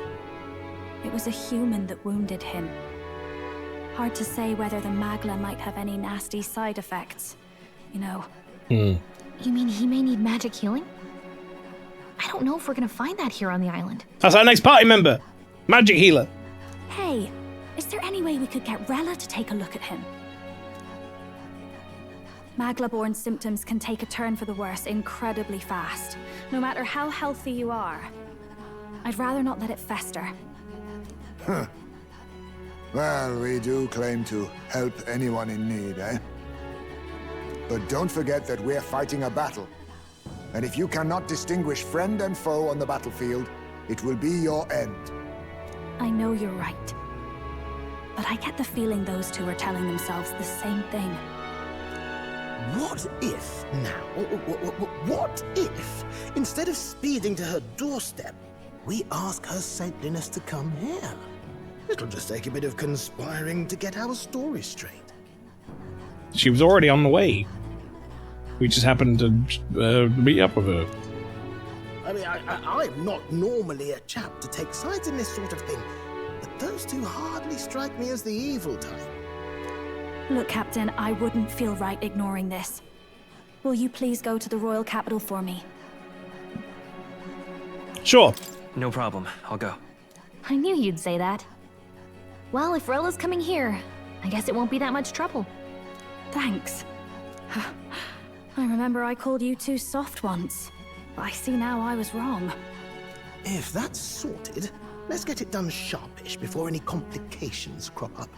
It was a human that wounded him. Hard to say whether the Magla might have any nasty side effects. You know. You mean he may need magic healing? I don't know if we're gonna find that here on the island. That's our next party member. Magic healer. Hey, is there any way we could get Rella to take a look at him? Magla-born symptoms can take a turn for the worse incredibly fast, no matter how healthy you are. I'd rather not let it fester. Huh. Well, we do claim to help anyone in need, eh? But don't forget that we're fighting a battle. And if you cannot distinguish friend and foe on the battlefield, it will be your end. I know you're right. But I get the feeling those two are telling themselves the same thing. What if now? What if, instead of speeding to her doorstep, we ask her saintliness to come here? It'll just take a bit of conspiring to get our story straight. She was already on the way. We just happened to meet up with her. I mean, I'm not normally a chap to take sides in this sort of thing, but those two hardly strike me as the evil type. Look, Captain, I wouldn't feel right ignoring this. Will you please go to the royal capital for me? Sure. No problem. I'll go. I knew you'd say that. Well, if Rella's coming here, I guess it won't be that much trouble. Thanks. I remember I called you too soft once. But I see now I was wrong. If that's sorted, let's get it done sharpish before any complications crop up.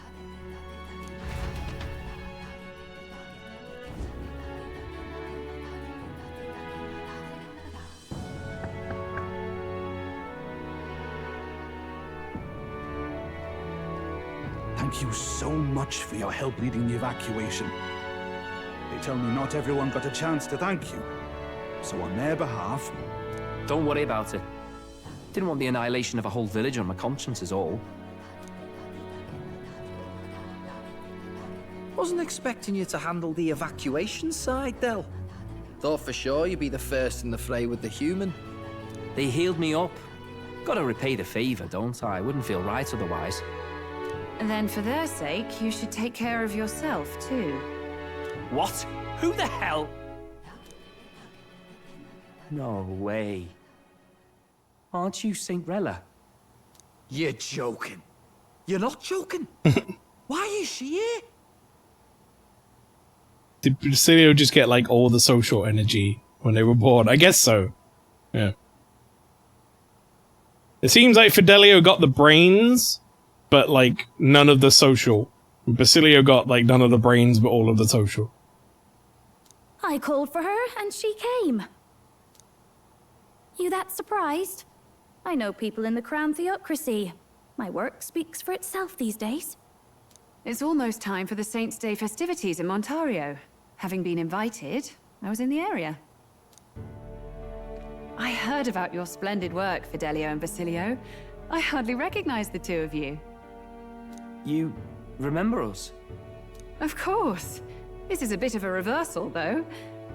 Thank you so much for your help leading the evacuation. They tell me not everyone got a chance to thank you. So on their behalf... Don't worry about it. Didn't want the annihilation of a whole village on my conscience is all. Wasn't expecting you to handle the evacuation side, Del. Thought for sure you'd be the first in the fray with the human. They healed me up. Gotta repay the favor, don't I? Wouldn't feel right otherwise. Then for their sake, you should take care of yourself, too. What? Who the hell? No way. Aren't you Saint Rella? You're joking. You're not joking. Why is she here? Did Basilio just get like all the social energy when they were born? I guess so. Yeah. It seems like Fidelio got the brains, but like none of the social. Basilio got like none of the brains, but all of the social. I called for her and she came. You that surprised? I know people in the Crown Theocracy. My work speaks for itself these days. It's almost time for the Saints' Day festivities in Montario. Having been invited, I was in the area. I heard about your splendid work, Fidelio and Basilio. I hardly recognized the two of you. You remember us? Of course. This is a bit of a reversal, though.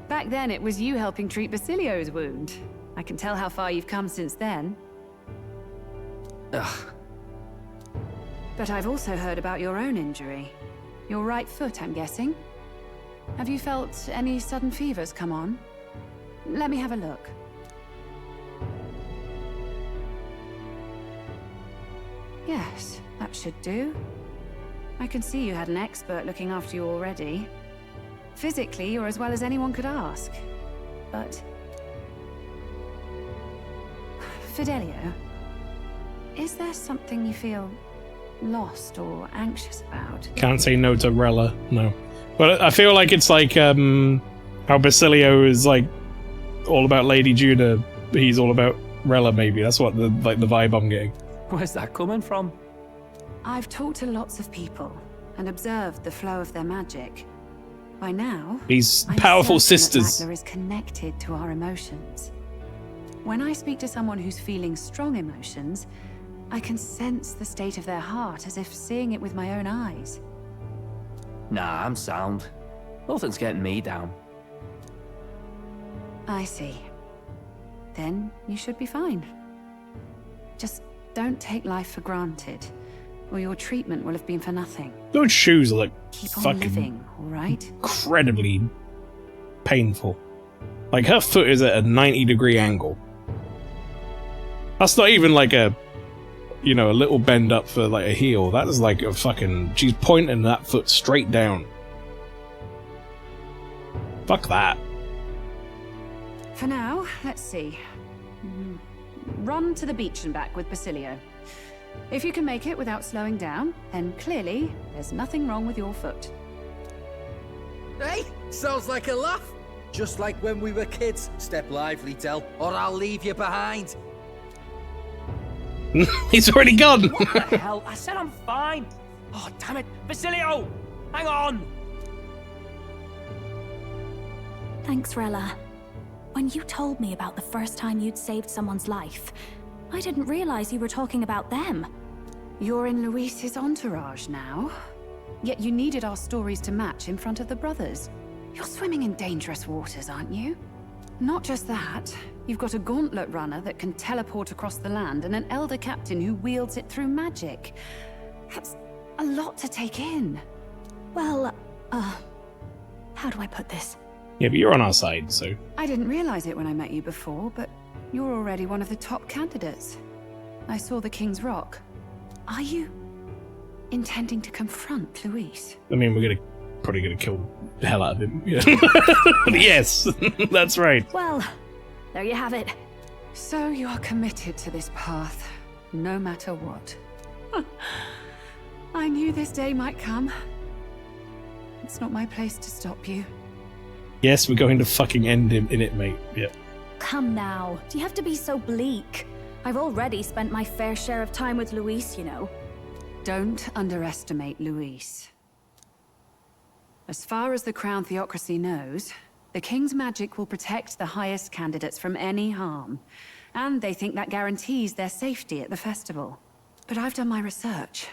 Back then, it was you helping treat Basilio's wound. I can tell how far you've come since then. Ugh. But I've also heard about your own injury. Your right foot, I'm guessing. Have you felt any sudden fevers come on? Let me have a look. Yes, that should do. I can see you had an expert looking after you already. Physically, you're as well as anyone could ask. But... Fidelio, is there something you feel lost or anxious about? Can't say no to Rella, no. But I feel like it's like how Basilio is like all about Lady Judah, he's all about Rella maybe. That's what the vibe I'm getting. Where's that coming from? I've talked to lots of people and observed the flow of their magic. By now, These I'm powerful certain sisters. that Magna is connected to our emotions. When I speak to someone who's feeling strong emotions, I can sense the state of their heart as if seeing it with my own eyes. Nah, I'm sound. Nothing's getting me down. I see. Then you should be fine. Just don't take life for granted, or your treatment will have been for nothing. Those shoes are like Keep on fucking living, all right? incredibly painful. Like her foot is at a 90-degree angle. That's not even like a, you know, a little bend up for like a heel. That is like a fucking, she's pointing that foot straight down. Fuck that. For now, let's see. Run to the beach and back with Basilio. If you can make it without slowing down, then clearly there's nothing wrong with your foot. Hey, sounds like a laugh. Just like when we were kids. Step lively, Del, or I'll leave you behind. He's already gone. What the hell? I said I'm fine. Oh, damn it. Basilio! Hang on! Thanks, Rella. When you told me about the first time you'd saved someone's life, I didn't realize you were talking about them. You're in Luis's entourage now. Yet you needed our stories to match in front of the brothers. You're swimming in dangerous waters, aren't you? Not just that, you've got a gauntlet runner that can teleport across the land and an elder captain who wields it through magic. That's a lot to take in. Well, how do I put this? Yeah, but you're on our side, so... I didn't realize it when I met you before, but you're already one of the top candidates. I saw the King's Rock. Are you intending to confront Luis? I mean, we're probably gonna kill the hell out of him. Yeah. Yes, that's right. Well, there you have it. So you are committed to this path, no matter what. I knew this day might come. It's not my place to stop you. Yes, we're going to fucking end him in it, mate. Yeah. Come now, do you have to be so bleak? I've already spent my fair share of time with Luis, you know. Don't underestimate Luis. As far as the Crown Theocracy knows, the King's magic will protect the highest candidates from any harm, and they think that guarantees their safety at the festival. But I've done my research.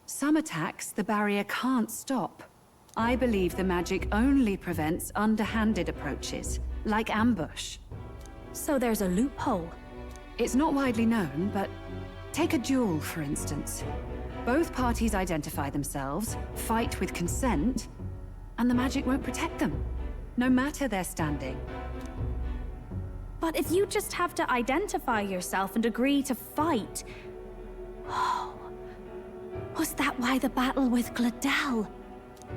Some attacks the barrier can't stop. I believe the magic only prevents underhanded approaches, like ambush. So there's a loophole. It's not widely known, but take a duel, for instance. Both parties identify themselves, fight with consent, and the magic won't protect them, no matter their standing. But if you just have to identify yourself and agree to fight... Oh, was that why the battle with Gladel?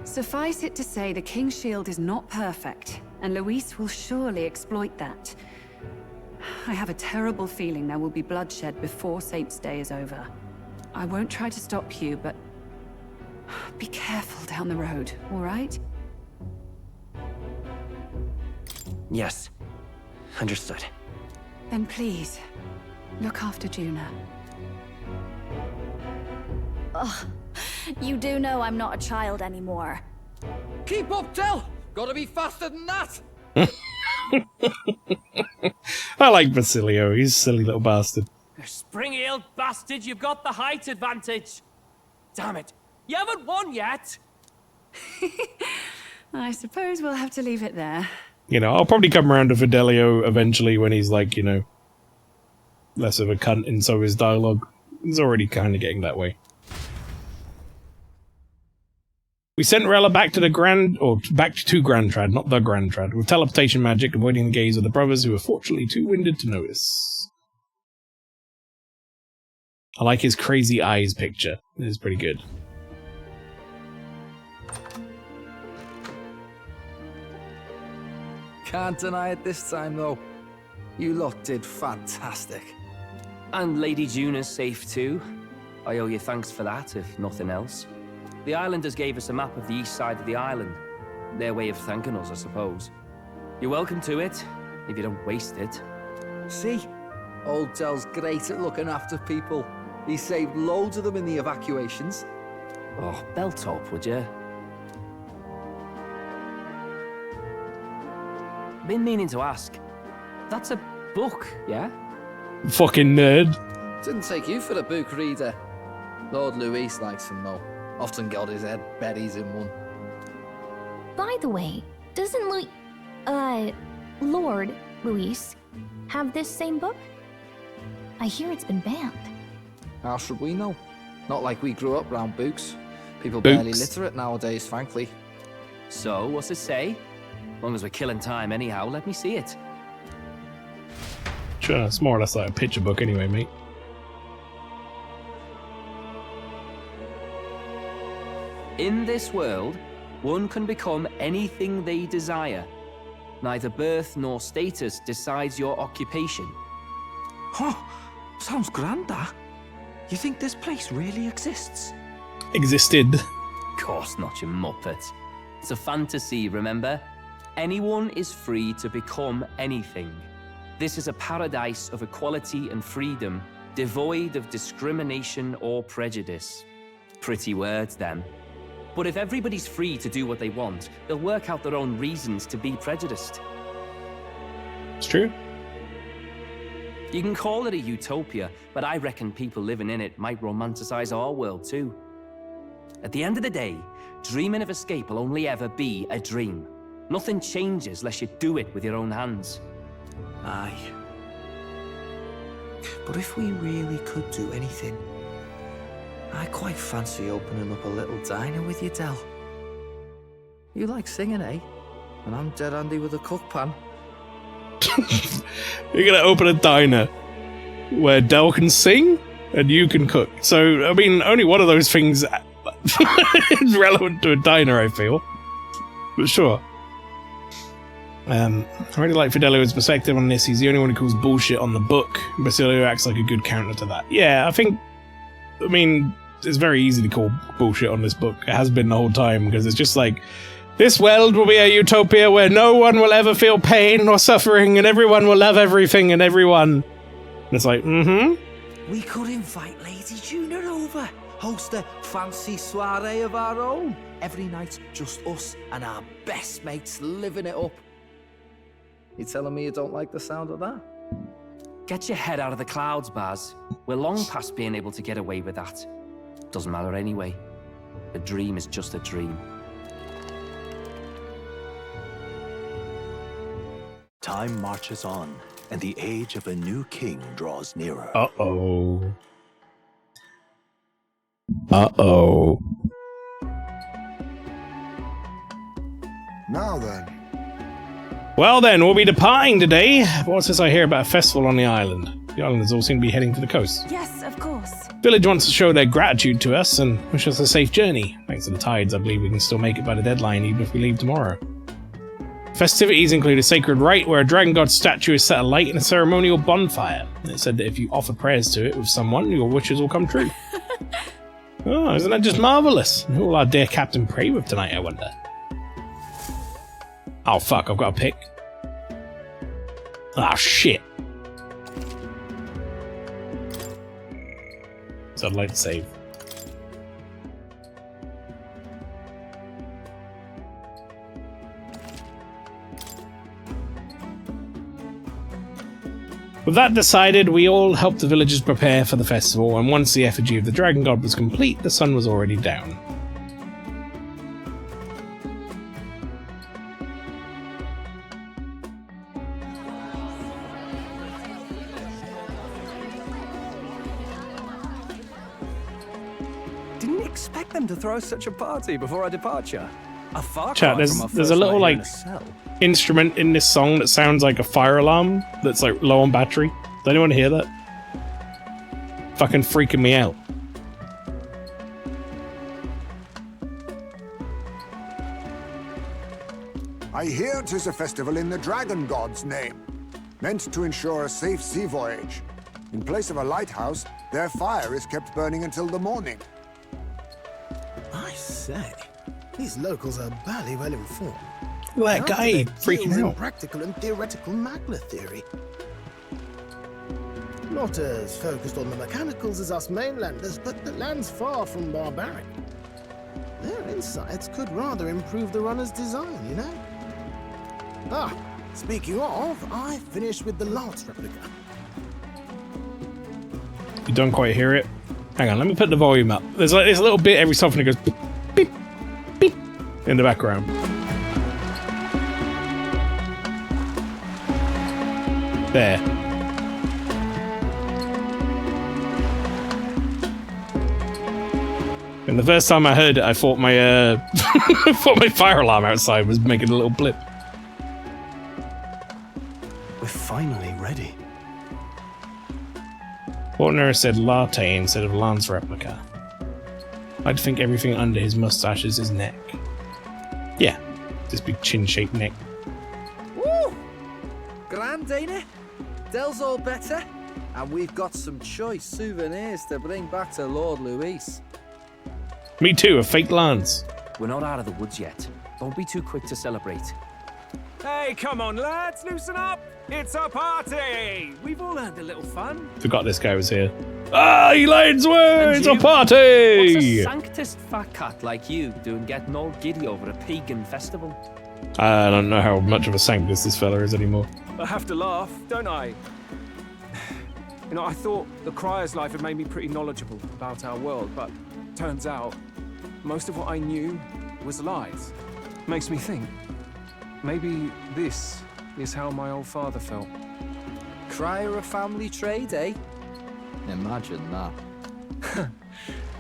Suffice it to say, the King's Shield is not perfect, and Luis will surely exploit that. I have a terrible feeling there will be bloodshed before Saint's Day is over. I won't try to stop you, but be careful down the road, all right? Yes. Understood. Then please, look after Juna. Ugh, you do know I'm not a child anymore. Keep up, Del! Gotta be faster than that! I like Basilio. He's a silly little bastard. You spring-heeled bastard, you've got the height advantage. Damn it. You haven't won yet. I suppose we'll have to leave it there. You know, I'll probably come around to Fidelio eventually when he's like, you know, less of a cunt in some of his dialogue. He's already kind of getting that way. We sent Rella back to the back to Grand Trad, not the Grand Trad, with teleportation magic, avoiding the gaze of the brothers who were fortunately too winded to notice. I like his crazy eyes picture. It is pretty good. Can't deny it this time, though. You lot did fantastic. And Lady Juna's safe too. I owe you thanks for that, if nothing else. The islanders gave us a map of the east side of the island. Their way of thanking us, I suppose. You're welcome to it, if you don't waste it. See? Old Dell's great at looking after people. He saved loads of them in the evacuations. Oh, belt up, would you? Been meaning to ask. That's a book, yeah? Fucking nerd. Didn't take you for a book reader. Lord Luis likes them, though. Often got his head buried in one. By the way, doesn't Lord Luis have this same book? I hear it's been banned. How should we know? Not like we grew up round books. People Books. barely literate nowadays, frankly. So, what's it say? As long as we're killing time anyhow, let me see it. Sure, it's more or less like a picture book anyway, mate. In this world, one can become anything they desire. Neither birth nor status decides your occupation. Huh? Sounds grand, that. You think this place really exists? Existed. Of course not, you muppet. It's a fantasy, remember? Anyone is free to become anything. This is a paradise of equality and freedom, devoid of discrimination or prejudice. Pretty words, then. But if everybody's free to do what they want, they'll work out their own reasons to be prejudiced. It's true. You can call it a utopia, but I reckon people living in it might romanticize our world too. At the end of the day, dreaming of escape will only ever be a dream. Nothing changes unless you do it with your own hands. Aye. But if we really could do anything, I quite fancy opening up a little diner with you, Del. You like singing, eh? And I'm dead handy with a cook pan. You're gonna open a diner where Del can sing and you can cook. So, I mean, only one of those things is relevant to a diner, I feel. But sure. I really like Fidelio's perspective on this. He's the only one who calls bullshit on the book. Basilio acts like a good counter to that. Yeah, I mean, it's very easy to call bullshit on this book. It has been the whole time, because it's just like, this world will be a utopia where no one will ever feel pain or suffering, and everyone will love everything and everyone. And it's like, We could invite Lady Juna over, host a fancy soiree of our own. Every night, just us and our best mates living it up. You telling me you don't like the sound of that? Get your head out of the clouds, Baz. We're long past being able to get away with that. Doesn't matter anyway. A dream is just a dream. Time marches on, and the age of a new king draws nearer. Uh-oh. Uh-oh. Now then. Well then, we'll be departing today. What's this I hear about a festival on the island? The islanders all seem to be heading to the coast. Yes, of course. Village wants to show their gratitude to us and wish us a safe journey. Thanks to the tides, I believe we can still make it by the deadline even if we leave tomorrow. Festivities include a sacred rite where a dragon god statue is set alight in a ceremonial bonfire. It said that if you offer prayers to it with someone, your wishes will come true. Oh, isn't that just marvellous? Who will our dear captain pray with tonight, I wonder? Oh fuck, I've got a pick. Ah, shit. So I'd like to save. With that decided, we all helped the villagers prepare for the festival, and once the effigy of the dragon god was complete, the sun was already down. Didn't expect them to throw such a party before our departure. A far Chat, cry from our there's first a little night here in like a cell. instrument in this song that sounds like a fire alarm that's like low on battery. Does anyone hear that? Fucking freaking me out. I hear 'tis a festival in the Dragon God's name, meant to ensure a safe sea voyage. In place of a lighthouse, their fire is kept burning until the morning. I say, these locals are barely well informed. Look at that guy freaking out. Practical and theoretical magna theory. Not as focused on the mechanicals as us mainlanders, but the land's far from barbaric. Their insights could rather improve the runner's design, you know? Ah, speaking of, I finished with the lance replica. You don't quite hear it? Hang on, let me put the volume up. There's like this little bit every so often it goes beep, beep, beep in the background. There. And the first time I heard it, I thought my thought my fire alarm outside was making a little blip. We're finally ready. Fortner said latte instead of lance replica. I'd think everything under his mustache is his neck. Yeah, this big chin-shaped neck. Woo! Grand, ain't it? Dell's all better, and we've got some choice souvenirs to bring back to Lord Luis. Me too, a fake lance. We're not out of the woods yet. Don't be too quick to celebrate. Hey, come on, lads, loosen up! It's a party! We've all had a little fun. Forgot this guy was here. Ah, Elaine's way! It's a What's party! a sanctist fat cat like you doing getting all giddy over a pagan festival? I don't know how much of a sanctus this fella is anymore. I have to laugh, don't I? You know, I thought the Crier's life had made me pretty knowledgeable about our world, but turns out most of what I knew was lies. Makes me think, maybe this is how my old father felt. Crier a family trade, eh? Imagine that.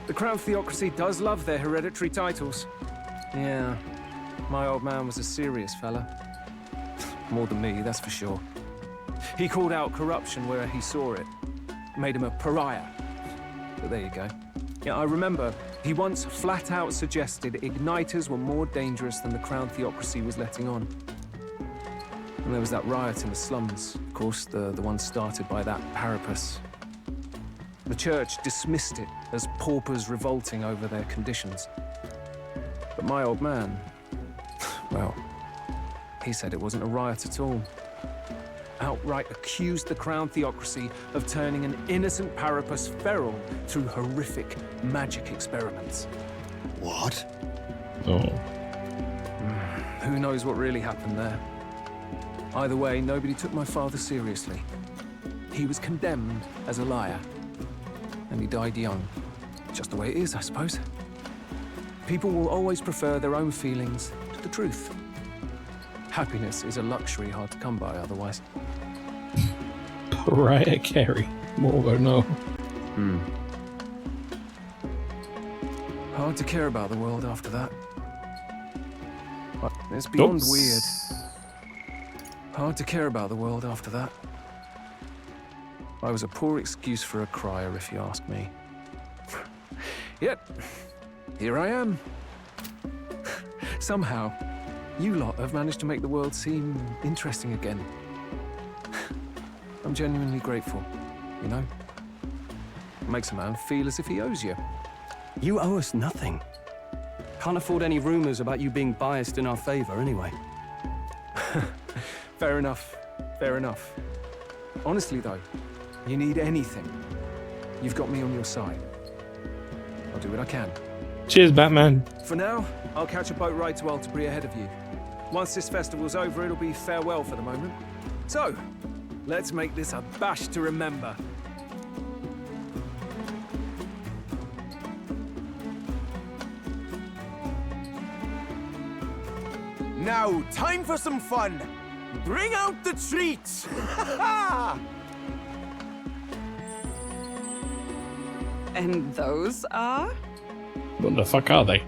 The Crown Theocracy does love their hereditary titles. Yeah, my old man was a serious fella. More than me, that's for sure. He called out corruption where he saw it. Made him a pariah. But there you go. Yeah, I remember he once flat out suggested igniters were more dangerous than the Crown Theocracy was letting on. And there was that riot in the slums, of course, the one started by that Parapus. The church dismissed it as paupers revolting over their conditions. But my old man, well, he said it wasn't a riot at all. Outright accused the Crown Theocracy of turning an innocent Parapus feral through horrific magic experiments. What? Oh. Who knows what really happened there? Either way, nobody took my father seriously. He was condemned as a liar. And he died young. Just the way it is, I suppose. People will always prefer their own feelings to the truth. Happiness is a luxury hard to come by otherwise. Pariah Carey. More no. Hard to care about the world after that. But it's beyond weird. Hard to care about the world after that. I was a poor excuse for a crier, if you ask me. Yet, here I am. Somehow, you lot have managed to make the world seem interesting again. I'm genuinely grateful, you know? It makes a man feel as if he owes you. You owe us nothing. Can't afford any rumors about you being biased in our favor anyway. Fair enough. Fair enough. Honestly, though, you need anything, you've got me on your side. I'll do what I can. Cheers, Batman. For now, I'll catch a boat ride to Altabri ahead of you. Once this festival's over, it'll be farewell for the moment. So, let's make this a bash to remember. Now, time for some fun. Bring out the treats! And those are? What the fuck are they?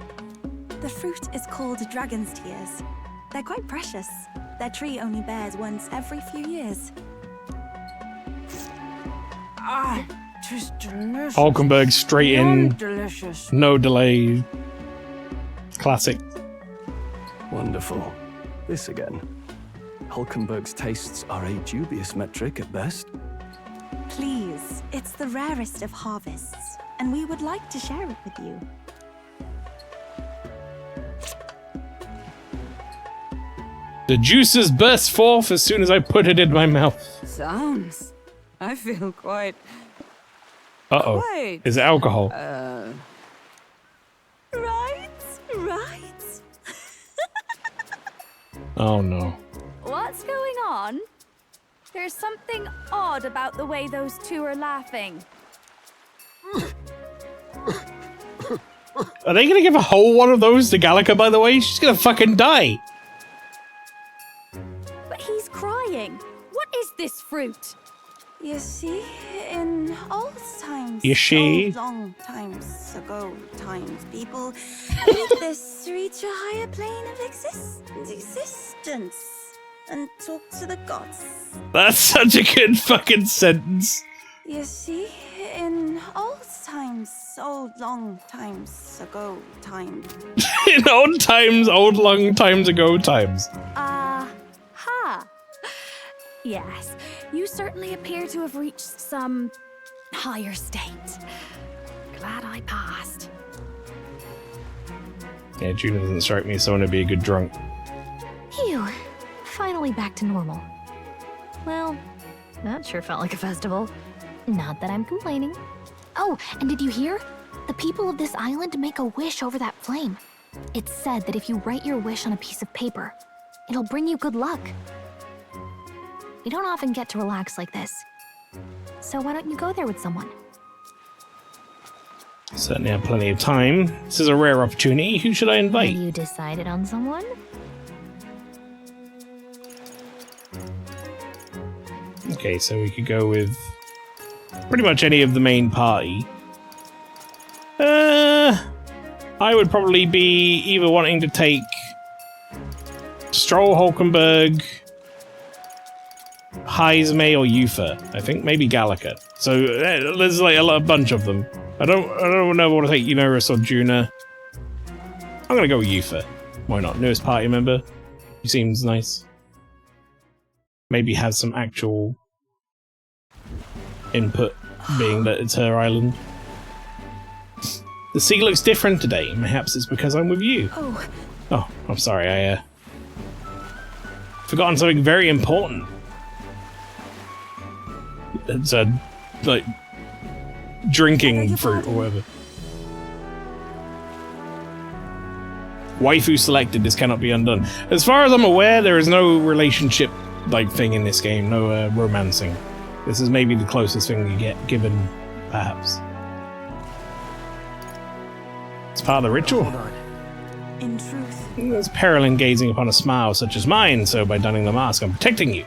The fruit is called dragon's tears. They're quite precious. Their tree only bears once every few years. Ah, 'Tis delicious. Hulkenberg straight in, Beyond delicious. no delay. Classic. Wonderful. This again. Hulkenberg's tastes are a dubious metric at best. Please, it's the rarest of harvests, and we would like to share it with you. The juices burst forth as soon as I put it in my mouth. Sounds. I feel quite. Uh-oh. Quite. Is it alcohol? Right? Oh no. What's going on? There's something odd about the way those two are laughing. Are they gonna give a whole one of those to Gallica, by the way? She's gonna fucking die. But he's crying. What is this fruit? You see, in old times, You see? old long times ago, people ate this to reach a higher plane of existence and talk to the gods. That's such a good fucking sentence. You see, in old times, old long times ago, In old long times ago times. Ha! Yes, you certainly appear to have reached some higher state. Glad I passed. Yeah, Juna doesn't strike me as someone to be a good drunk. Phew. Finally back to normal. Well, that sure felt like a festival. Not that I'm complaining. Oh, and did you hear? The people of this island make a wish over that flame. It's said that if you write your wish on a piece of paper, it'll bring you good luck. We don't often get to relax like this. So why don't you go there with someone? Certainly have plenty of time. This is a rare opportunity. Who should I invite? Have you decided on someone? Okay, so we could go with pretty much any of the main party. I would probably be either wanting to take Stroll, Hulkenberg, Heisme, or Yufa. I think maybe Gallica. So there's like a bunch of them. I don't know what to take Unorus or Juna. I'm gonna go with Yufa. Why not? Newest party member. He seems nice. Maybe has some actual input, being that it's her island. The sea looks different today. Perhaps it's because I'm with you. Oh, I'm sorry. I forgotten something very important. It's like drinking fruit or whatever. Waifu selected. This cannot be undone. As far as I'm aware, there is no relationship like thing in this game. No romancing. This is maybe the closest thing you get given, perhaps. It's part of the ritual. In truth, There's peril in gazing upon a smile such as mine, so by donning the mask, I'm protecting you.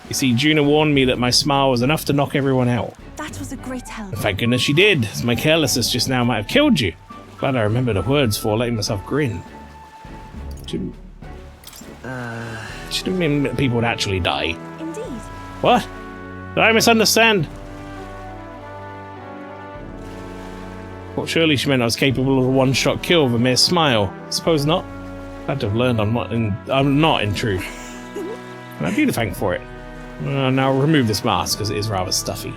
You see, Juna warned me that my smile was enough to knock everyone out. that was a great help. And thank goodness she did, as my carelessness just now might have killed you. Glad I remember the words for letting myself grin. Shouldn't mean that people would actually die. Indeed. What? Did I misunderstand? Well, surely she meant I was capable of a one-shot kill with a mere smile. Suppose not. Glad to have learned I'm not in truth. And I have you to thank for it. Now I'll remove this mask, because it is rather stuffy.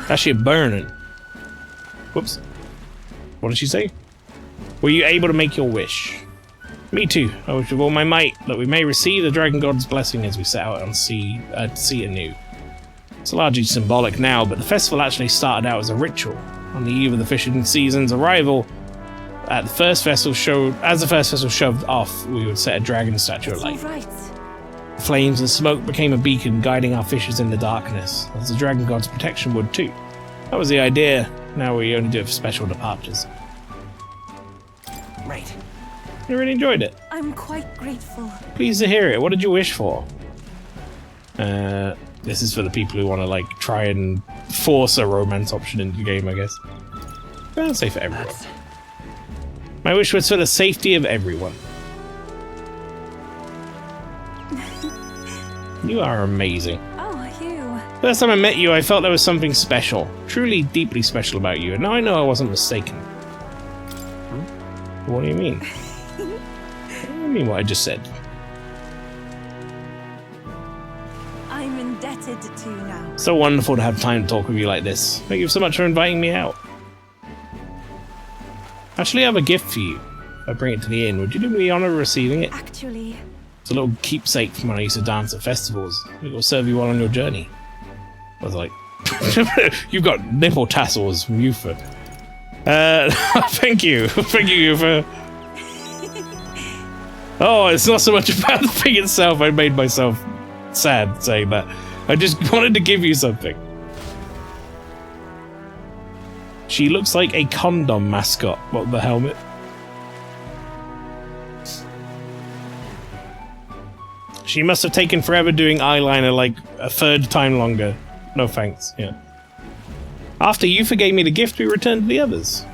That shit burning. Whoops. What did she say? Were you able to make your wish? Me too. I wish with all my might that we may receive the Dragon God's blessing as we set out on sea anew. It's largely symbolic now, but the festival actually started out as a ritual. On the eve of the fishing season's arrival, as the first vessel shoved off, we would set a dragon statue alight. Right. Flames and smoke became a beacon guiding our fishers in the darkness, as the Dragon God's protection would too. That was the idea. Now we only do it for special departures. Right. I really enjoyed it. I'm quite grateful. Pleased to hear it. What did you wish for? This is for the people who want to like try and force a romance option into the game, I guess. I'll say for everyone. My wish was for the safety of everyone. You are amazing. Oh, you. First time I met you, I felt there was something special, truly deeply special about you, and now I know I wasn't mistaken. What do you mean? What do you mean what I just said? I'm indebted to you now. So wonderful to have time to talk with you like this. Thank you so much for inviting me out. Actually, I have a gift for you. If I bring it to the inn, would you do me the honor of receiving it? Actually, It's a little keepsake from when I used to dance at festivals. It will serve you well on your journey. I was like, you've got nipple tassels from Yufa. Thank you. Thank you, Yufa. Oh, it's not so much about the thing itself. I made myself sad saying that. I just wanted to give you something. She looks like a condom mascot. What, the helmet? She must have taken forever doing eyeliner, like a third time longer. No thanks, yeah. After you forgave me the gift, we returned to the others.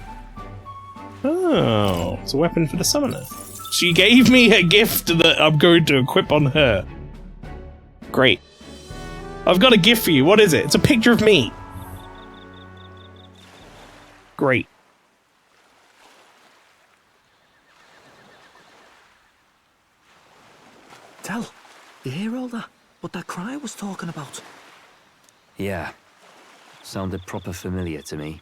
Oh, it's a weapon for the summoner. She gave me a gift that I'm going to equip on her. Great. I've got a gift for you. What is it? It's a picture of me. Great. Tell, you hear all that? What that cry was talking about? Yeah. Sounded proper familiar to me.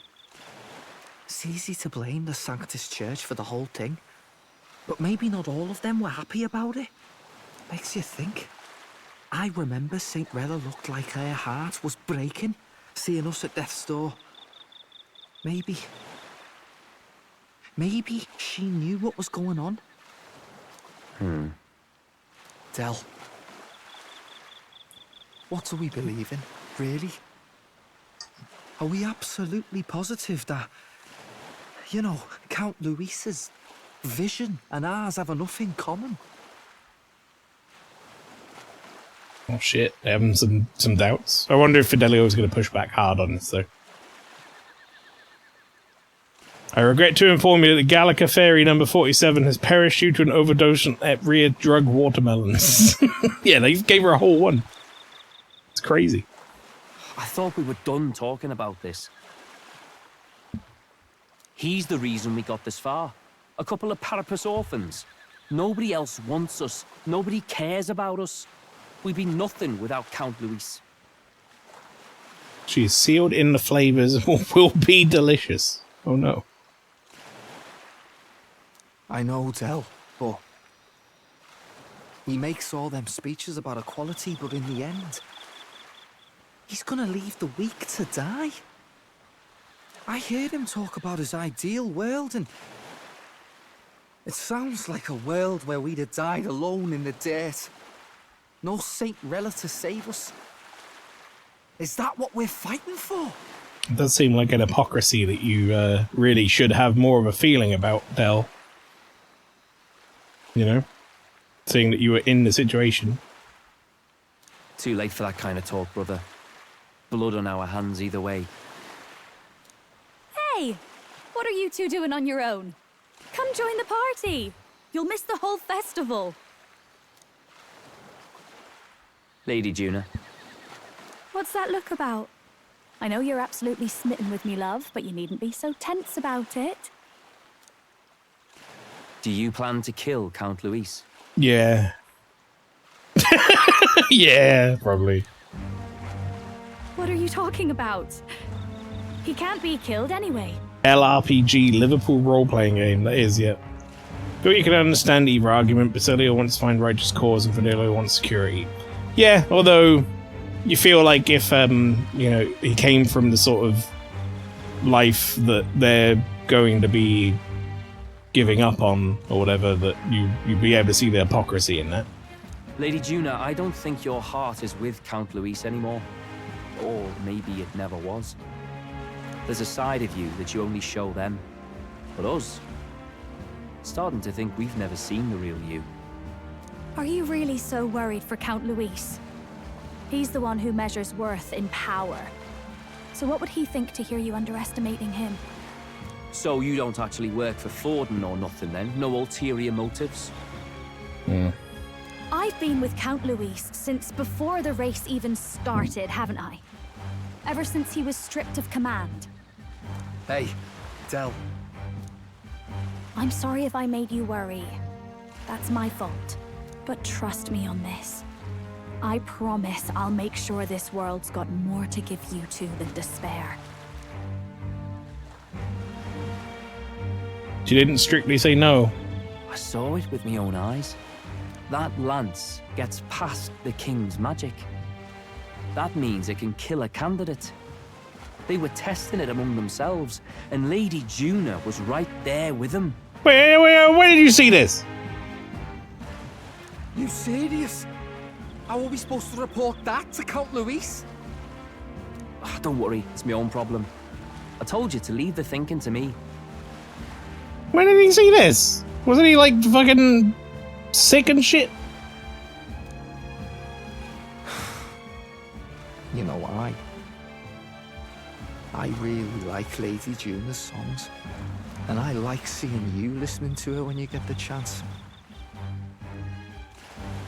It's easy to blame the Sanctus Church for the whole thing. But maybe not all of them were happy about it. Makes you think. I remember St. Rella looked like her heart was breaking, seeing us at death's door. Maybe she knew what was going on. Del, what do we believe in, really? Are we absolutely positive that, you know, Count Luis's vision and ours have enough in common? Oh shit, I have some doubts. I wonder if Fidelio is going to push back hard on this, though. I regret to inform you that the Gallica Fairy number 47 has perished due to an overdose on Epria drug watermelons. Yeah, they gave her a whole one. It's crazy. I thought we were done talking about this. He's the reason we got this far. A couple of Parapus orphans. Nobody else wants us. Nobody cares about us. We'd be nothing without Count Luis. She is sealed in the flavors and will be delicious. Oh no. I know, Del, but he makes all them speeches about equality, but in the end, he's gonna leave the weak to die. I heard him talk about his ideal world, and it sounds like a world where we'd have died alone in the dirt. No Saint Rella to save us. Is that what we're fighting for? It does seem like an hypocrisy that you really should have more of a feeling about, Del. You know? Seeing that you were in the situation. Too late for that kind of talk, brother. Blood on our hands either way. Hey! What are you two doing on your own? Come join the party! You'll miss the whole festival. Lady Juna. What's that look about? I know you're absolutely smitten with me, love, but you needn't be so tense about it. Do you plan to kill Count Luis? Yeah. Yeah, probably. What are you talking about? He can't be killed anyway. LRPG, Liverpool role-playing game, that is, yeah. But you can understand either argument. Basilio wants to find righteous cause and Fidelio wants security. Yeah, although you feel like if, you know, he came from the sort of life that they're going to be giving up on, or whatever, that you'd be able to see the hypocrisy in that. Lady Juna, I don't think your heart is with Count Luis anymore. Or maybe it never was. There's a side of you that you only show them. But us, starting to think we've never seen the real you. Are you really so worried for Count Luis? He's the one who measures worth in power. So what would he think to hear you underestimating him? So you don't actually work for Forden or nothing then? No ulterior motives? Yeah. I've been with Count Luis since before the race even started, haven't I? Ever since he was stripped of command. Hey, Del. I'm sorry if I made you worry. That's my fault. But trust me on this. I promise I'll make sure this world's got more to give you two than despair. She didn't strictly say no. I saw it with my own eyes. That lance gets past the king's magic. That means it can kill a candidate. They were testing it among themselves, and Lady Juna was right there with them. Wait, where did you see this? You serious? How are we supposed to report that to Count Luis? Oh, don't worry, it's my own problem. I told you to leave the thinking to me. When did he see this? Wasn't he like fucking sick and shit? You know why? I really like Lady Juna's songs. And I like seeing you listening to her when you get the chance.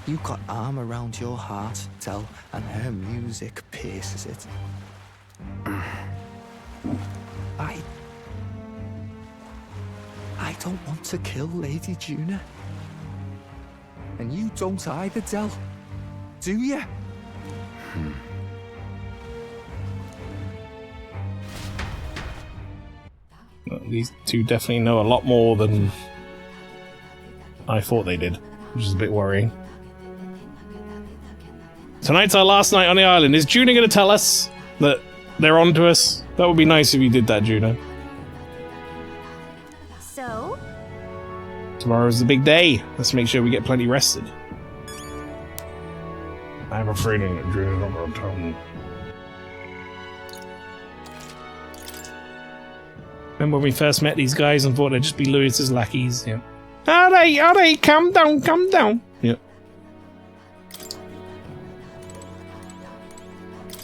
You've got arm around your heart, Del, and her music pierces it. I don't want to kill Lady Juna. And you don't either, Del. Do you? Well, these two definitely know a lot more than I thought they did, which is a bit worrying. Tonight's our last night on the island. Is Juna going to tell us that they're on to us? That would be nice if you did that, Juna. So? Tomorrow's the big day. Let's make sure we get plenty rested. I have a feeling that Juna's not going to tell me. Remember when we first met these guys and thought they'd just be Lewis's lackeys? Yeah. Alright, calm down. Yep.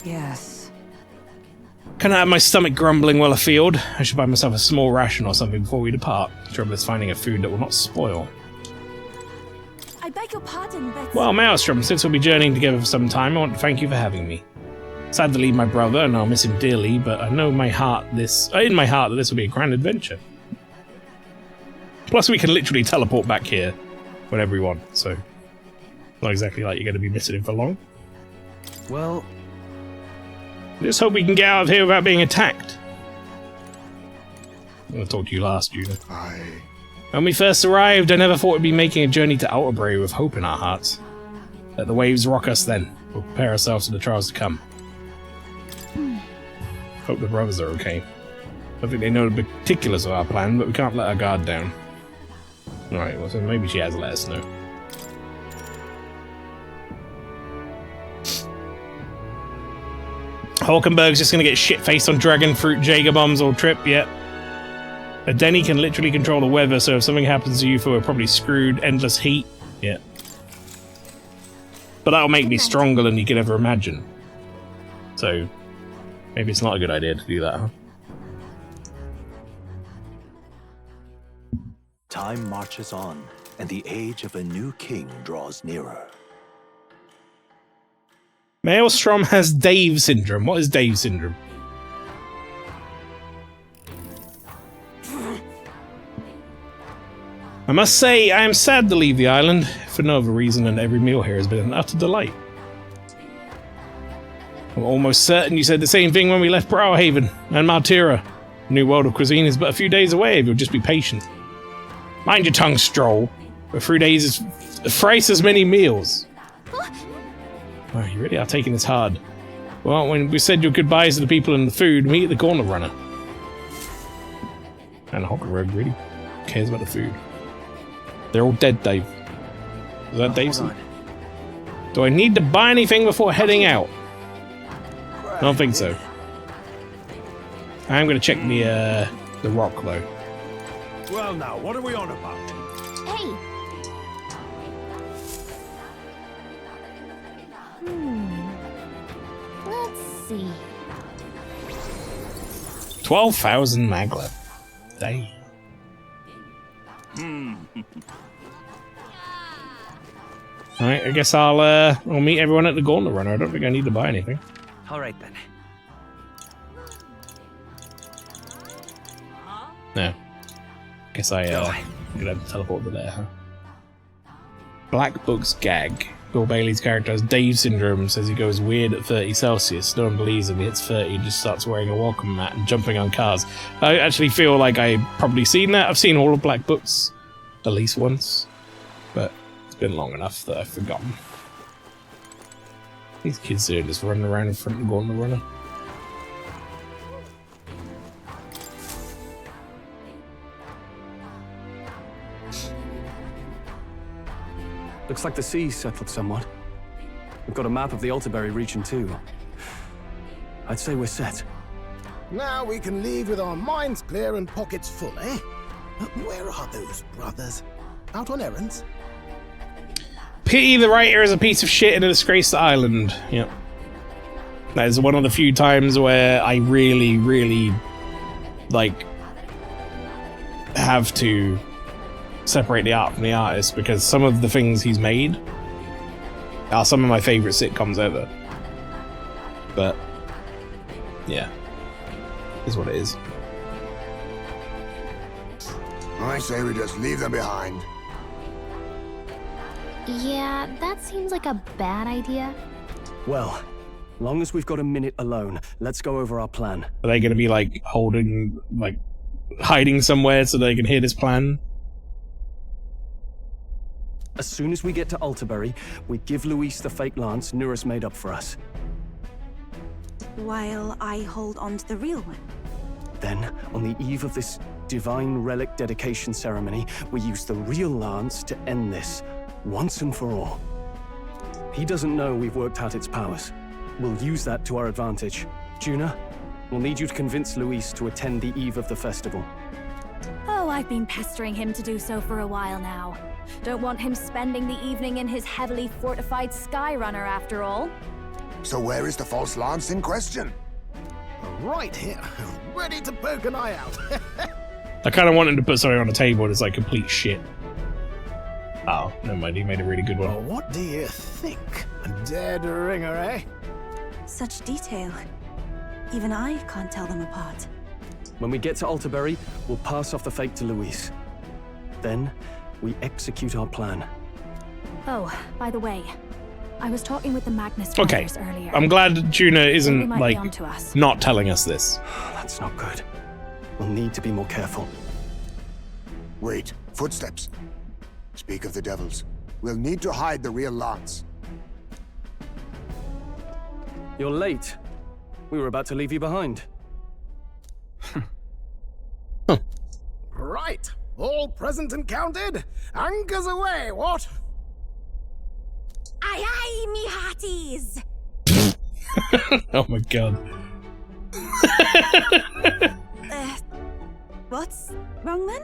Yes. Can I have my stomach grumbling well afield? I should buy myself a small ration or something before we depart. The trouble is finding a food that will not spoil. I beg your pardon, but... Well, Maelstrom, since we'll be journeying together for some time, I want to thank you for having me. Sad to leave my brother, and I'll miss him dearly, but I know in my heart that this will be a grand adventure. Plus, we can literally teleport back here whenever we want, so not exactly like you're going to be missing him for long. Well, just hope we can get out of here without being attacked. I talked to you last, Juna. When we first arrived, I never thought we'd be making a journey to Outerbury with hope in our hearts. Let the waves rock us then. We'll prepare ourselves for the trials to come. Hope the brothers are okay. I think they know the particulars of our plan, but we can't let our guard down. Alright, well, so maybe she has let us know. Hulkenberg's just gonna get shit-faced on dragon fruit Jaeger bombs all trip, yep. A Denny can literally control the weather, so if something happens to you, we're probably screwed. Endless heat, yeah. But that'll make me stronger than you could ever imagine. So, maybe it's not a good idea to do that, huh? Time marches on, and the age of a new king draws nearer. Maelstrom has Dave syndrome. What is Dave syndrome? I must say, I am sad to leave the island, for no other reason than every meal here has been an utter delight. I'm almost certain you said the same thing when we left Browhaven and Maltira. New world of cuisine is but a few days away if you'll just be patient. Mind your tongue, Stroll. But 3 days is thrice as many meals. Oh, you really are taking this hard. Well, when we said your goodbyes to the people and the food, meet at the corner runner. And Hulkenberg really cares about the food. They're all dead, Dave. Is that Dave's? Do I need to buy anything before heading out? I don't think so. I'm going to check the rock, though. Well, now, what are we on about? Hey! Let's see. 12,000 maglev. Dang. Alright, I guess I'll meet everyone at the Gauntlet Runner. I don't think I need to buy anything. All right then. No. Guess I gonna have to teleport to there, huh? Black Book's gag. Bill Bailey's character has Dave syndrome, says he goes weird at 30 Celsius. No one believes him. He hits 30 and just starts wearing a welcome mat and jumping on cars. I actually feel like I've probably seen that. I've seen all of Black Books at least once. But it's been long enough that I've forgotten. These kids are just running around in front and going to runner. Looks like the sea's settled somewhat. We've got a map of the Altaberry region too. I'd say we're set. Now we can leave with our minds clear and pockets full, eh? Where are those brothers? Out on errands? Pity the writer is a piece of shit in a disgraced island. Yep. That is one of the few times where I really, really, like, have to separate the art from the artist, because some of the things he's made are some of my favorite sitcoms ever. But, yeah. Is what it is. I say we just leave them behind. Yeah, that seems like a bad idea. Well, long as we've got a minute alone, let's go over our plan. Are they going to be, like, hiding somewhere so they can hear this plan? As soon as we get to Altaberry, we give Luis the fake lance Nuris made up for us. While I hold on to the real one. Then, on the eve of this divine relic dedication ceremony, we use the real lance to end this, once and for all. He doesn't know we've worked out its powers. We'll use that to our advantage. Juna, we'll need you to convince Luis to attend the eve of the festival. Oh, I've been pestering him to do so for a while now. Don't want him spending the evening in his heavily fortified Skyrunner after all. So where is the false lance in question? Right here, ready to poke an eye out. I kind of want him to put something on the table that's like complete shit. Oh, never mind, he made a really good one. Well, what do you think? A dead ringer, eh? Such detail. Even I can't tell them apart. When we get to Altaberry, we'll pass off the fake to Luis. Then, we execute our plan. Oh, by the way, I was talking with the Magnus Okay, brothers earlier. I'm glad Juna They isn't, might be like, onto us. not telling us this. That's not good. We'll need to be more careful. Wait, footsteps. Speak of the devils. We'll need to hide the real lance. You're late. We were about to leave you behind. Right, all present and counted. Anchors away, what? Aye aye, me hearties! Oh my god. What's wrong then?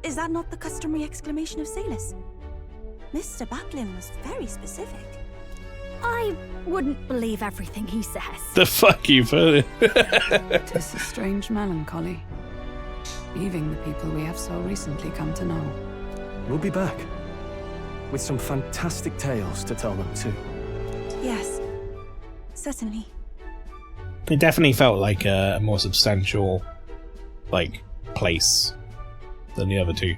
Is that not the customary exclamation of sailors? Mr. Batlin was very specific. I wouldn't believe everything he says. The fuck you, fella. Tis a strange melancholy, leaving the people we have so recently come to know. We'll be back. With some fantastic tales to tell them too. Yes, certainly. It definitely felt like a more substantial, like, place than the other two.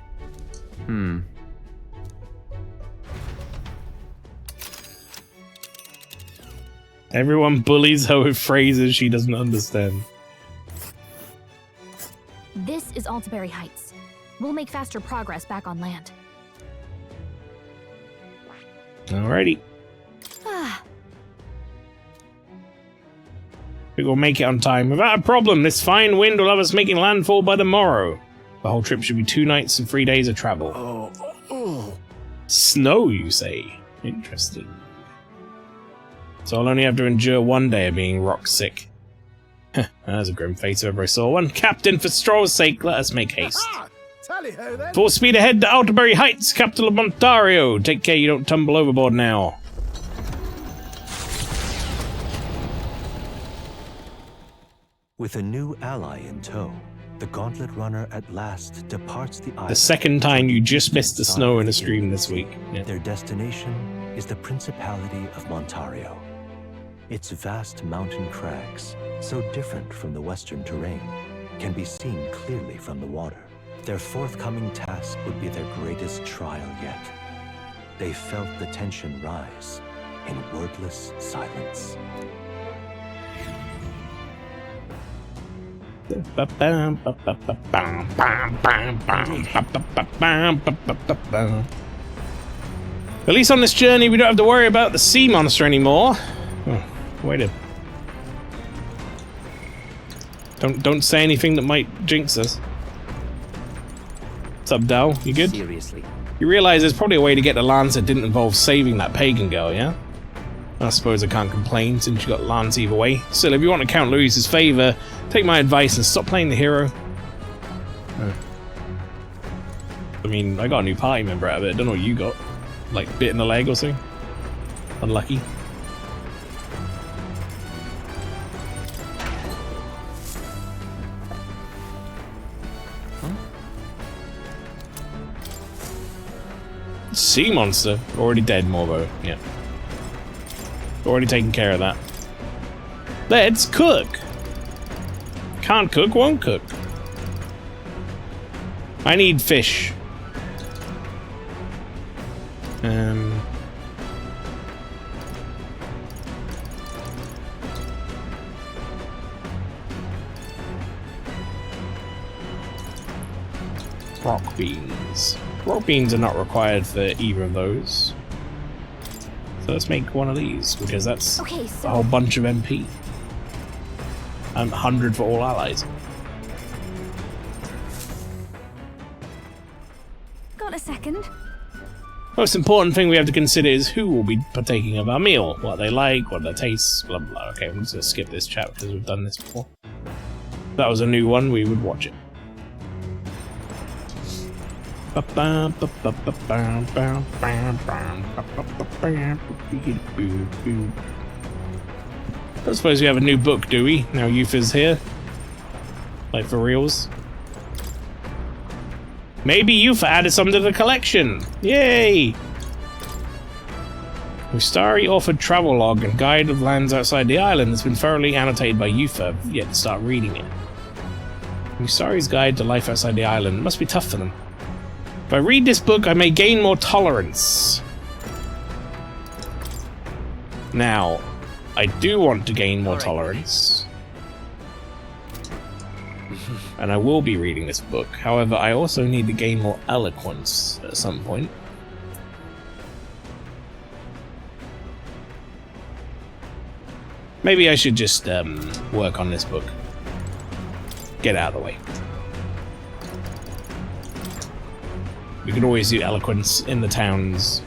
Everyone bullies her with phrases she doesn't understand. This is Altaberry Heights. We'll make faster progress back on land. Alrighty. We will make it on time without a problem. This fine wind will have us making landfall by tomorrow. The whole trip should be 2 nights and 3 days of travel. Snow, you say? Interesting. So I'll only have to endure 1 day of being rock sick. That's a grim face if ever I saw one. Captain, for straw's sake, let us make haste. Tally-ho then. Full speed ahead to Altaberry Heights, capital of Ontario. Take care you don't tumble overboard now. With a new ally in tow, The Gauntlet Runner at last departs the island. The second time you just missed the snow in a stream this week. Yeah. Their destination is the Principality of Montario. Its vast mountain crags, so different from the western terrain, can be seen clearly from the water. Their forthcoming task would be their greatest trial yet. They felt the tension rise in wordless silence. At least on this journey, we don't have to worry about the sea monster anymore. Oh, wait a... Don't say anything that might jinx us. What's up, Dal? You good? Seriously. You realize there's probably a way to get the lance that didn't involve saving that pagan girl, yeah? I suppose I can't complain since you got Lance either way. Still, if you want to count Louis's favor, take my advice and stop playing the hero. I mean, I got a new party member out of it. I don't know what you got. Like, bit in the leg or something? Unlucky. Sea monster. Already dead, Morbo. Yeah. Already taken care of that. Let's cook. Can't cook, won't cook. I need fish. Rock beans. Rock beans are not required for either of those. So let's make one of these, because that's a whole bunch of MP. And 100 for all allies. Got a second? Most important thing we have to consider is who will be partaking of our meal. What they like, what their tastes, blah blah. Okay, I'm just gonna skip this chat because we've done this before. If that was a new one, we would watch it. I don't suppose we have a new book, do we? Now Yufa's here. Like, for reals. Maybe Yufa added some to the collection! Yay! Mustari offered travelogue and guide of lands outside the island that's been thoroughly annotated by Yufa. I've yet to start reading it. Mustari's guide to life outside the island must be tough for them. If I read this book, I may gain more tolerance. Now, I do want to gain more tolerance. And I will be reading this book. However, I also need to gain more eloquence at some point. Maybe I should just work on this book. Get out of the way. We could always do eloquence in the towns.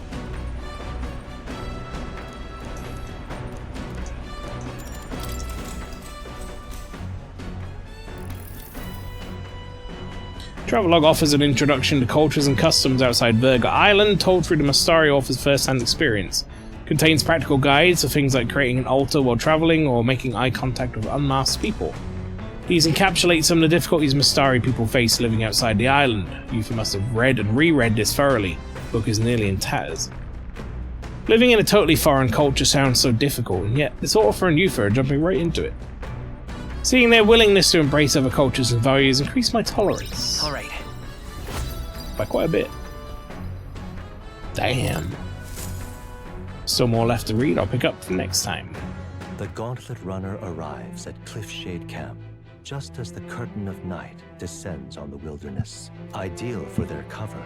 Travelogue offers an introduction to cultures and customs outside Virga Island, told through the Mustari author's first-hand experience. Contains practical guides for things like creating an altar while traveling or making eye contact with unmasked people. These encapsulate some of the difficulties Mustari people face living outside the island. Yufa must have read and reread this thoroughly. The book is nearly in tatters. Living in a totally foreign culture sounds so difficult, and yet this author and Yufa are jumping right into it. Seeing their willingness to embrace other cultures and values increased my tolerance. Alright. By quite a bit. Damn. Still more left to read, I'll pick up for next time. The Gauntlet Runner arrives at Cliffshade Camp, just as the curtain of night descends on the wilderness. Ideal for their cover,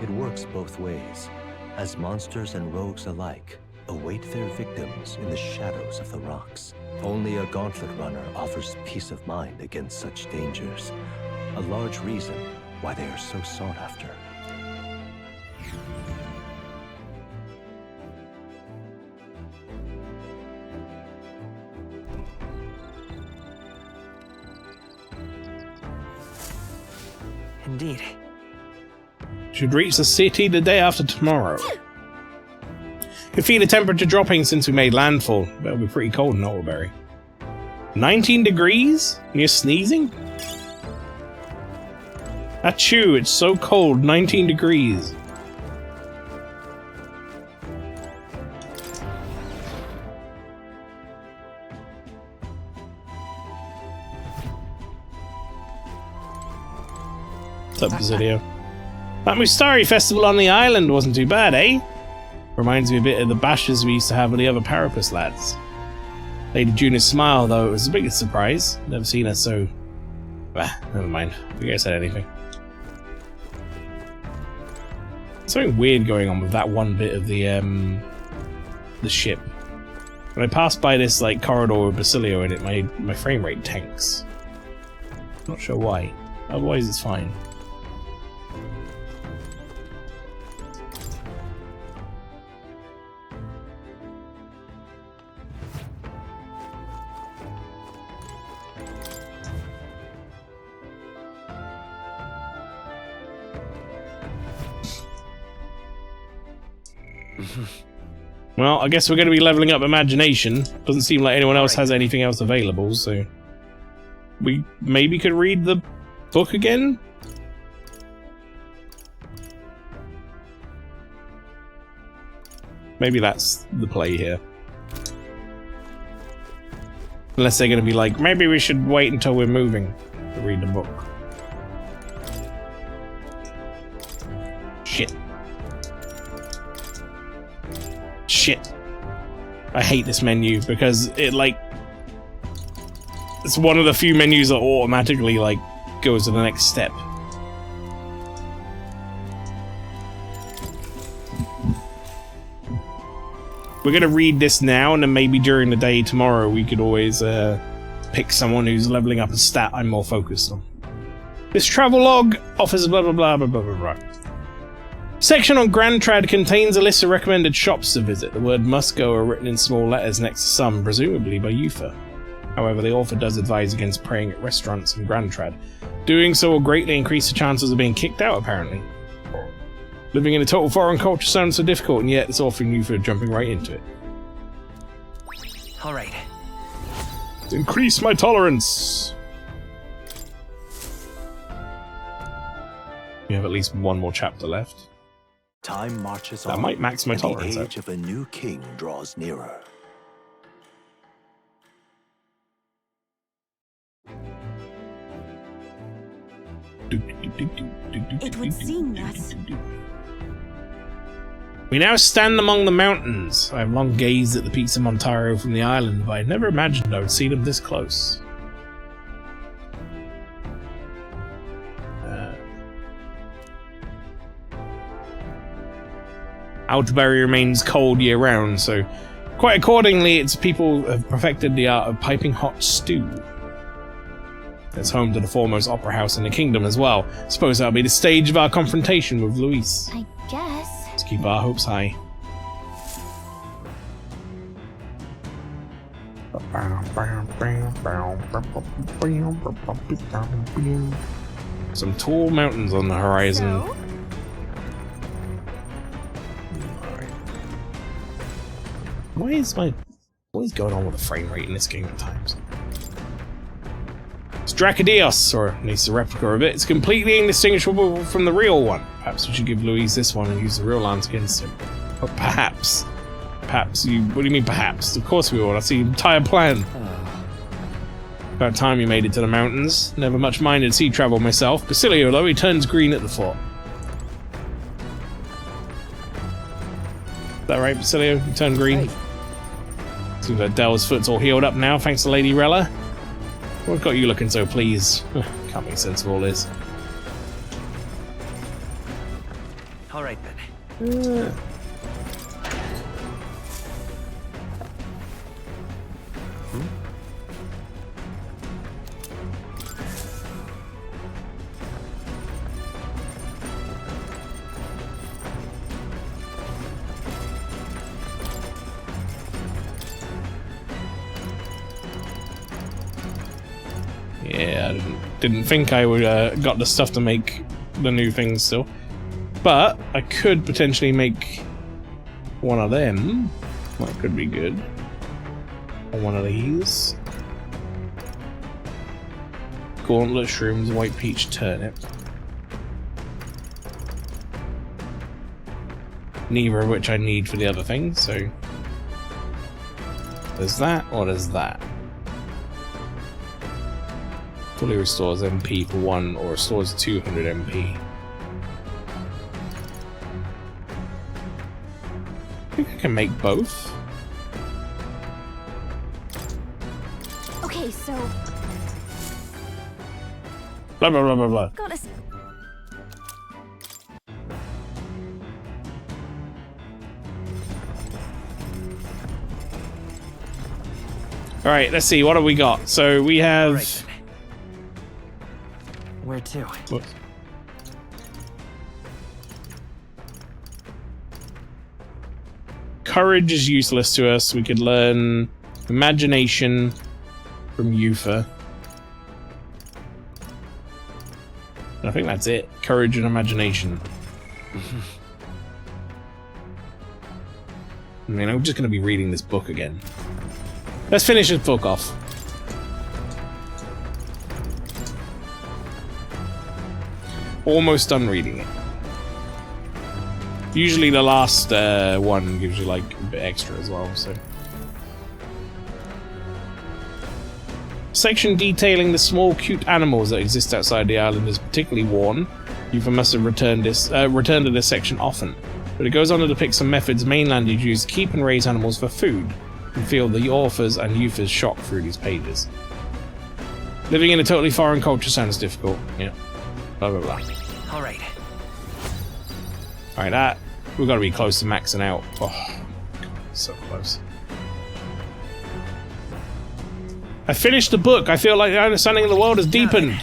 it works both ways, as monsters and rogues alike await their victims in the shadows of the rocks. Only a Gauntlet Runner offers peace of mind against such dangers, a large reason why they are so sought after. Indeed. Should reach the city the day after tomorrow. Can feel the temperature dropping since we made landfall. It'll be pretty cold in Norwalberry. 19 degrees? And you're sneezing? Achoo, it's so cold, 19 degrees. What's up, Basilio? That Mustari festival on the island wasn't too bad, eh? Reminds me a bit of the bashes we used to have with the other Parapus lads. Lady Juna's smile, though, it was the biggest surprise. Never seen her so... Bah, never mind. I think I said anything. Something weird going on with that one bit of the ship. When I pass by this like corridor with Basilio in it, my frame rate tanks. Not sure why. Otherwise it's fine. Well, I guess we're going to be leveling up imagination. Doesn't seem like anyone else has anything else available, so... We maybe could read the book again? Maybe that's the play here. Unless they're going to be like, maybe we should wait until we're moving to read the book. Shit. Shit. I hate this menu because it like it's one of the few menus that automatically like goes to the next step. We're gonna read this now, and then maybe during the day tomorrow we could always pick someone who's leveling up a stat I'm more focused on. This travel log offers blah blah blah blah blah blah blah. Section on Grand Trad contains a list of recommended shops to visit. The word must go are written in small letters next to some, presumably by Yufa. However, the author does advise against praying at restaurants in Grand Trad. Doing so will greatly increase the chances of being kicked out, apparently. Living in a total foreign culture sounds so difficult, and yet it's offering Yufa jumping right into it. Alright. Increase my tolerance! We have at least one more chapter left. Time marches on. That might max my tolerance. The age of a new king draws nearer. It would seem that... We now stand among the mountains. I have long gazed at the peaks of Montaro from the island, but I never imagined I would see them this close. Outbury remains cold year-round, so quite accordingly, its people have perfected the art of piping hot stew. It's home to the foremost opera house in the kingdom as well. Suppose that'll be the stage of our confrontation with Luis. I guess. Let's keep our hopes high. Some tall mountains on the horizon. So? What is going on with the frame rate in this game at times? It's Dracodios, or at least a replica of it. It's completely indistinguishable from the real one. Perhaps we should give Louise this one and use the real lance against him. But perhaps. Perhaps you... What do you mean perhaps? Of course we will. That's the entire plan. About time you made it to the mountains. Never much minded sea travel myself. Basilio, though, he turns green at the thought. Is that right, Basilio? You turned green? Hey. Seems like Del's foot's all healed up now, thanks to Lady Rella. What got you looking so pleased? Can't make sense of all this. Alright then. Yeah, I didn't think I would got the stuff to make the new things still. But I could potentially make one of them. That could be good. Or one of these. Gauntlet, shrooms, white peach, turnip. neither of which I need for the other thing, so there's that, or there's that. Fully restores MP for 1, or restores 200 MP. I think I can make both. Okay, so Blah blah blah blah blah. Alright, let's see, what have we got? So we have... Right. Where to? Whoops. Courage is useless to us. We could learn imagination from Yufa. I think that's it. Courage and imagination. I mean, I'm just going to be reading this book again. Let's finish this book off. Almost done reading it. Usually the last one gives you like a bit extra as well, so. Section detailing the small, cute animals that exist outside the island is particularly worn. Yufa must have returned to this section often, but it goes on to depict some methods mainlanders use to keep and raise animals for food, and feel the author's and Yufa's shock through these pages. Living in a totally foreign culture sounds difficult. Yeah. Blah blah blah. All right. Alright, that we've got to be close to maxing out. Oh, God, so close. I finished the book. I feel like the understanding of the world has deepened.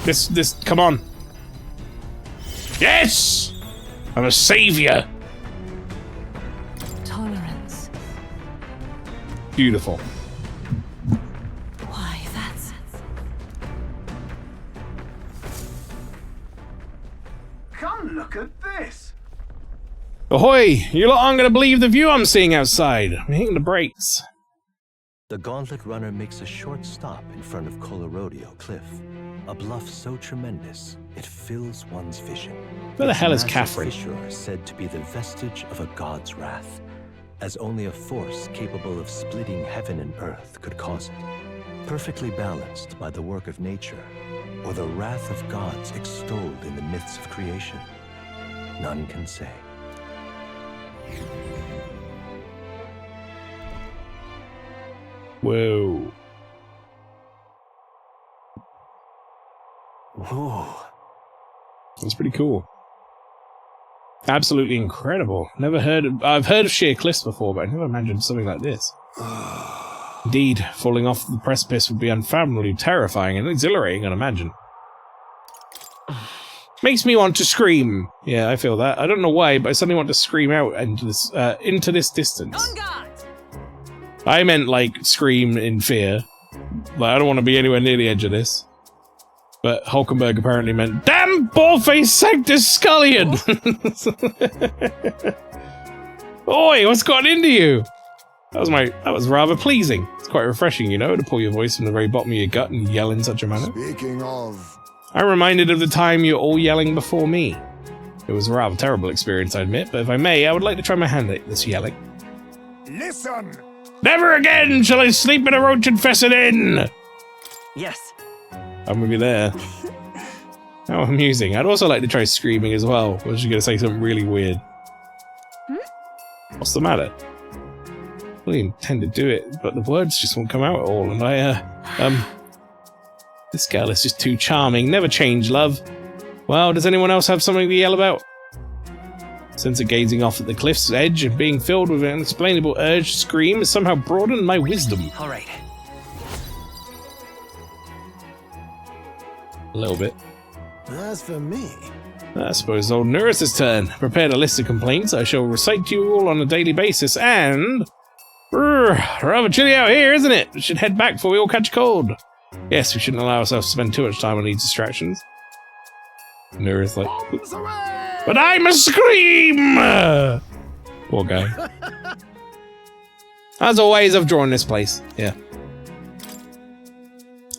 This, come on. Yes! I'm a savior. Tolerance. Beautiful. Why, that's... Come look at this. Ahoy! You lot aren't going to believe the view I'm seeing outside. I'm hitting the brakes. The Gauntlet Runner makes a short stop in front of Colorodeo Cliff, a bluff so tremendous it fills one's vision. Where the hell is Its Catherine? massive fissure is said to be the vestige of a god's wrath, as only a force capable of splitting heaven and earth could cause it. Perfectly balanced by the work of nature, or the wrath of gods extolled in the myths of creation, none can say. Whoa. Whoa. That's pretty cool. Absolutely incredible. I've heard of sheer cliffs before, but I never imagined something like this. Indeed, falling off the precipice would be unfathomably terrifying and exhilarating, I'd imagine. Makes me want to scream. Yeah, I feel that. I don't know why, but I suddenly want to scream out into this distance. I meant, like, scream in fear. Like, I don't want to be anywhere near the edge of this. But Hulkenberg apparently meant, damn ball-faced Sanctus Scullion! Oi, what's gotten into you? That was rather pleasing. It's quite refreshing, you know, to pull your voice from the very bottom of your gut and yell in such a manner. Speaking of... I'm reminded of the time you were all yelling before me. It was a rather terrible experience, I admit, but if I may, I would like to try my hand at this yelling. Listen! Never again shall I sleep in a roach-infested inn! Yes. I'm with you there. How amusing. I'd also like to try screaming as well. I was just going to say something really weird. What's the matter? I really intend to do it, but the words just won't come out at all, and this girl is just too charming. Never change, love. Well, does anyone else have something to yell about? Since gazing off at the cliff's edge and being filled with an unexplainable urge to scream has somehow broadened my wisdom. All right. A little bit. As for me... I suppose old Nurse's turn. Prepared a list of complaints I shall recite to you all on a daily basis, and... rather chilly out here, isn't it? We should head back before we all catch a cold. Yes, we shouldn't allow ourselves to spend too much time on these distractions. Nurse like... But I must scream! Poor guy. As always, I've drawn this place. Yeah.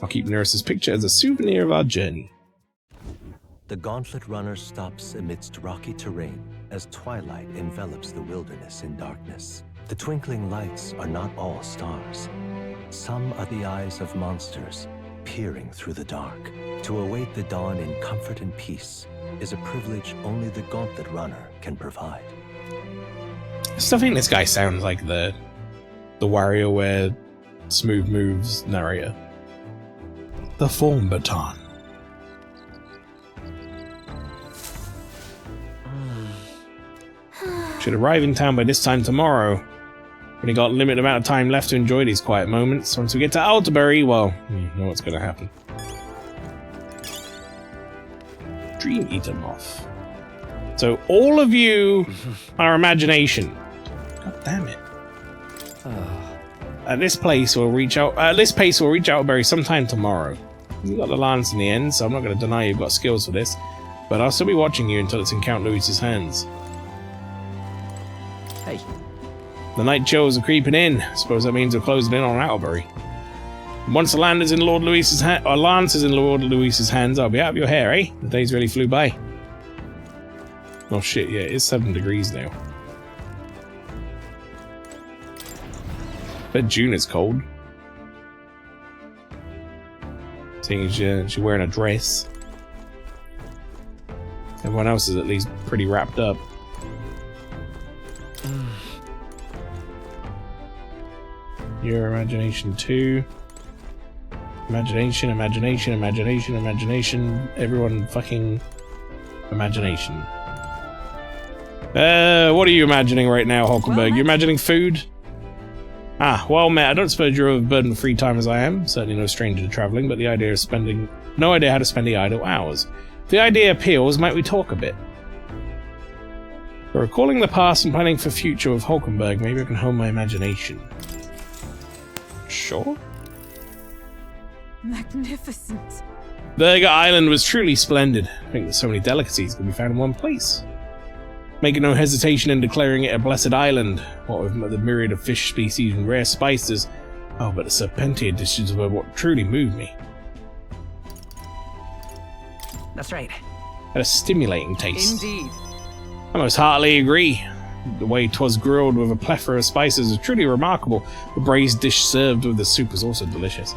I'll keep Nurse's picture as a souvenir of our journey. The Gauntlet Runner stops amidst rocky terrain as twilight envelops the wilderness in darkness. The twinkling lights are not all stars. Some are the eyes of monsters, peering through the dark. To await the dawn in comfort and peace is a privilege only the Gauntlet Runner can provide. I still think this guy sounds like the WarioWare Smooth Moves narrator. The Form Baton. Should arrive in town by this time tomorrow. Only got a limited amount of time left to enjoy these quiet moments. Once we get to Altabury, well, you know what's going to happen. Dream Eater Moth. So all of you are imagination. God damn it. At this place, we'll reach out. At this pace, we'll reach Altabury sometime tomorrow. You got the lance in the end, so I'm not going to deny you've got skills for this. But I'll still be watching you until it's in Count Louis's hands. Hey. The night chills are creeping in. I suppose that means we're closing in on Altabury. Once the land is in Lord Louis's hand, or lance is in Lord Louis's hands, I'll be out of your hair, eh? The days really flew by. Oh shit, yeah, it's 7 degrees now. Bet June is cold. Seeing as she's wearing a dress. Everyone else is at least pretty wrapped up. Your imagination 2. Imagination, imagination, imagination, imagination. Everyone fucking imagination. What are you imagining right now, Hulkenberg? You imagining food? Ah, well met. I don't suppose you're overburdened with free time as I am. Certainly no stranger to travelling, but the idea of spending... No idea how to spend the idle hours. If the idea appeals, might we talk a bit? For recalling the past and planning for future with Hulkenberg, maybe I can hone my imagination. Sure. Magnificent. Burger Island was truly splendid. I think that so many delicacies can be found in one place. Making no hesitation in declaring it a blessed island. What with the myriad of fish species and rare spices. Oh, but the serpentia dishes were what truly moved me. That's right. Had a stimulating taste. Indeed. I most heartily agree. The way 'twas grilled with a plethora of spices was truly remarkable. The braised dish served with the soup was also delicious.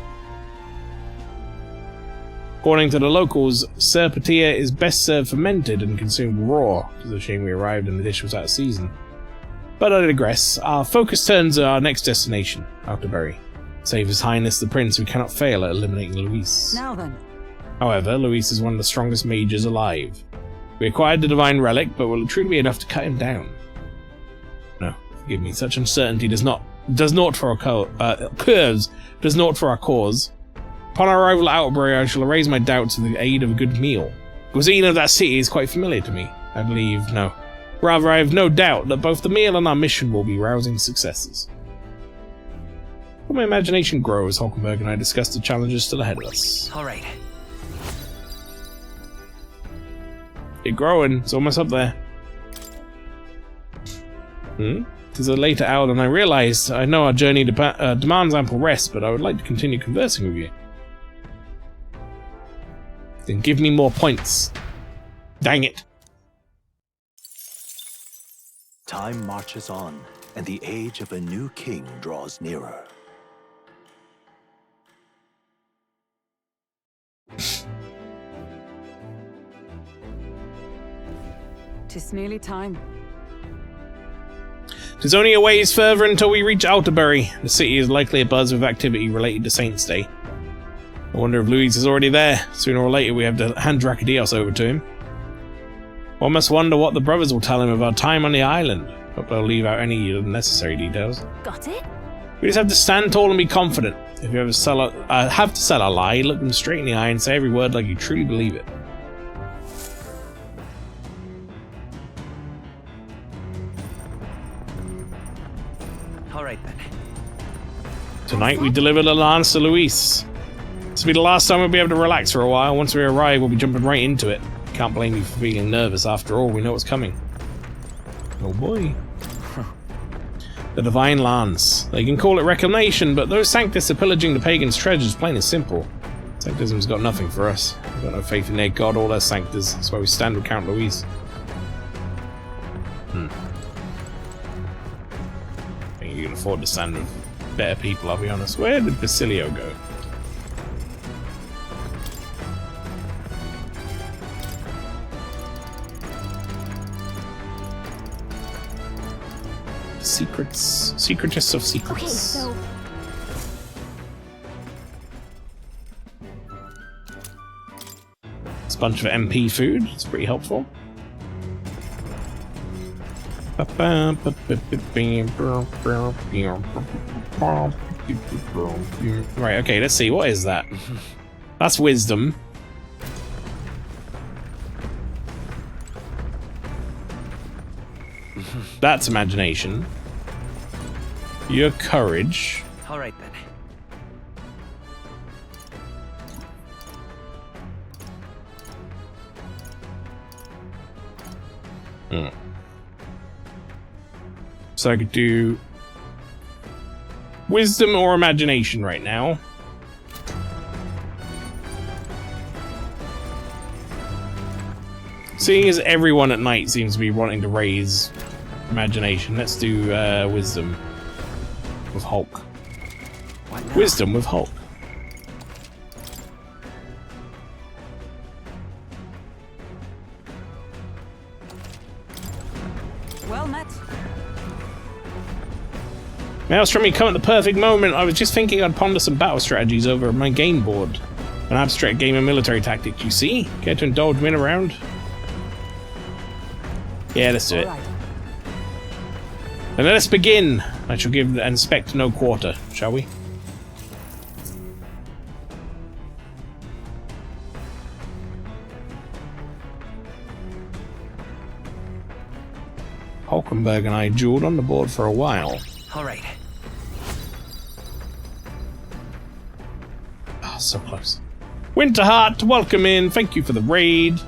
According to the locals, serpentia is best served fermented and consumed raw. It's a shame we arrived and the dish was out of season. But I digress. Our focus turns to our next destination, Altabury. Save His Highness the Prince, we cannot fail at eliminating Luis. Now then. However, Luis is one of the strongest mages alive. We acquired the Divine Relic, but will it truly be enough to cut him down? No, forgive me, such uncertainty does naught for our cause. Upon our arrival at Altabury, I shall erase my doubts with the aid of a good meal. The cuisine of that city is quite familiar to me. I believe, no. Rather, I have no doubt that both the meal and our mission will be rousing successes. But my imagination grows, Hulkenberg and I discuss the challenges still ahead of us. Alright. It's growing, it's almost up there. It is a later hour than I realized. I know our journey demands ample rest, but I would like to continue conversing with you. Then give me more points. Dang it. Time marches on, and the age of a new king draws nearer. 'Tis nearly time. 'Tis only a ways further until we reach Altabury. The city is likely abuzz with activity related to Saint's Day. I wonder if Louis is already there. Sooner or later we have to hand Dracadios over to him. One must wonder what the brothers will tell him of our time on the island. Hope they'll leave out any unnecessary details. Got it? We just have to stand tall and be confident. If you ever have to sell a lie, look them straight in the eye and say every word like you truly believe it. Alright then. Tonight we deliver the lance to Luis. This will be the last time we'll be able to relax for a while. Once we arrive, we'll be jumping right into it. Can't blame you for feeling nervous. After all, we know what's coming. Oh boy. The Divine Lance. They can call it reclamation, but those Sanctus are pillaging the pagans' treasures, plain and simple. Sanctism's got nothing for us. We've got no faith in their god or their Sanctus. That's why we stand with Count Luis. You can afford to stand with better people, I'll be honest. Where did Basilio go? Secrets. Secretest of secrets. Okay, so It's a bunch of MP food. It's pretty helpful. Right, okay, let's see. What is that? That's wisdom. That's imagination. Your courage. All right then. So I could do wisdom or imagination right now. Seeing as everyone at night seems to be wanting to raise imagination, let's do wisdom with Hulk. Wisdom with Hulk. Well met. Maelstrom, you come at the perfect moment. I was just thinking I'd ponder some battle strategies over my game board. An abstract game of military tactics, you see? Care to indulge me in a round? Yeah, let's do it. And let us begin. I shall give and inspect no quarter, shall we? Hulkenberg and I dueled on the board for a while. All right. Oh, so close. Winterheart, welcome in. Thank you for the raid.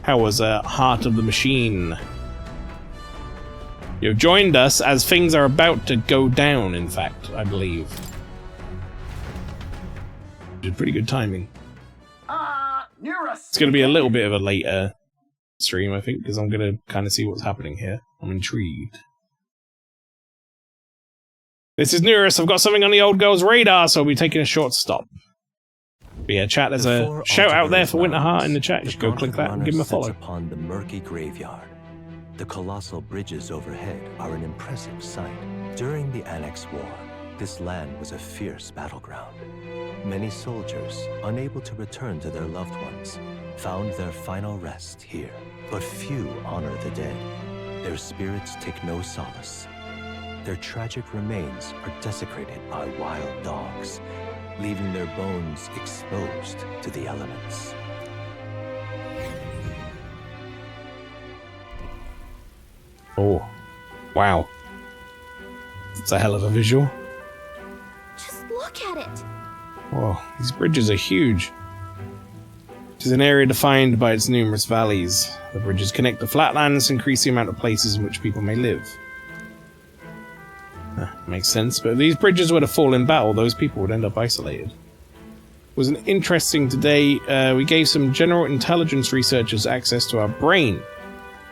How was Heart of the Machine? You've joined us as things are about to go down, in fact, I believe. Did pretty good timing. It's going to be a little bit of a later stream, I think, because I'm going to kind of see what's happening here. I'm intrigued. This is Neurus. I've got something on the old girl's radar, so I'll be taking a short stop. But yeah, chat, there's a shout out there for Winterheart in the chat. You should go click that and give him a follow. Upon the murky graveyard. The colossal bridges overhead are an impressive sight. During the Annex War, this land was a fierce battleground. Many soldiers, unable to return to their loved ones, found their final rest here. But few honor the dead. Their spirits take no solace. Their tragic remains are desecrated by wild dogs, leaving their bones exposed to the elements. Oh, wow. It's a hell of a visual. just look at it. Whoa, these bridges are huge. It is an area defined by its numerous valleys. The bridges connect the flatlands, increase the amount of places in which people may live. Makes sense, but if these bridges were to fall in battle, those people would end up isolated. It was an interesting today. We gave some general intelligence researchers access to our brain.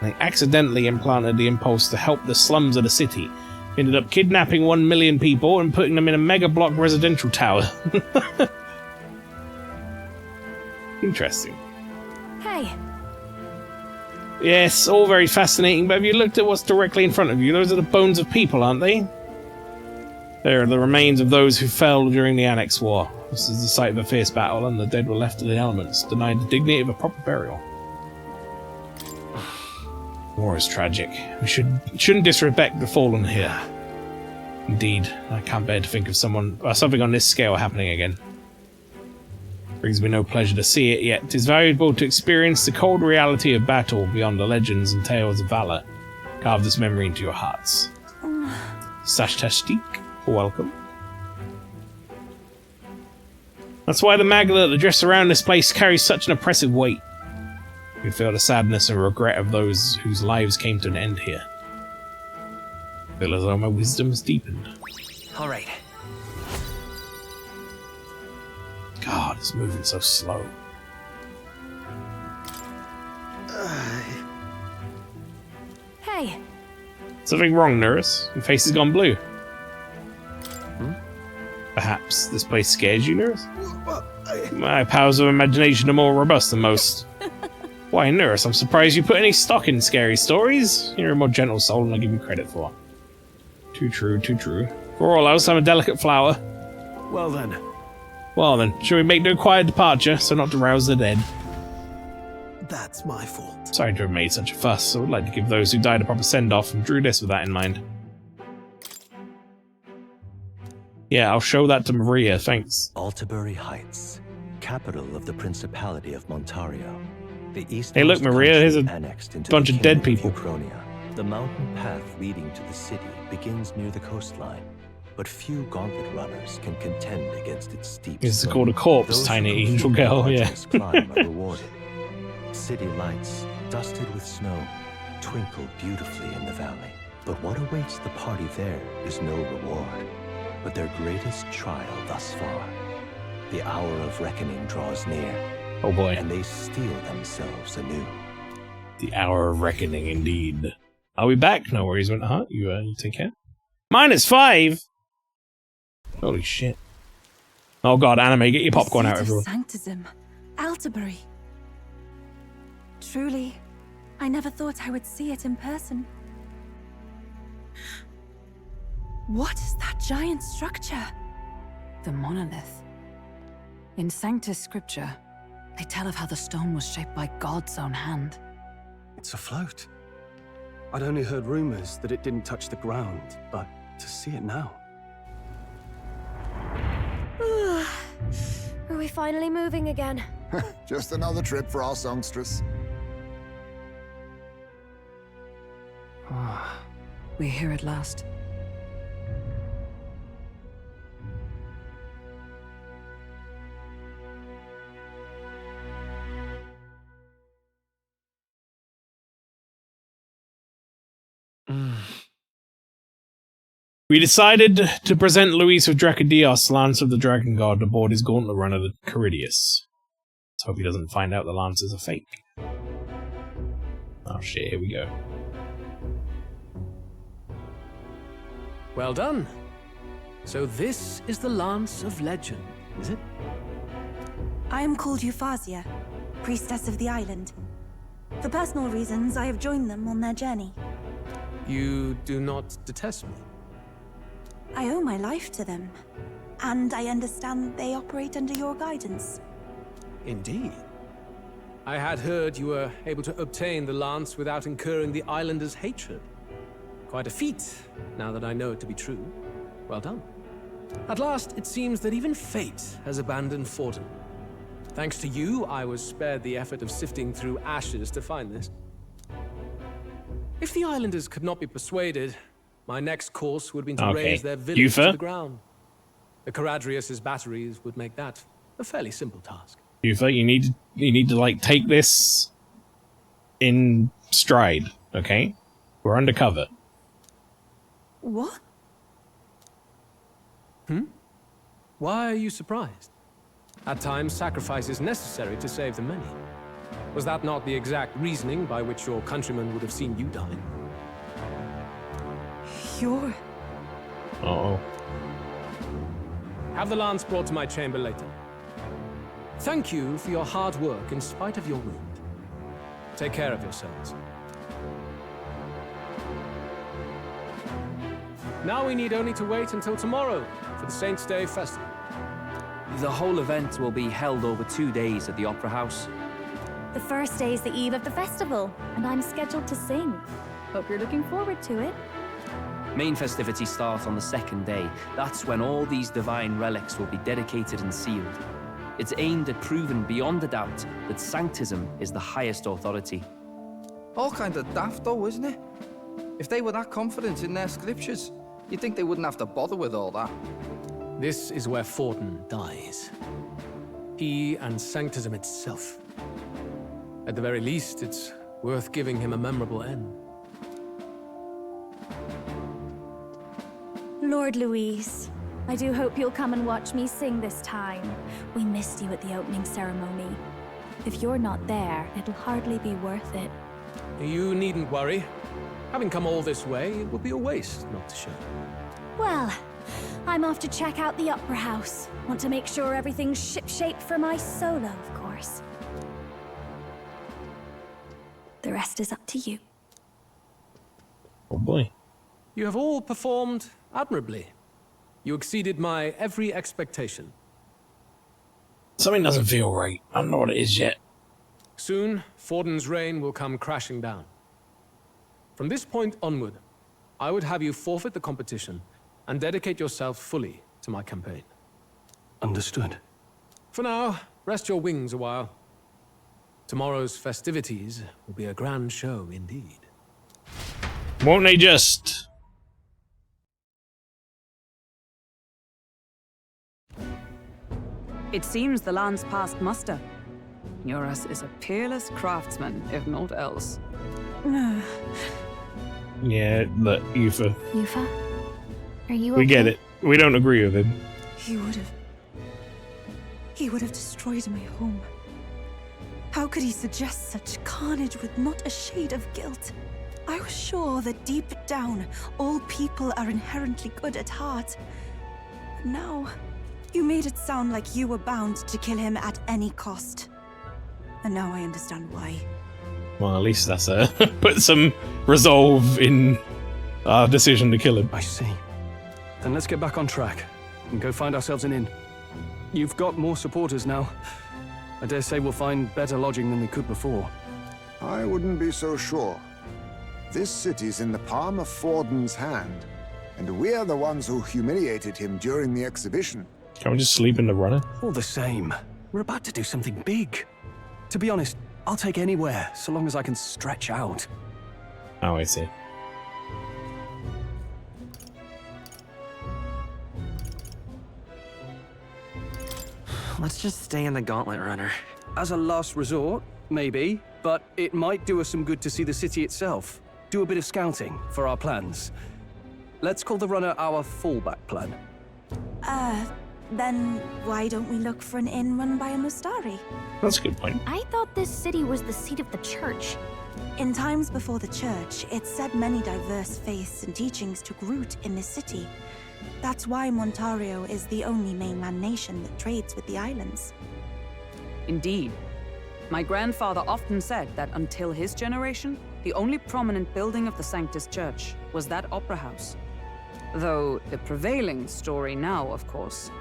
They accidentally implanted the impulse to help the slums of the city. Ended up kidnapping 1 million people and putting them in a mega block residential tower. Interesting. Hey. Yes, all very fascinating, but have you looked at what's directly in front of you? Those are the bones of people, aren't they? They are the remains of those who fell during the Annex War. This is the site of a fierce battle, and the dead were left to the elements, denied the dignity of a proper burial. War is tragic. We shouldn't disrespect the fallen here. Indeed, I can't bear to think of something on this scale happening again. Brings me no pleasure to see it, yet 'tis valuable to experience the cold reality of battle beyond the legends and tales of valor. Carve this memory into your hearts. Sashtastik, welcome. That's why the magla that drifts around this place carries such an oppressive weight. You feel the sadness and regret of those whose lives came to an end here. I feel as though my wisdom is deepened. All right. God, it's moving so slow. Hey. Something wrong, nurse? Your face has gone blue. Perhaps this place scares you, nurse? My powers of imagination are more robust than most. Why, nurse, I'm surprised you put any stock in scary stories. You're a more gentle soul than I give you credit for. Too true, too true. For all else, I'm a delicate flower. Well then. Well then, shall we make no quiet departure, so not to rouse the dead? That's my fault. Sorry to have made such a fuss. I would like to give those who died a proper send-off, and drew this with that in mind. Yeah, I'll show that to Maria, thanks. Altabury Heights, capital of the Principality of Montario. The east. Hey, look, Maria, here's a bunch of dead people. The mountain path leading to the city begins near the coastline, but few gauntlet runners can contend against its steep. This is called a corpse, tiny angel girl, yeah. Climb are rewarded. City lights, dusted with snow, twinkle beautifully in the valley. But what awaits the party there is no reward, but their greatest trial thus far. The hour of reckoning draws near. Oh boy. And they steel themselves anew. The hour of reckoning, indeed. Are we back? No worries, huh? You take care. -5! Holy shit. Oh god, anime, get your popcorn out, everyone. Sanctism, Altabury. Truly, I never thought I would see it in person. What is that giant structure? The monolith. In Sanctus Scripture, they tell of how the stone was shaped by God's own hand. It's afloat. I'd only heard rumors that it didn't touch the ground, but to see it now. Are we finally moving again? Just another trip for our songstress. We're here at last. We decided to present Luis with Dracodios, Lance of the Dragon God, aboard his gauntlet runner, the Caridius. Let's hope he doesn't find out the lances are fake. Oh shit, here we go. Well done. So this is the Lance of Legend, is it? I am called Euphrasia, priestess of the island. For personal reasons, I have joined them on their journey. You do not detest me? I owe my life to them, and I understand they operate under your guidance. Indeed. I had heard you were able to obtain the lance without incurring the islanders' hatred. Quite a feat, now that I know it to be true. Well done. At last, it seems that even fate has abandoned Fortin. Thanks to you, I was spared the effort of sifting through ashes to find this. If the islanders could not be persuaded, my next course would have been to raise their village to the ground. The Caradrius' batteries would make that a fairly simple task. Yufa, you need to like take this in stride, okay? We're undercover. What? Why are you surprised? At times, sacrifice is necessary to save the many. Was that not the exact reasoning by which your countrymen would have seen you die? You're... Uh-oh. Have the lance brought to my chamber later. Thank you for your hard work in spite of your wound. Take care of yourselves. Now we need only to wait until tomorrow for the Saints' Day Festival. The whole event will be held over 2 days at the Opera House. The first day is the eve of the festival, and I'm scheduled to sing. Hope you're looking forward to it. Main festivities start on the second day. That's when all these divine relics will be dedicated and sealed. It's aimed at proving beyond a doubt that Sanctism is the highest authority. All kind of daft though, isn't it? If they were that confident in their scriptures, you'd think they wouldn't have to bother with all that. This is where Fortin dies. He and Sanctism itself. At the very least, it's worth giving him a memorable end. Lord Luis, I do hope you'll come and watch me sing this time. We missed you at the opening ceremony. If you're not there, it'll hardly be worth it. You needn't worry. Having come all this way, it would be a waste not to show. Well, I'm off to check out the Opera House. Want to make sure everything's shipshape for my solo, of course. The rest is up to you. Oh boy. You have all performed admirably. You exceeded my every expectation. Something doesn't feel right. I don't know what it is yet. Soon, Forden's reign will come crashing down. From this point onward, I would have you forfeit the competition and dedicate yourself fully to my campaign. Understood. For now, rest your wings a while. Tomorrow's festivities will be a grand show indeed. Won't they just? It seems the land's passed muster. Eurus is a peerless craftsman, if not else. Yeah, look, Yufa. Yufa? Are you We okay? get it. We don't agree with him. He would have destroyed my home. How could he suggest such carnage with not a shade of guilt? I was sure that deep down, all people are inherently good at heart. But now, you made it sound like you were bound to kill him at any cost. And now I understand why. Well, at least that's put some resolve in our decision to kill him. I see. Then let's get back on track and go find ourselves an inn. You've got more supporters now. I dare say we'll find better lodging than we could before. I wouldn't be so sure. This city's in the palm of Forden's hand, and we're the ones who humiliated him during the exhibition. Can we just sleep in the runner? All the same, we're about to do something big. To be honest, I'll take anywhere, so long as I can stretch out. Oh, I see. Let's just stay in the Gauntlet Runner. As a last resort, maybe, but it might do us some good to see the city itself. Do a bit of scouting for our plans. Let's call the runner our fallback plan. Then why don't we look for an inn run by a Mustari? That's a good point. I thought this city was the seat of the church. In times before the church, it's said many diverse faiths and teachings took root in this city. That's why Montario is the only mainland nation that trades with the islands. Indeed. My grandfather often said that until his generation, the only prominent building of the Sanctus Church was that opera house. Though the prevailing story now, of course,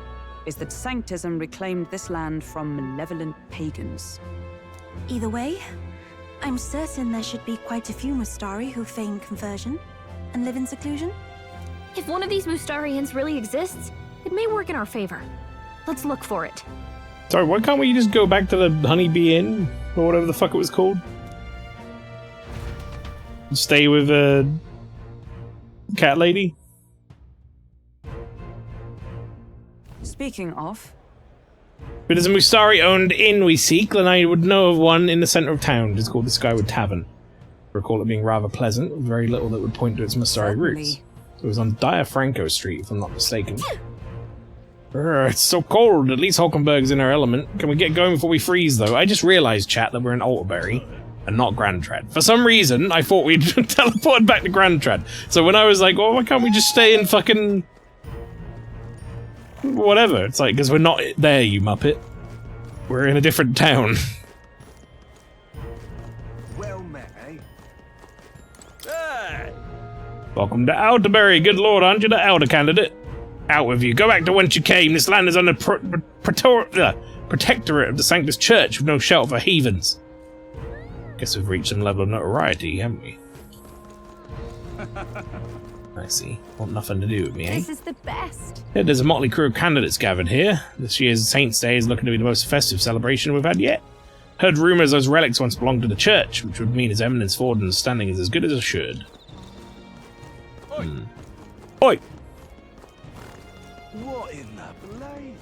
is that Sanctism reclaimed this land from malevolent pagans. Either way, I'm certain there should be quite a few Mustari who feign conversion and live in seclusion. If one of these Mustarians really exists, it may work in our favor. Let's look for it. Sorry, why can't we just go back to the Honeybee Inn? Or whatever the fuck it was called? Stay with a cat lady? Speaking of, If it is a Mustari-owned inn we seek, then I would know of one in the centre of town. It is called the Skyward Tavern. I recall it being rather pleasant, with very little that would point to its Mustari roots. It was on Diafranco Street, if I'm not mistaken. It's so cold. At least Hulkenberg's in her element. Can we get going before we freeze, though? I just realised, chat, that we're in Alterbury and not Grandtrad. For some reason, I thought we'd teleported back to Grandtrad. So when I was like, oh, why can't we just stay in fucking... whatever. It's like, because we're not there, you muppet. We're in a different town. Well met, eh? Welcome to Alterbury. Good lord, aren't you the elder candidate? Out with you. Go back to whence you came. This land is under protectorate of the Sanctus Church with no shelter for heathens. Guess we've reached some level of notoriety, haven't we? I see. Want nothing to do with me, eh? This is the best. Yeah, there's a motley crew of candidates gathered here. This year's Saints' Day is looking to be the most festive celebration we've had yet. Heard rumours those relics once belonged to the church, which would mean His Eminence Forden's standing is as good as it should. Oi! Oi! What in the blade?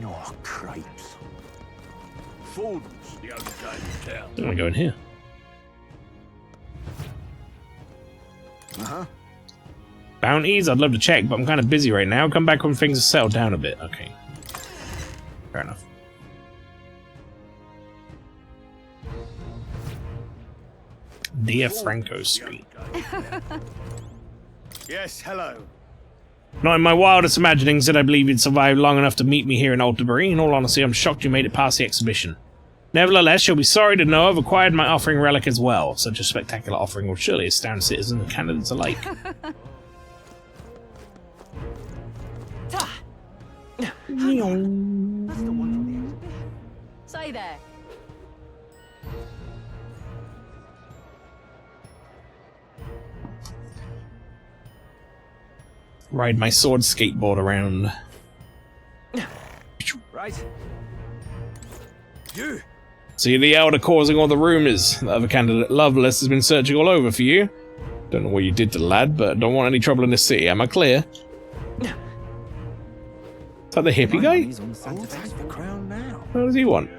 No cripes. Forden's the only game in town. I'm gonna go in here. Uh-huh. Bounties? I'd love to check, but I'm kind of busy right now. Come back when things have settled down a bit. Okay. Fair enough. Dear Franco Street. Yes, hello. Not in my wildest imaginings did I believe you'd survive long enough to meet me here in Alderbury. In all honesty, I'm shocked you made it past the exhibition. Nevertheless, you'll be sorry to know I've acquired my offering relic as well. Such a spectacular offering will surely astound citizens and candidates alike. Say there. Ride my sword skateboard around. Right. You. See the elder causing all the rumours. The other candidate, Loveless, has been searching all over for you. Don't know what you did to the lad, but don't want any trouble in the city. Am I clear? Is that the hippie guy? What does he want?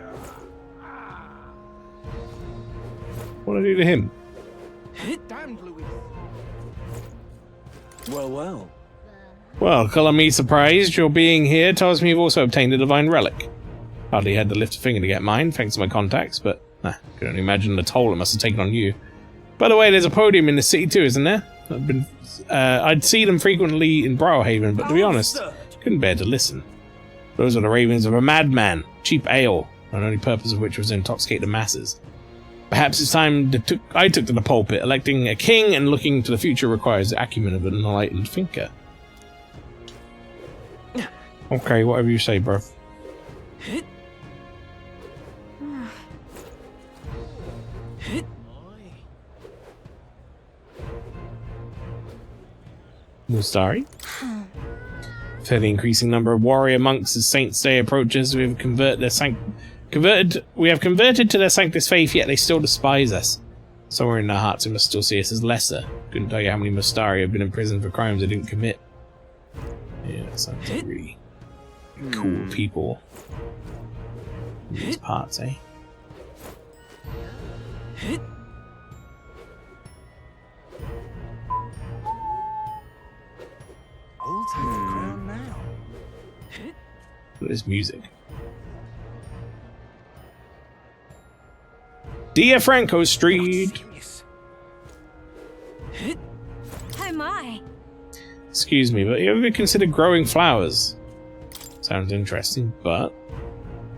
What do I do to him? Well, well. Well, colour me surprised. Your being here tells me you've also obtained a divine relic. Hardly had to lift a finger to get mine, thanks to my contacts, but I can only imagine the toll it must have taken on you. By the way, there's a podium in the city too, isn't there? I'd see them frequently in Browerhaven, but to be honest, couldn't bear to listen. Those are the ravings of a madman, cheap ale, and only purpose of which was to intoxicate the masses. Perhaps it's time I took to the pulpit. Electing a king and looking to the future requires the acumen of an enlightened thinker. Okay, whatever you say, bro. Mustari? For the increasing number of warrior monks as Saints' Day approaches, we have converted to their Sanctus faith, yet they still despise us. Somewhere in their hearts they must still see us as lesser. Couldn't tell you how many Mustari have been in prison for crimes they didn't commit. Yeah, that sounds like really cool people. In these parts, eh? Old time for crown now. Look at this music. Dear Franco Street. Oh my. Excuse me, but you ever considered growing flowers? Sounds interesting, but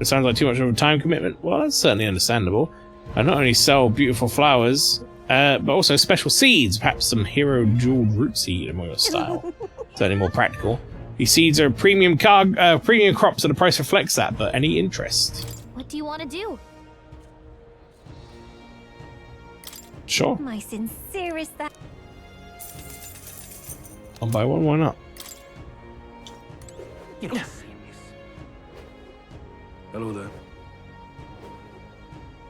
it sounds like too much of a time commitment. Well, that's certainly understandable. I not only sell beautiful flowers, but also special seeds, perhaps some hero jeweled root seed in your style. Certainly more practical. These seeds are premium crops, and the price reflects that, but any interest? What do you want to do? Sure. My sincerest that. I'll buy one, why not? You don't see this. Hello there.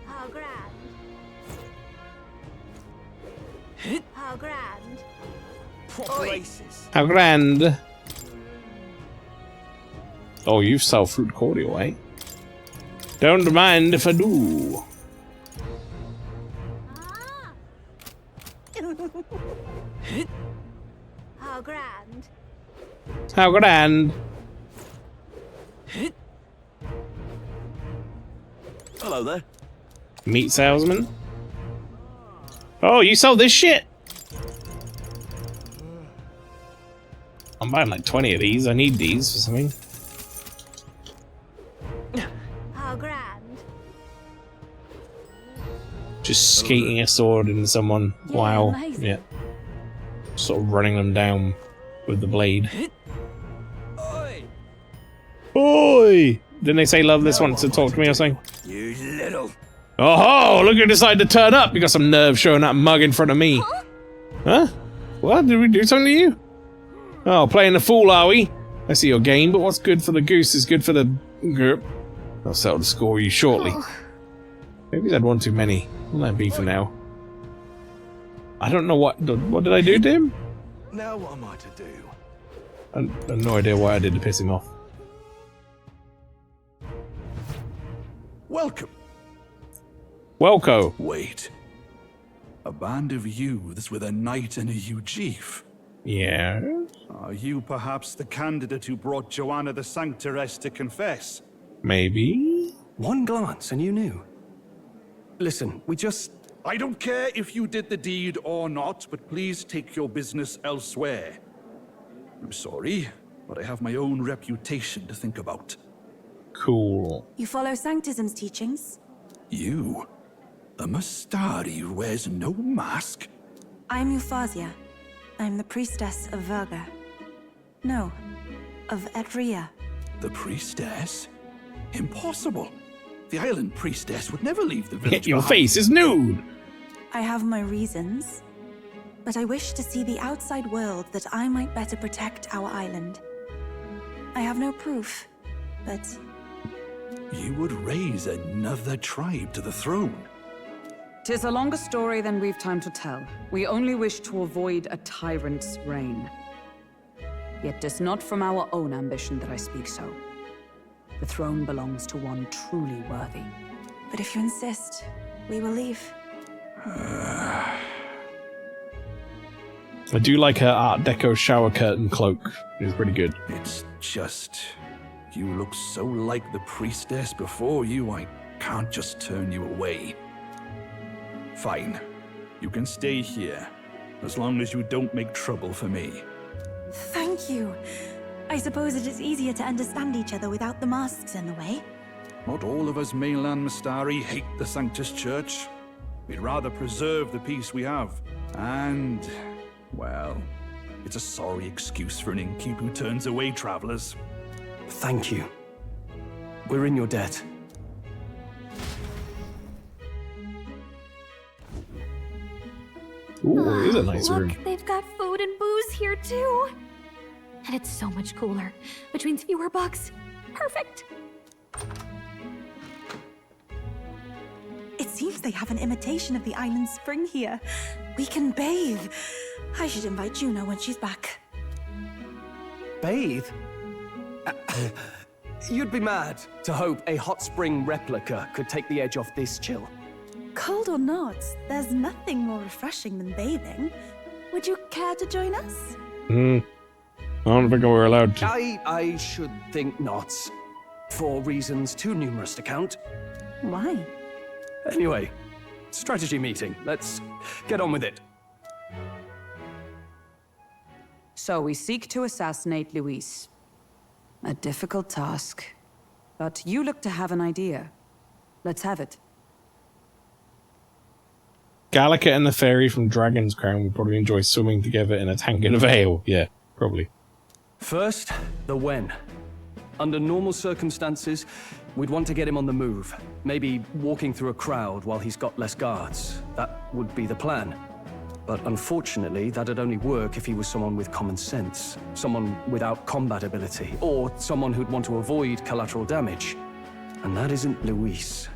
How grand. How grand. Proper aces. How grand. Oh, you sell fruit cordial, eh? Don't mind if I do. How grand. How grand. Hello there. Meat salesman. Oh, you sell this shit? I'm buying like 20 of these. I need these for something. How grand. Just skating a sword into someone. Wow. amazing. Yeah. Sort of running them down with the blade. Oi! Didn't they say Loveless wants to talk to me or something? You little. Oh, look who decided to turn up. You got some nerve showing that mug in front of me. Huh? What? Did we do something to you? Oh, playing the fool, are we? I see your game, but what's good for the goose is good for the grip. I'll settle the score with you shortly. Maybe he's had one too many. Let that be for now. I don't know what did I do to him? Now what am I to do? I have no idea why I did to piss him off. Welcome. Welco. Wait. A band of youths with a knight and a Ujief. Yeah. Are you perhaps the candidate who brought Joanna the Sanctoress to confess? Maybe. One glance and you knew. Listen, we just I don't care if you did the deed or not, but please take your business elsewhere. I'm sorry, but I have my own reputation to think about. Cool. You follow Sanctism's teachings? You? A Mastari who wears no mask? I'm Euphazia. I'm the priestess of Verga. No, of Etria. The priestess? Impossible. The island priestess would never leave the village Your behind. face is nude! I have my reasons, but I wish to see the outside world that I might better protect our island. I have no proof, but... You would raise another tribe to the throne. 'Tis a longer story than we've time to tell. We only wish to avoid a tyrant's reign. Yet 'tis not from our own ambition that I speak so. The throne belongs to one truly worthy. But if you insist, we will leave. I do like her Art Deco shower curtain cloak. It's pretty good. It's just... You look so like the priestess before you, I can't just turn you away. Fine. You can stay here, as long as you don't make trouble for me. Thank you. I suppose it is easier to understand each other without the masks in the way. Not all of us mainland Mastari hate the Sanctus Church. We'd rather preserve the peace we have. And, well, it's a sorry excuse for an innkeep who turns away travelers. Thank you. We're in your debt. Ooh, it is a nice Look, room. they've got food and booze here too. And it's so much cooler, which means fewer bugs. Perfect. It seems they have an imitation of the island spring here. We can bathe. I should invite Juno when she's back. Bathe? You'd be mad to hope a hot spring replica could take the edge off this chill. Cold or not, there's nothing more refreshing than bathing. Would you care to join us? I don't think we're allowed to. I should think not. For reasons too numerous to count. Why? Anyway, strategy meeting. Let's get on with it. So we seek to assassinate Luis. A difficult task. But you look to have an idea. Let's have it. Gallica and the fairy from Dragon's Crown would probably enjoy swimming together in a tankard of ale. Yeah, probably. First, the when. Under normal circumstances, we'd want to get him on the move. Maybe walking through a crowd while he's got less guards. That would be the plan. But unfortunately, that'd only work if he was someone with common sense. Someone without combat ability. Or someone who'd want to avoid collateral damage. And that isn't Luis.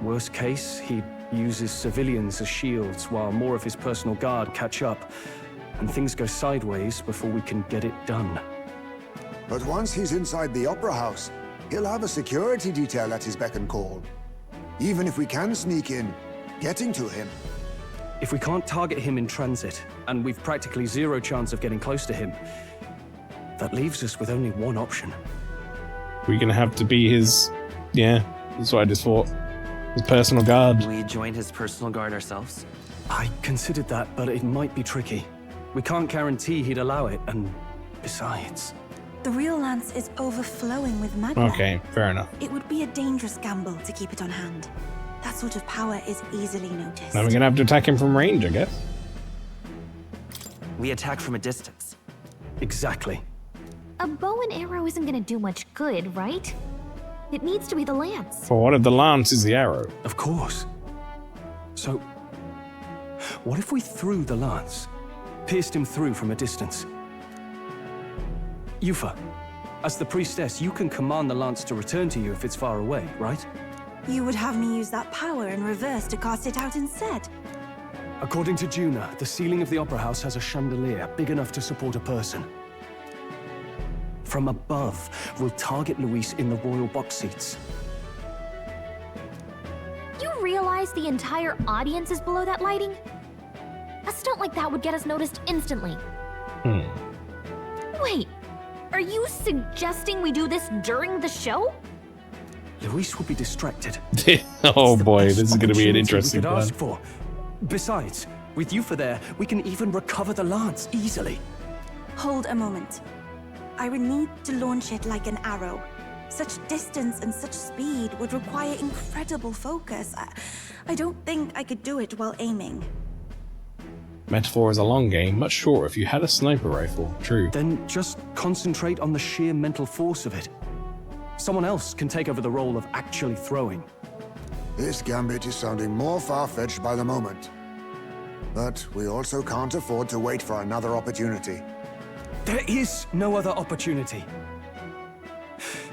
Worst case, he uses civilians as shields while more of his personal guard catch up. And things go sideways before we can get it done. But once he's inside the Opera House, he'll have a security detail at his beck and call. Even if we can sneak in, getting to him. If we can't target him in transit, and we've practically zero chance of getting close to him, that leaves us with only one option. We're gonna have to be his... Yeah, that's what I just thought. His personal guard. We join his personal guard ourselves? I considered that, but it might be tricky. We can't guarantee he'd allow it, and besides... The real lance is overflowing with magma. Okay, fair enough. It would be a dangerous gamble to keep it on hand. That sort of power is easily noticed. Now we're gonna have to attack him from range, I guess. We attack from a distance. Exactly. A bow and arrow isn't gonna do much good, right? It needs to be the lance. For what if the lance is the arrow? Of course. So, what if we threw the lance? Pierced him through from a distance? Yufa, as the priestess, you can command the lance to return to you if it's far away, right? You would have me use that power in reverse to cast it out instead. According to Juna, the ceiling of the Opera House has a chandelier big enough to support a person. From above, we'll target Luis in the royal box seats. You realize the entire audience is below that lighting? A stunt like that would get us noticed instantly. Wait, are you suggesting we do this during the show? Luis will be distracted. Oh boy, this is going to be an interesting we could plan. ask for. Besides, with Yufa there, we can even recover the lance easily. Hold a moment. I would need to launch it like an arrow. Such distance and such speed would require incredible focus. I don't think I could do it while aiming. Metaphor is a long game, much shorter if you had a sniper rifle. True. Then just concentrate on the sheer mental force of it. Someone else can take over the role of actually throwing. This gambit is sounding more far-fetched by the moment. But we also can't afford to wait for another opportunity. There is no other opportunity.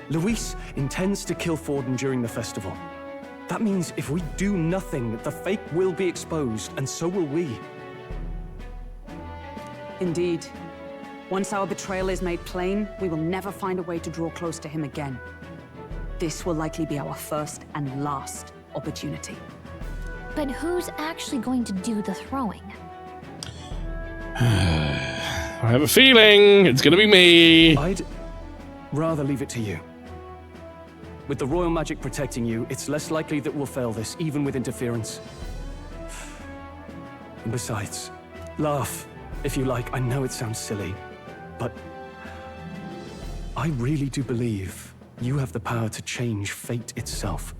Luis intends to kill Forden during the festival. That means if we do nothing, the fake will be exposed, and so will we. Indeed. Once our betrayal is made plain, we will never find a way to draw close to him again. This will likely be our first and last opportunity. But who's actually going to do the throwing? I have a feeling it's going to be me. I'd rather leave it to you. With the royal magic protecting you, it's less likely that we'll fail this, even with interference. And besides, laugh if you like. I know it sounds silly, but I really do believe you have the power to change fate itself.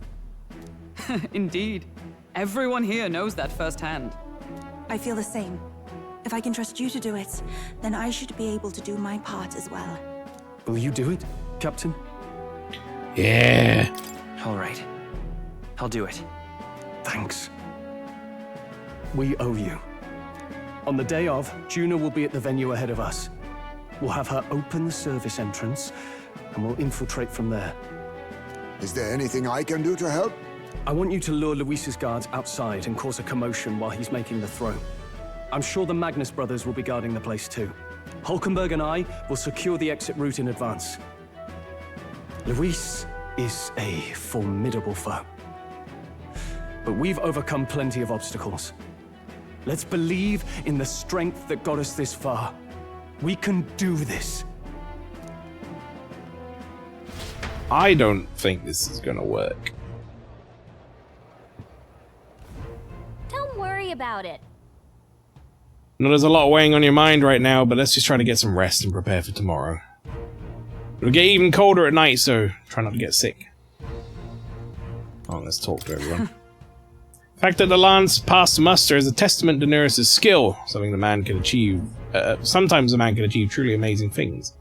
Indeed. Everyone here knows that firsthand. I feel the same. If I can trust you to do it, then I should be able to do my part as well. Will you do it, Captain? Yeah. All right. I'll do it. Thanks. We owe you. On the day of, Juna will be at the venue ahead of us. We'll have her open the service entrance, and we'll infiltrate from there. Is there anything I can do to help? I want you to lure Luis's guards outside and cause a commotion while he's making the throw. I'm sure the Magnus brothers will be guarding the place too. Hulkenberg and I will secure the exit route in advance. Luis is a formidable foe. But we've overcome plenty of obstacles. Let's believe in the strength that got us this far. We can do this. I don't think this is going to work. Don't worry about it. I know there's a lot weighing on your mind right now, but let's just try to get some rest and prepare for tomorrow. It'll get even colder at night, so try not to get sick. Oh, let's talk to everyone. The fact that the lance passed muster is a testament to Neris's skill, something the man can achieve. Sometimes a man can achieve truly amazing things.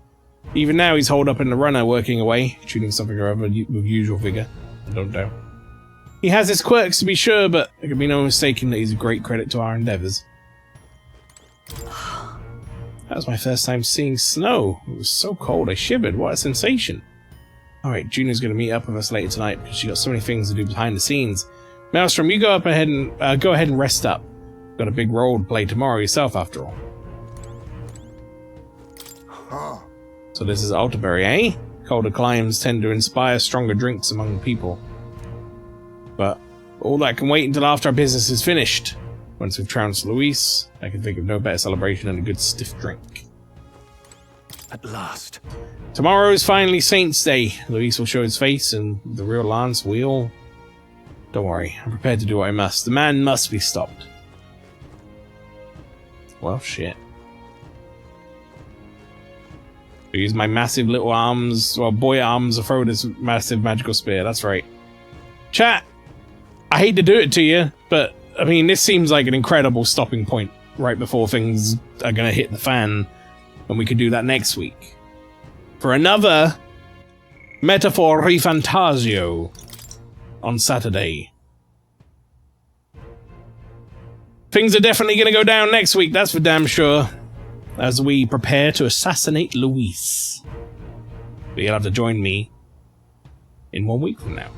Even now, he's holed up in the runner, working away, shooting something or other with usual vigor. I don't doubt. He has his quirks, to be sure, but there can be no mistaking that he's a great credit to our endeavors. That was my first time seeing snow. It was so cold, I shivered. What a sensation. Alright, Juna's going to meet up with us later tonight because she's got so many things to do behind the scenes. Maelstrom, you go ahead and rest up. Got a big role to play tomorrow yourself, after all. So this is Altaberry, eh? Colder climes tend to inspire stronger drinks among people. But all that can wait until after our business is finished. Once we've trounced Luis, I can think of no better celebration than a good stiff drink. At last. Tomorrow is finally Saint's Day. Luis will show his face, and the real Lance will... Don't worry, I'm prepared to do what I must. The man must be stopped. Well, shit. I use my massive little arms, well, boy arms to throw this massive magical spear. That's right. Chat, I hate to do it to you, but, I mean, this seems like an incredible stopping point right before things are going to hit the fan, and we could do that next week. For another Metaphor ReFantazio on Saturday. Things are definitely going to go down next week, that's for damn sure, as we prepare to assassinate Luis. But you'll have to join me in 1 week from now.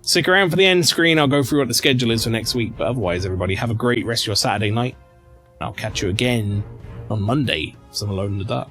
Stick around for the end screen, I'll go through what the schedule is for next week, but otherwise, everybody, have a great rest of your Saturday night. I'll catch you again on Monday for some Alone in the Dark.